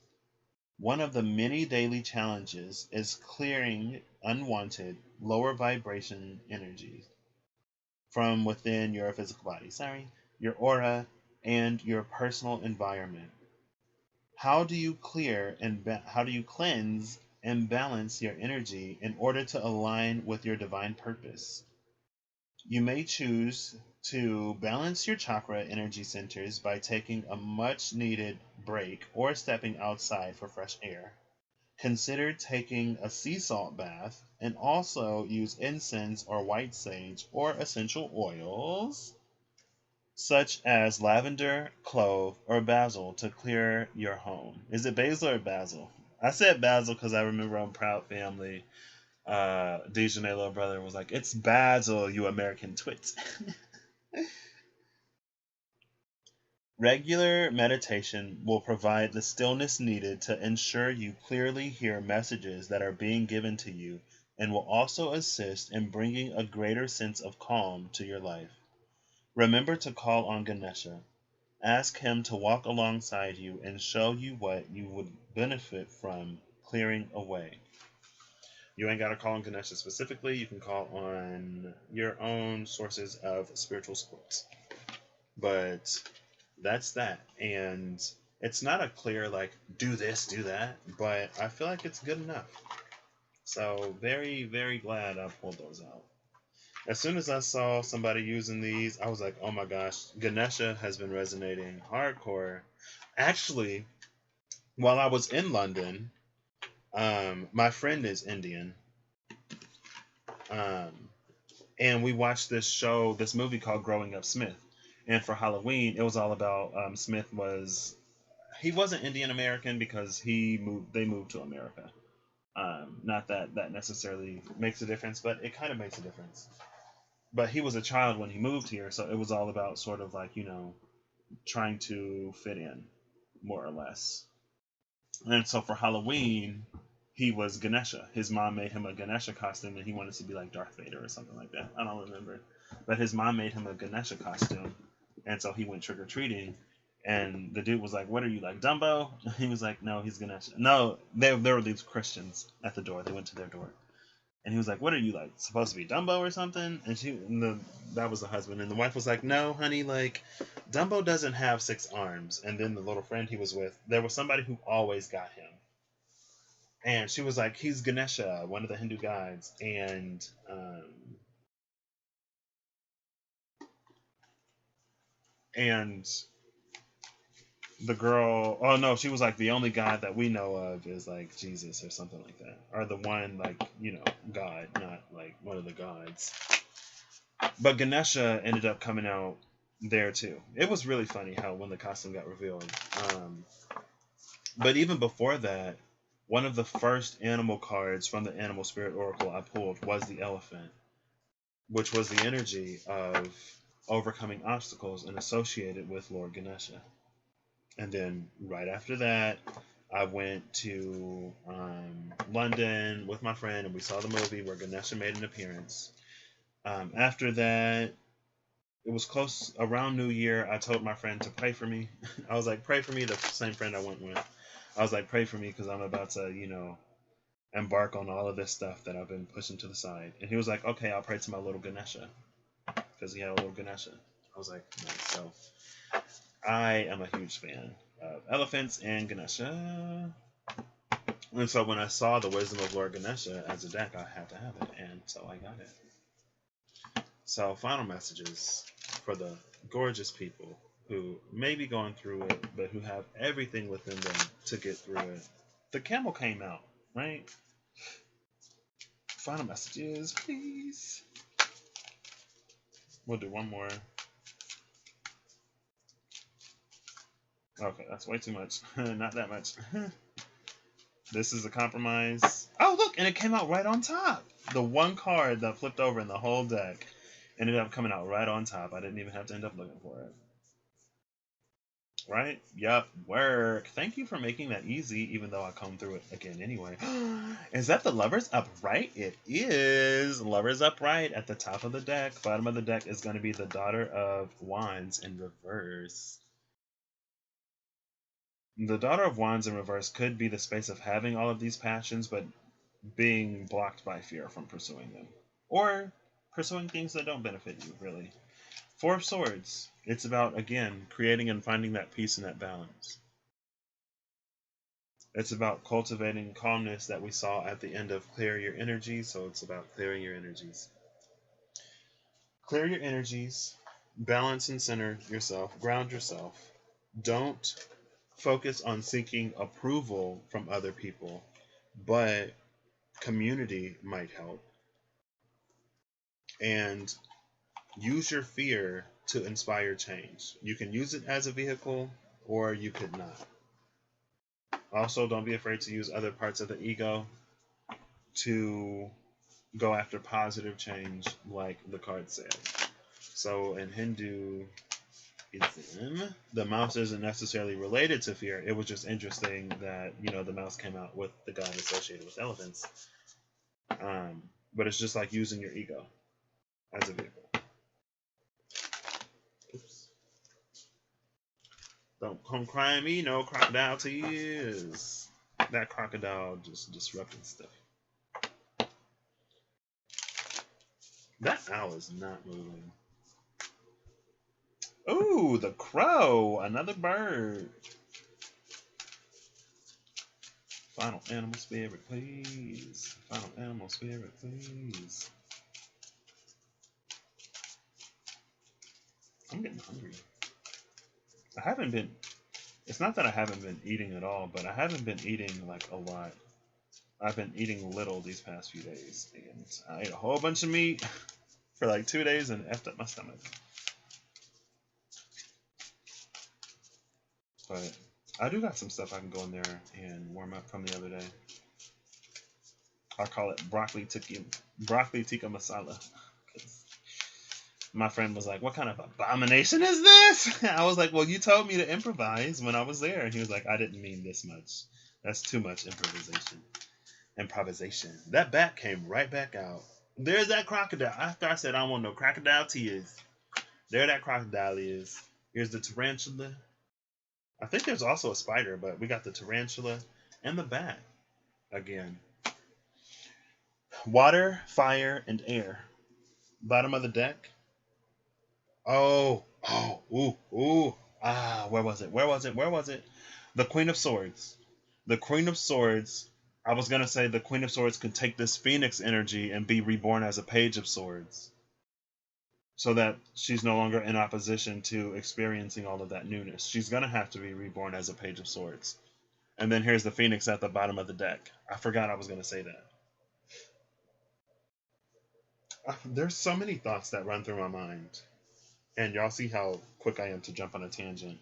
One of the many daily challenges is clearing unwanted, lower vibration energies from within your physical body, your aura, and your personal environment. How do you cleanse and balance your energy in order to align with your divine purpose? You may choose to balance your chakra energy centers by taking a much needed break or stepping outside for fresh air. Consider taking a sea salt bath, and also use incense or white sage or essential oils such as lavender, clove, or basil to clear your home. Is it basil or basil? I said basil because I remember on Proud Family, Dejanay little brother was like, "It's basil, you American twit." Regular meditation will provide the stillness needed to ensure you clearly hear messages that are being given to you, and will also assist in bringing a greater sense of calm to your life. Remember to call on Ganesha. Ask him to walk alongside you and show you what you would benefit from clearing away. You ain't got to call on Ganesha specifically. You can call on your own sources of spiritual support. But that's that. And it's not a clear, like, do this, do that, but I feel like it's good enough. So, very, very glad I pulled those out. As soon as I saw somebody using these, I was like, oh my gosh, Ganesha has been resonating hardcore. Actually, while I was in London, my friend is Indian. And we watched this movie called Growing Up Smith. And for Halloween, it was all about Smith he wasn't Indian American because they moved to America. Not that that necessarily makes a difference, but it kind of makes a difference. But he was a child when he moved here, so it was all about sort of like, trying to fit in, more or less. And so for Halloween, he was Ganesha. His mom made him a Ganesha costume, and he wanted to be like Darth Vader or something like that. I don't remember. But his mom made him a Ganesha costume, and so he went trick-or-treating. And the dude was like, "What are you, like Dumbo?" He was like, "No, he's Ganesha." No, there were these Christians at the door. They went to their door. And he was like, "What are you, like, supposed to be Dumbo or something?" And that was the husband. And the wife was like, "No, honey, like, Dumbo doesn't have 6 arms." And then the little friend he was with, there was somebody who always got him. And she was like, "He's Ganesha, one of the Hindu gods." And the girl, oh no, she was like, "The only God that we know of is like Jesus or something like that, or the one, like, God, not like one of the gods." But Ganesha ended up coming out there too. It was really funny how when the costume got revealed. But even before that, one of the first animal cards from the Animal Spirit Oracle I pulled was the elephant, which was the energy of overcoming obstacles and associated with Lord Ganesha. And then right after that, I went to London with my friend, and we saw the movie where Ganesha made an appearance. After that, it was close around New Year. I told my friend to pray for me. I was like, "Pray for me." The same friend I went with. I was like, "Pray for me because I'm about to, embark on all of this stuff that I've been pushing to the side." And he was like, "Okay, I'll pray to my little Ganesha," because he had a little Ganesha. I was like, nice. So I am a huge fan of elephants and Ganesha. And so when I saw the Wisdom of Lord Ganesha as a deck, I had to have it, and so I got it. So final messages for the gorgeous people who may be going through it, but who have everything within them to get through it. The camel came out, right? Final messages, please. We'll do one more. Okay, that's way too much. Not that much. This is a compromise. Oh, look, and it came out right on top. The one card that flipped over in the whole deck ended up coming out right on top. I didn't even have to end up looking for it. Right? Yup. Work. Thank you for making that easy, even though I come through it again anyway. Is that the Lovers Upright? It is. Lovers Upright at the top of the deck. Bottom of the deck is going to be the Daughter of Wands in reverse. The Daughter of Wands in reverse could be the space of having all of these passions, but being blocked by fear from pursuing them. Or pursuing things that don't benefit you, really. Four of Swords. It's about, again, creating and finding that peace and that balance. It's about cultivating calmness that we saw at the end of Clear Your Energies, so it's about clearing your energies. Clear your energies, balance and center yourself, ground yourself. Don't focus on seeking approval from other people, but community might help. And use your fear to inspire change. You can use it as a vehicle, or you could not. Also, don't be afraid to use other parts of the ego to go after positive change, like the card said. So in Hinduism, the mouse isn't necessarily related to fear. It was just interesting that, the mouse came out with the god associated with elephants. But it's just like using your ego as a vehicle. Oops. Don't come crying me, no crocodile tears. That crocodile just disrupting stuff. That owl is not moving. Ooh, the crow. Another bird. Final animal spirit, please. Final animal spirit, please. I'm getting hungry. I haven't been. It's not that I haven't been eating at all, but I haven't been eating like a lot. I've been eating little these past few days, and I ate a whole bunch of meat for like 2 days and effed up my stomach. But I do got some stuff I can go in there and warm up from the other day. I call it broccoli tikka masala. My friend was like, "What kind of abomination is this?" I was like, "Well, you told me to improvise when I was there." And he was like, "I didn't mean this much. That's too much improvisation." That bat came right back out. There's that crocodile. After I said I don't want no crocodile tears, there that crocodile is. Here's the tarantula. I think there's also a spider, but we got the tarantula and the bat again. Water, fire, and air. Bottom of the deck. Oh, ooh. Where was it? The Queen of Swords. The Queen of Swords. I was gonna say the Queen of Swords could take this Phoenix energy and be reborn as a Page of Swords, so that she's no longer in opposition to experiencing all of that newness. She's gonna have to be reborn as a Page of Swords. And then here's the Phoenix at the bottom of the deck. I forgot I was gonna say that. There's so many thoughts that run through my mind. And y'all see how quick I am to jump on a tangent.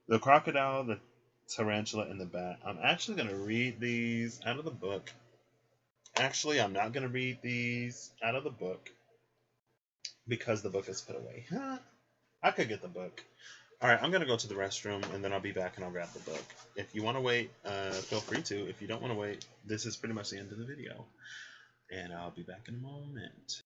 The crocodile, the tarantula, and the bat. I'm actually going to read these out of the book. Actually, I'm not going to read these out of the book because the book is put away. I could get the book. All right, I'm going to go to the restroom, and then I'll be back and I'll grab the book. If you want to wait, feel free to. If you don't want to wait, this is pretty much the end of the video. And I'll be back in a moment.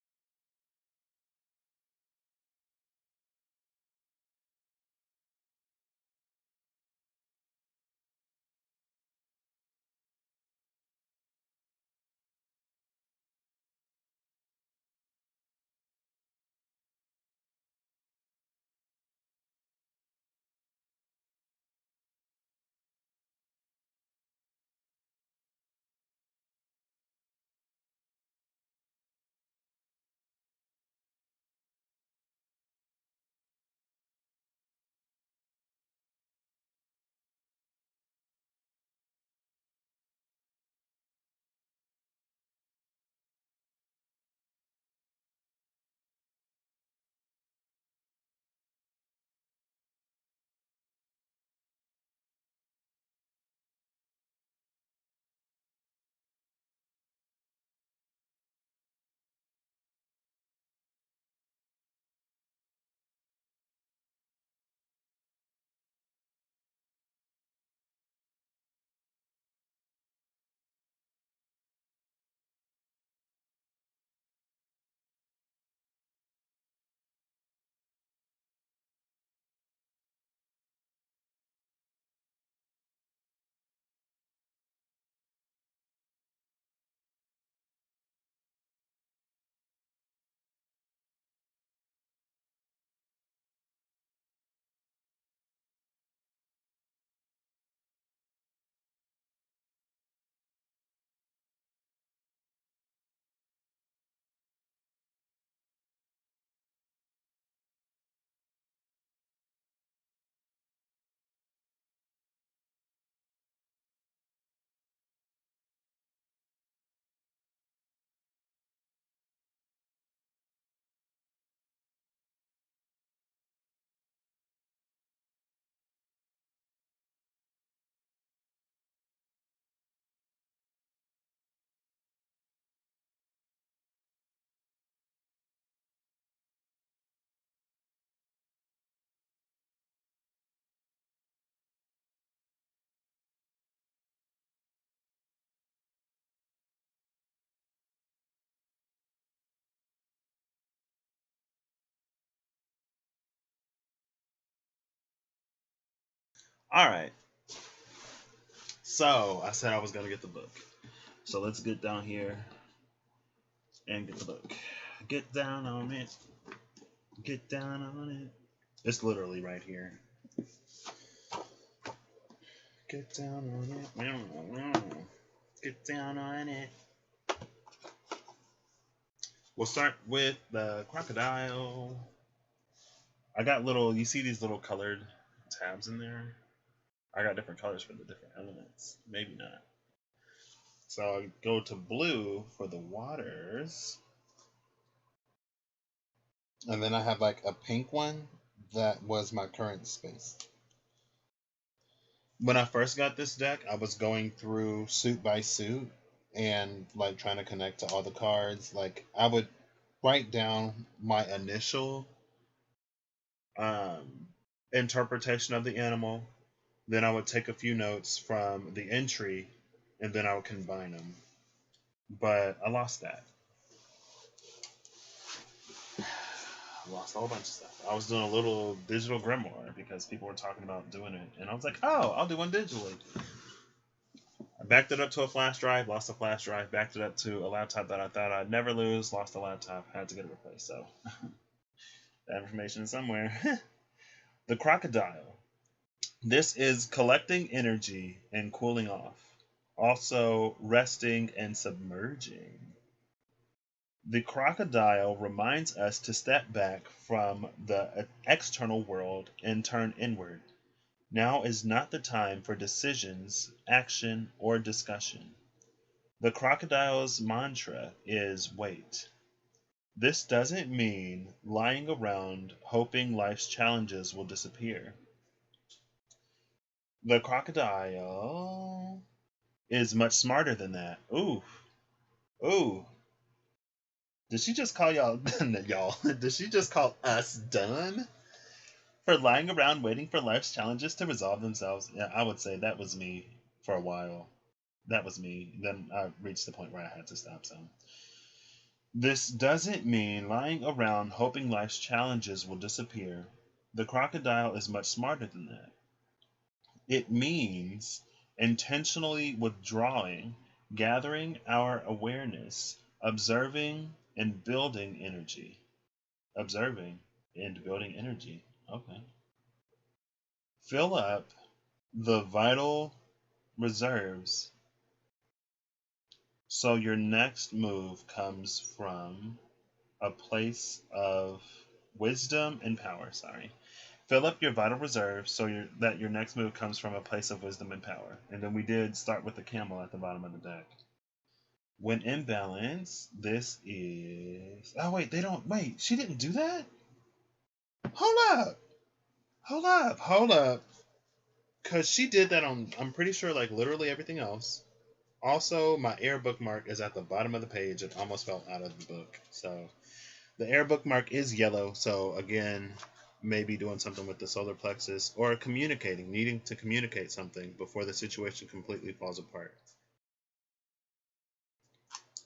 All right. So I said I was going to get the book. So let's get down here and get the book. Get down on it. Get down on it. It's literally right here. Get down on it. Get down on it. We'll start with the crocodile. I got little, you see these little colored tabs in there? I got different colors for the different elements. Maybe not. So I'll go to blue for the waters. And then I have like a pink one that was my current space. When I first got this deck, I was going through Suit by suit and like trying to connect to all the cards. Like I would write down my initial interpretation of the animal. Then I would take a few notes from the entry, and then I would combine them. But I lost that. I lost a whole bunch of stuff. I was doing a little digital grimoire because people were talking about doing it, and I was like, oh, I'll do one digitally. I backed it up to a flash drive, lost the flash drive, backed it up to a laptop that I thought I'd never lose, lost the laptop, had to get it replaced. So that information is somewhere. The crocodile. This is collecting energy and cooling off. Also resting and submerging. The crocodile reminds us to step back from the external world and turn inward. Now is not the time for decisions, action, or discussion. The crocodile's mantra is wait. This doesn't mean lying around hoping life's challenges will disappear. The crocodile is much smarter than that. Ooh. Ooh. Did she just call y'all y'all? Did she just call us dumb? For lying around waiting for life's challenges to resolve themselves? Yeah, I would say that was me for a while. That was me. Then I reached the point where I had to stop some. This doesn't mean lying around hoping life's challenges will disappear. The crocodile is much smarter than that. It means intentionally withdrawing, gathering our awareness, observing and building energy. Observing and building energy. Okay. Fill up the vital reserves so your next move comes from a place of wisdom and power. Fill up your vital reserves so that your next move comes from a place of wisdom and power. And then we did start with the camel at the bottom of the deck. When in balance, this is... Oh, wait, they don't... Wait, she didn't do that? Hold up. Because she did that on, I'm pretty sure, like, literally everything else. Also, my air bookmark is at the bottom of the page. It almost fell out of the book. So, the air bookmark is yellow. So, again, maybe doing something with the solar plexus or needing to communicate something before the situation completely falls apart.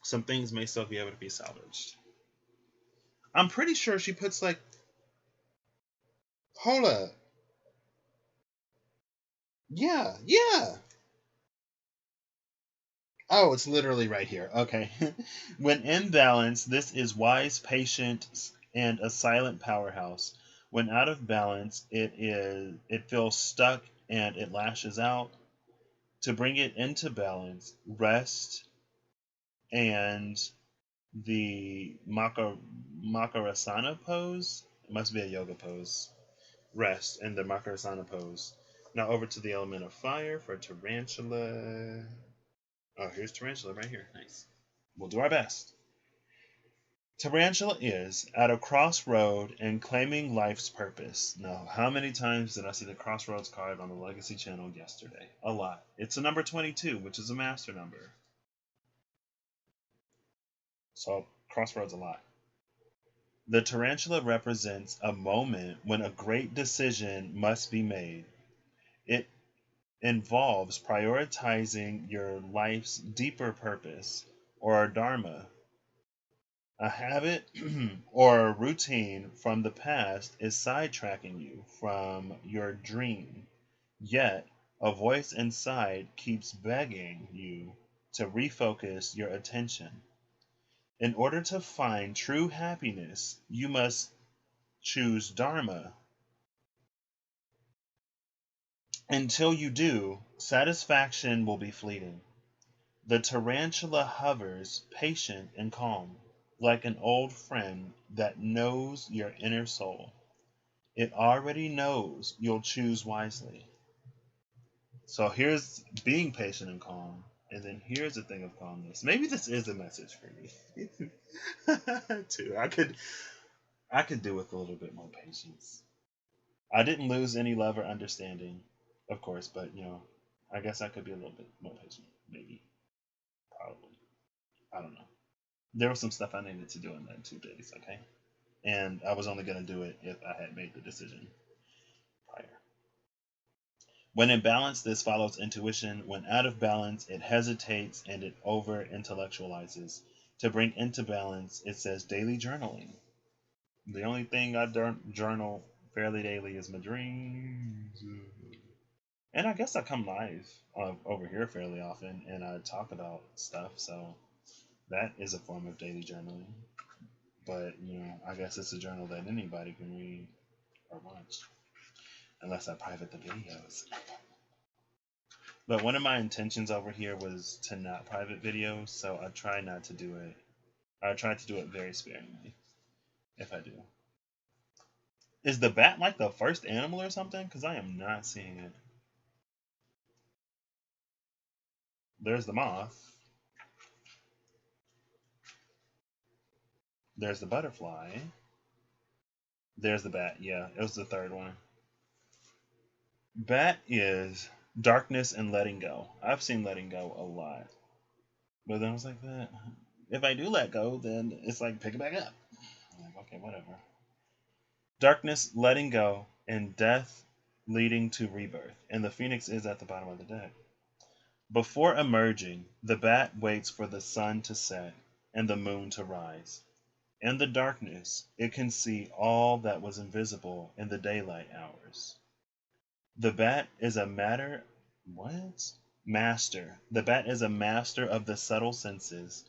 Some things may still be able to be salvaged. I'm pretty sure she puts like... Hold up. Yeah. Oh, it's literally right here. Okay. When in balance, this is wise, patient, and a silent powerhouse. When out of balance, it feels stuck and it lashes out. To bring it into balance, rest and the Makarasana pose. It must be a yoga pose. Rest and the Makarasana pose. Now over to the element of fire for Tarantula. Oh, here's Tarantula right here. Nice. We'll do our best. Tarantula is at a crossroad and claiming life's purpose. Now, how many times did I see the Crossroads card on the Legacy channel yesterday? A lot. It's a number 22, which is a master number. So, Crossroads a lot. The tarantula represents a moment when a great decision must be made. It involves prioritizing your life's deeper purpose or dharma. A habit or a routine from the past is sidetracking you from your dream. Yet, a voice inside keeps begging you to refocus your attention. In order to find true happiness, you must choose Dharma. Until you do, satisfaction will be fleeting. The tarantula hovers, patient and calm, like an old friend that knows your inner soul. It already knows you'll choose wisely. So here's being patient and calm, and then here's a thing of calmness. Maybe this is a message for me too. I could do with a little bit more patience. I didn't lose any love or understanding, of course, but I guess I could be a little bit more patient. Maybe, probably. I don't know. There was some stuff I needed to do in that 2 days, okay? And I was only gonna do it if I had made the decision prior. When in balance, this follows intuition. When out of balance, it hesitates and it over intellectualizes. To bring into balance, it says daily journaling. The only thing I journal fairly daily is my dreams. And I guess I come live over here fairly often and I talk about stuff, so that is a form of daily journaling. But, I guess it's a journal that anybody can read or watch, unless I private the videos. But one of my intentions over here was to not private videos, so I try not to do it. I try to do it very sparingly, if I do. Is the bat like the first animal or something? Because I am not seeing it. There's the moth. There's the butterfly. There's the bat. Yeah, it was the third one. Bat is darkness and letting go. I've seen letting go a lot. But then I was like, if I do let go, then it's like pick it back up. I'm like, okay, whatever. Darkness, letting go, and death leading to rebirth. And the phoenix is at the bottom of the deck. Before emerging, the bat waits for the sun to set and the moon to rise. In the darkness, it can see all that was invisible in the daylight hours. The bat is a master. The bat is a master of the subtle senses,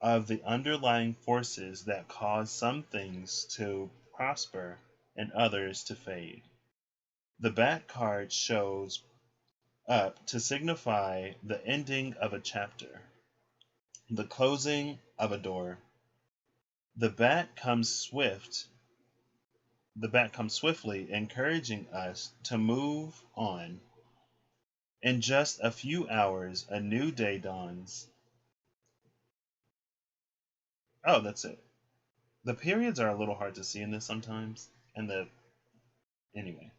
of the underlying forces that cause some things to prosper and others to fade. The bat card shows up to signify the ending of a chapter, the closing of a door. The bat comes swiftly, encouraging us to move on. In just a few hours, a new day dawns. Oh, that's it. The periods are a little hard to see in this sometimes. Anyway.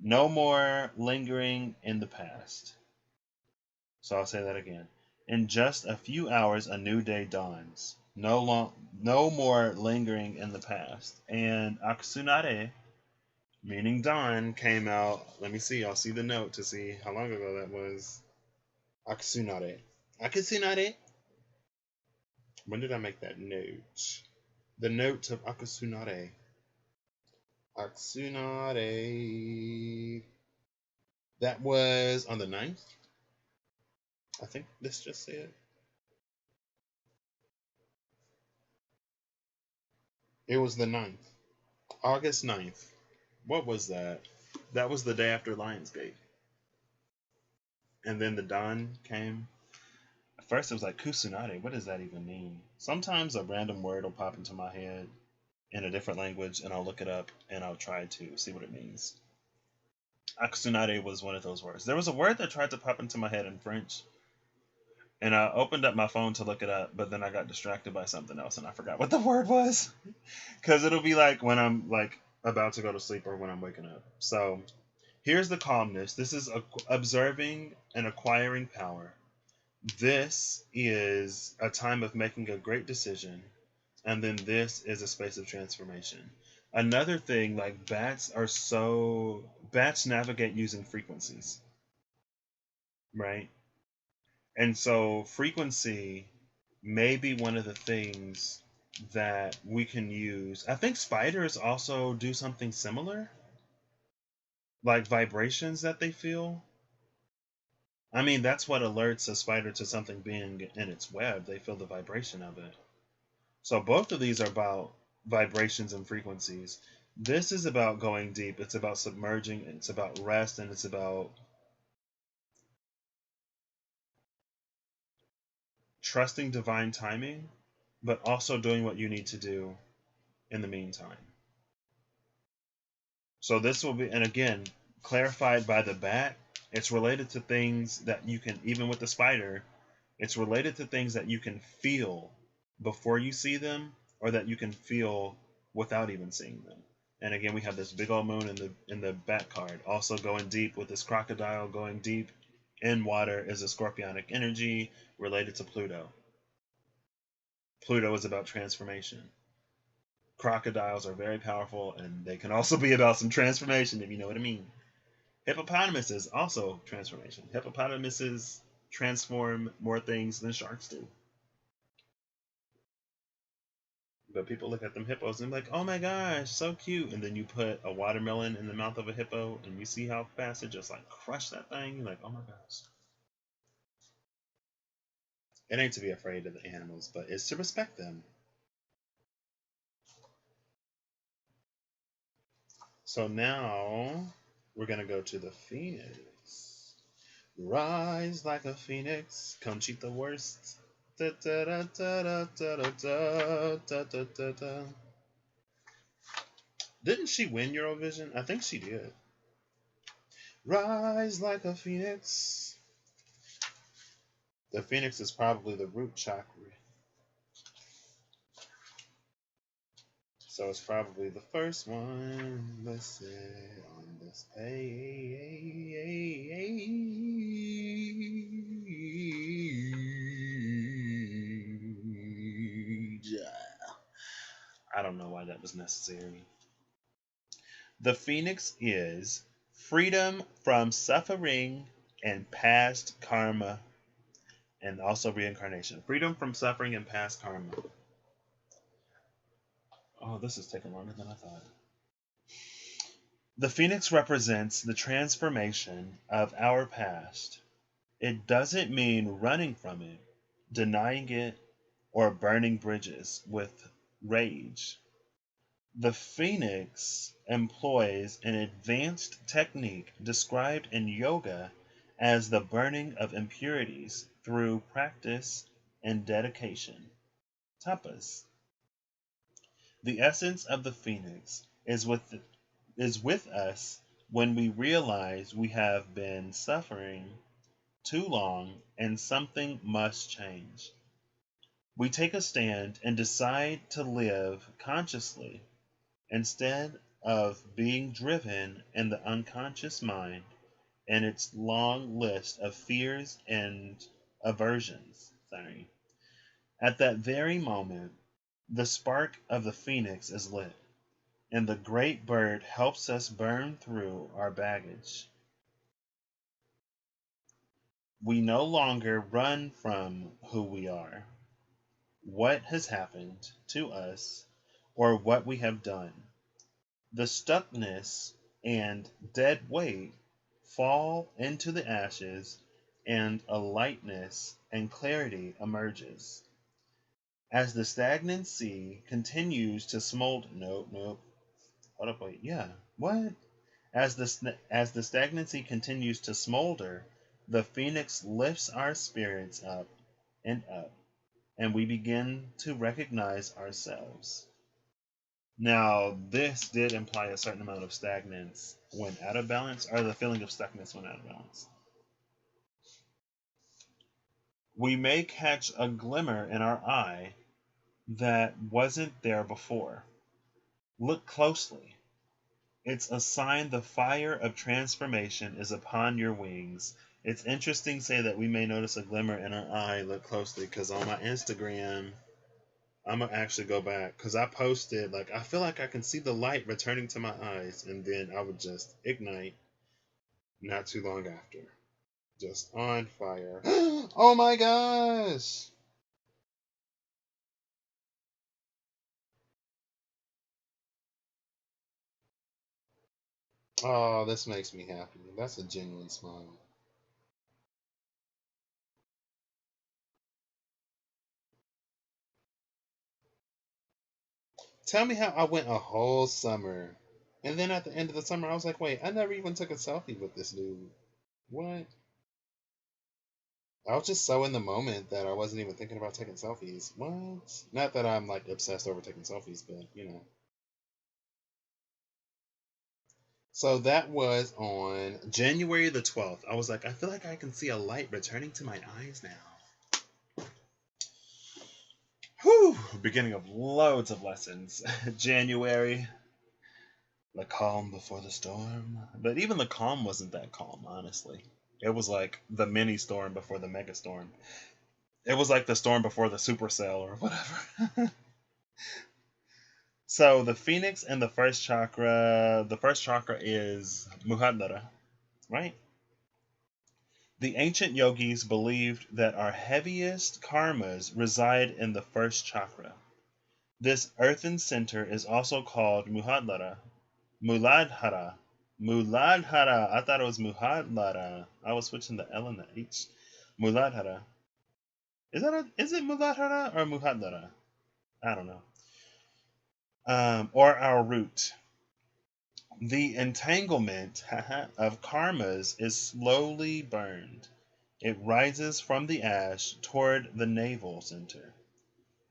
No more lingering in the past. So I'll say that again. In just a few hours, a new day dawns. No more lingering in the past. And Aksunare, meaning dawn, came out. Let me see. I'll see the note to see how long ago that was. Aksunare. Aksunare. When did I make that note? The note of Aksunare. Aksunare. That was on the 9th. I think this just said. It was the 9th. August 9th. What was that? That was the day after Lionsgate. And then the dawn came. At first it was like Kusunare. What does that even mean? Sometimes a random word will pop into my head in a different language and I'll look it up and I'll try to see what it means. Aksunare was one of those words. There was a word that tried to pop into my head in French. And I opened up my phone to look it up, but then I got distracted by something else and I forgot what the word was. Because it'll be like when I'm like about to go to sleep or when I'm waking up. So here's the calmness. This is observing and acquiring power. This is a time of making a great decision. And then this is a space of transformation. Another thing, like bats navigate using frequencies. Right? And so frequency may be one of the things that we can use. I think spiders also do something similar, like vibrations that they feel. I mean, that's what alerts a spider to something being in its web. They feel the vibration of it. So both of these are about vibrations and frequencies. This is about going deep. It's about submerging. It's about rest, and it's about trusting divine timing, but also doing what you need to do in the meantime. So this will be, and again, clarified by the bat. It's related to things that you can, even with the spider, it's related to things that you can feel before you see them, or that you can feel without even seeing them. And again, we have this big old moon in the bat card. Also going deep with this crocodile. Going deep in water is a scorpionic energy related to Pluto. Pluto is about transformation. Crocodiles are very powerful, and they can also be about some transformation, if you know what I mean. Hippopotamus is also transformation. Hippopotamuses transform more things than sharks do. But people look at them hippos and be like, oh my gosh, so cute. And then you put a watermelon in the mouth of a hippo and you see how fast it just like crushed that thing. You're like, oh my gosh. It ain't to be afraid of the animals, but it's to respect them. So now we're going to go to the phoenix. Rise like a phoenix, Conchita Wurst. Da, da, da, da, da, da, da, da, da, da, da. Didn't she win Eurovision? I think she did. Rise like a phoenix. The phoenix is probably the root chakra. So it's probably the first one listed on this page. I don't know why that was necessary. The phoenix is freedom from suffering and past karma, and also reincarnation. Freedom from suffering and past karma. Oh, this is taking longer than I thought. The phoenix represents the transformation of our past. It doesn't mean running from it, denying it, or burning bridges with rage. The phoenix employs an advanced technique described in yoga as the burning of impurities through practice and dedication. Tapas. The essence of the phoenix is with us when we realize we have been suffering too long and something must change. We take a stand and decide to live consciously instead of being driven in the unconscious mind and its long list of fears and aversions. At that very moment, the spark of the phoenix is lit, and the great bird helps us burn through our baggage. We no longer run from who we are, what has happened to us, or what we have done. The stuckness and dead weight fall into the ashes, and a lightness and clarity emerges. As the stagnant sea continues to smolder, hold up, wait, yeah, what? As the stagnancy continues to smolder, the phoenix lifts our spirits up, and we begin to recognize ourselves. Now, this did imply a certain amount of stagnance when out of balance, or the feeling of stuckness when out of balance. We may catch a glimmer in our eye that wasn't there before. Look closely. It's a sign the fire of transformation is upon your wings. It's interesting to say that we may notice a glimmer in our eye. Look closely, because on my Instagram, I'm going to actually go back, because I posted, like, I feel like I can see the light returning to my eyes, and then I would just ignite not too long after. Just on fire. Oh my gosh! Oh, this makes me happy. That's a genuine smile. Tell me how I went a whole summer. And then at the end of the summer, I was like, wait, I never even took a selfie with this dude. What? I was just so in the moment that I wasn't even thinking about taking selfies. What? Not that I'm like obsessed over taking selfies, but you know. So that was on January the 12th. I was like, I feel like I can see a light returning to my eyes now. Whew! Beginning of loads of lessons. January, the calm before the storm. But even the calm wasn't that calm, honestly. It was like the mini storm before the mega storm. It was like the storm before the supercell or whatever. So the phoenix and the first chakra is Muladhara, right? The ancient yogis believed that our heaviest karmas reside in the first chakra. This earthen center is also called Muladhara. Muladhara. Muladhara. I thought it was Muladhara. I was switching the L and the H. Muladhara. Is it Muladhara or Muladhara? I don't know. Or our root. The entanglement of karmas is slowly burned. It rises from the ash toward the navel center.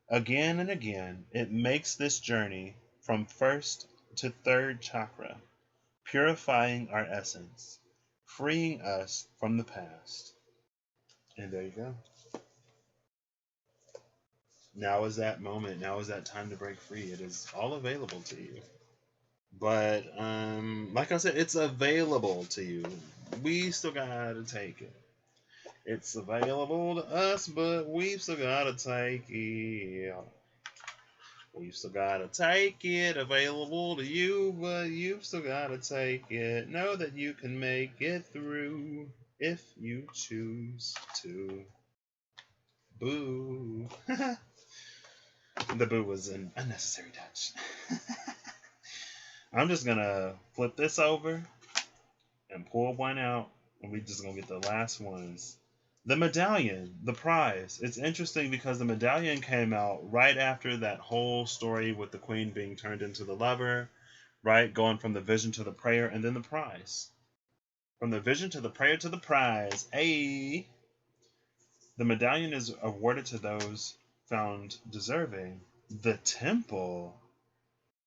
Again and again, it makes this journey from first to third chakra, purifying our essence, freeing us from the past. And there you go. Now is that moment. Now is that time to break free. It is all available to you. But like I said, it's available to you. We still gotta take it. It's available to us, but we've still gotta take it. We've still gotta take it. Available to you, but you've still gotta take it. Know that you can make it through if you choose to. Boo. The boo was an unnecessary touch. I'm just gonna flip this over and pull one out, and we're just gonna get the last ones. The medallion, the prize. It's interesting because the medallion came out right after that whole story with the queen being turned into the lover, right? Going from the vision to the prayer, and then the prize. From the vision to the prayer to the prize. Hey! The medallion is awarded to those found deserving. The temple.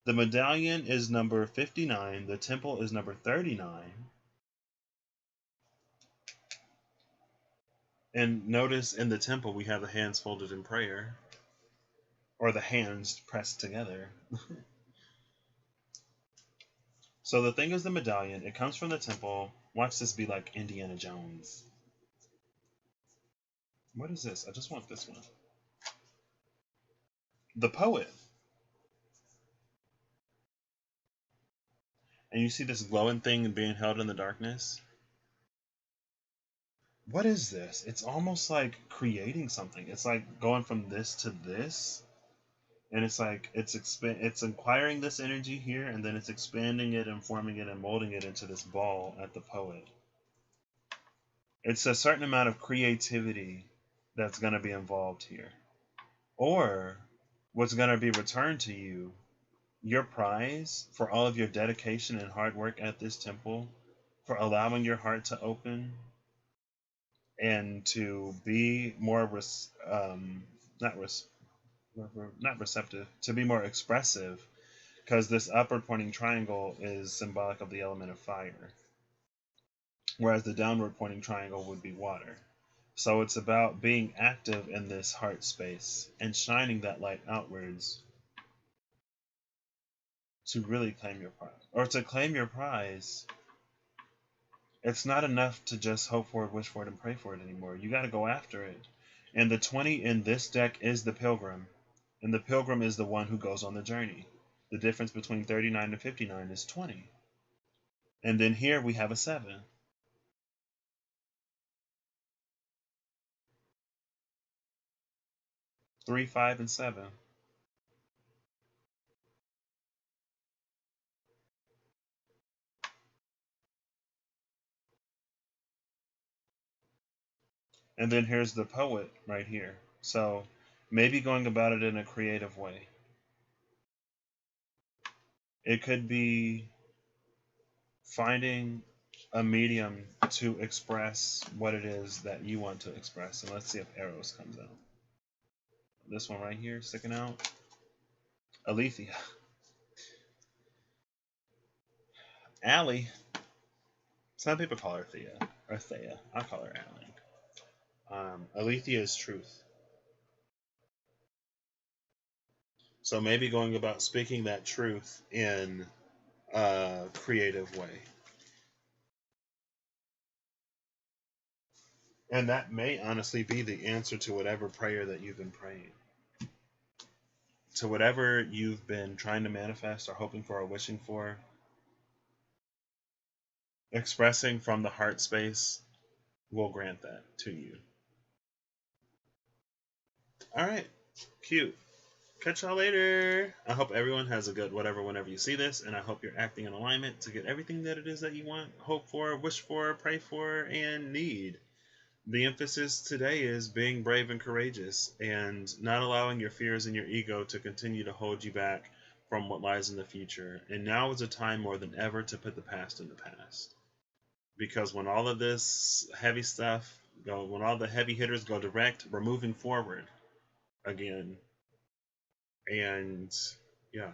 The medallion is number 59. The temple is number 39. And notice in the temple we have the hands folded in prayer, or the hands pressed together. So the thing is the medallion. It comes from the temple. Watch this be like Indiana Jones. What is this? I just want this one. The poet. And you see this glowing thing being held in the darkness? What is this? It's almost like creating something. It's like going from this to this. And it's like it's acquiring this energy here, and then it's expanding it and forming it and molding it into this ball at the poet. It's a certain amount of creativity that's going to be involved here. Or what's going to be returned to you, your prize for all of your dedication and hard work at this temple, for allowing your heart to open and to be more not receptive, to be more expressive, because this upward pointing triangle is symbolic of the element of fire, whereas the downward pointing triangle would be water. So it's about being active in this heart space and shining that light outwards to really claim your prize. Or to claim your prize, it's not enough to just hope for it, wish for it, and pray for it anymore. You got to go after it. And the 20 in this deck is the pilgrim. And the pilgrim is the one who goes on the journey. The difference between 39 and 59 is 20. And then here we have a 7. 3, 5, and 7. And then here's the poet right here. So maybe going about it in a creative way. It could be finding a medium to express what it is that you want to express. And let's see if Eros comes out. This one right here sticking out. Aletheia. Allie. Some people call her Thea. Or Thea. I call her Allie. Aletheia is truth. So maybe going about speaking that truth in a creative way. And that may honestly be the answer to whatever prayer that you've been praying. To whatever you've been trying to manifest or hoping for or wishing for. Expressing from the heart space will grant that to you. Alright, cute. Catch y'all later. I hope everyone has a good whatever whenever you see this, and I hope you're acting in alignment to get everything that it is that you want, hope for, wish for, pray for, and need. The emphasis today is being brave and courageous and not allowing your fears and your ego to continue to hold you back from what lies in the future. And now is a time more than ever to put the past in the past. Because when all of this heavy stuff when all the heavy hitters go direct, we're moving forward again. And yeah,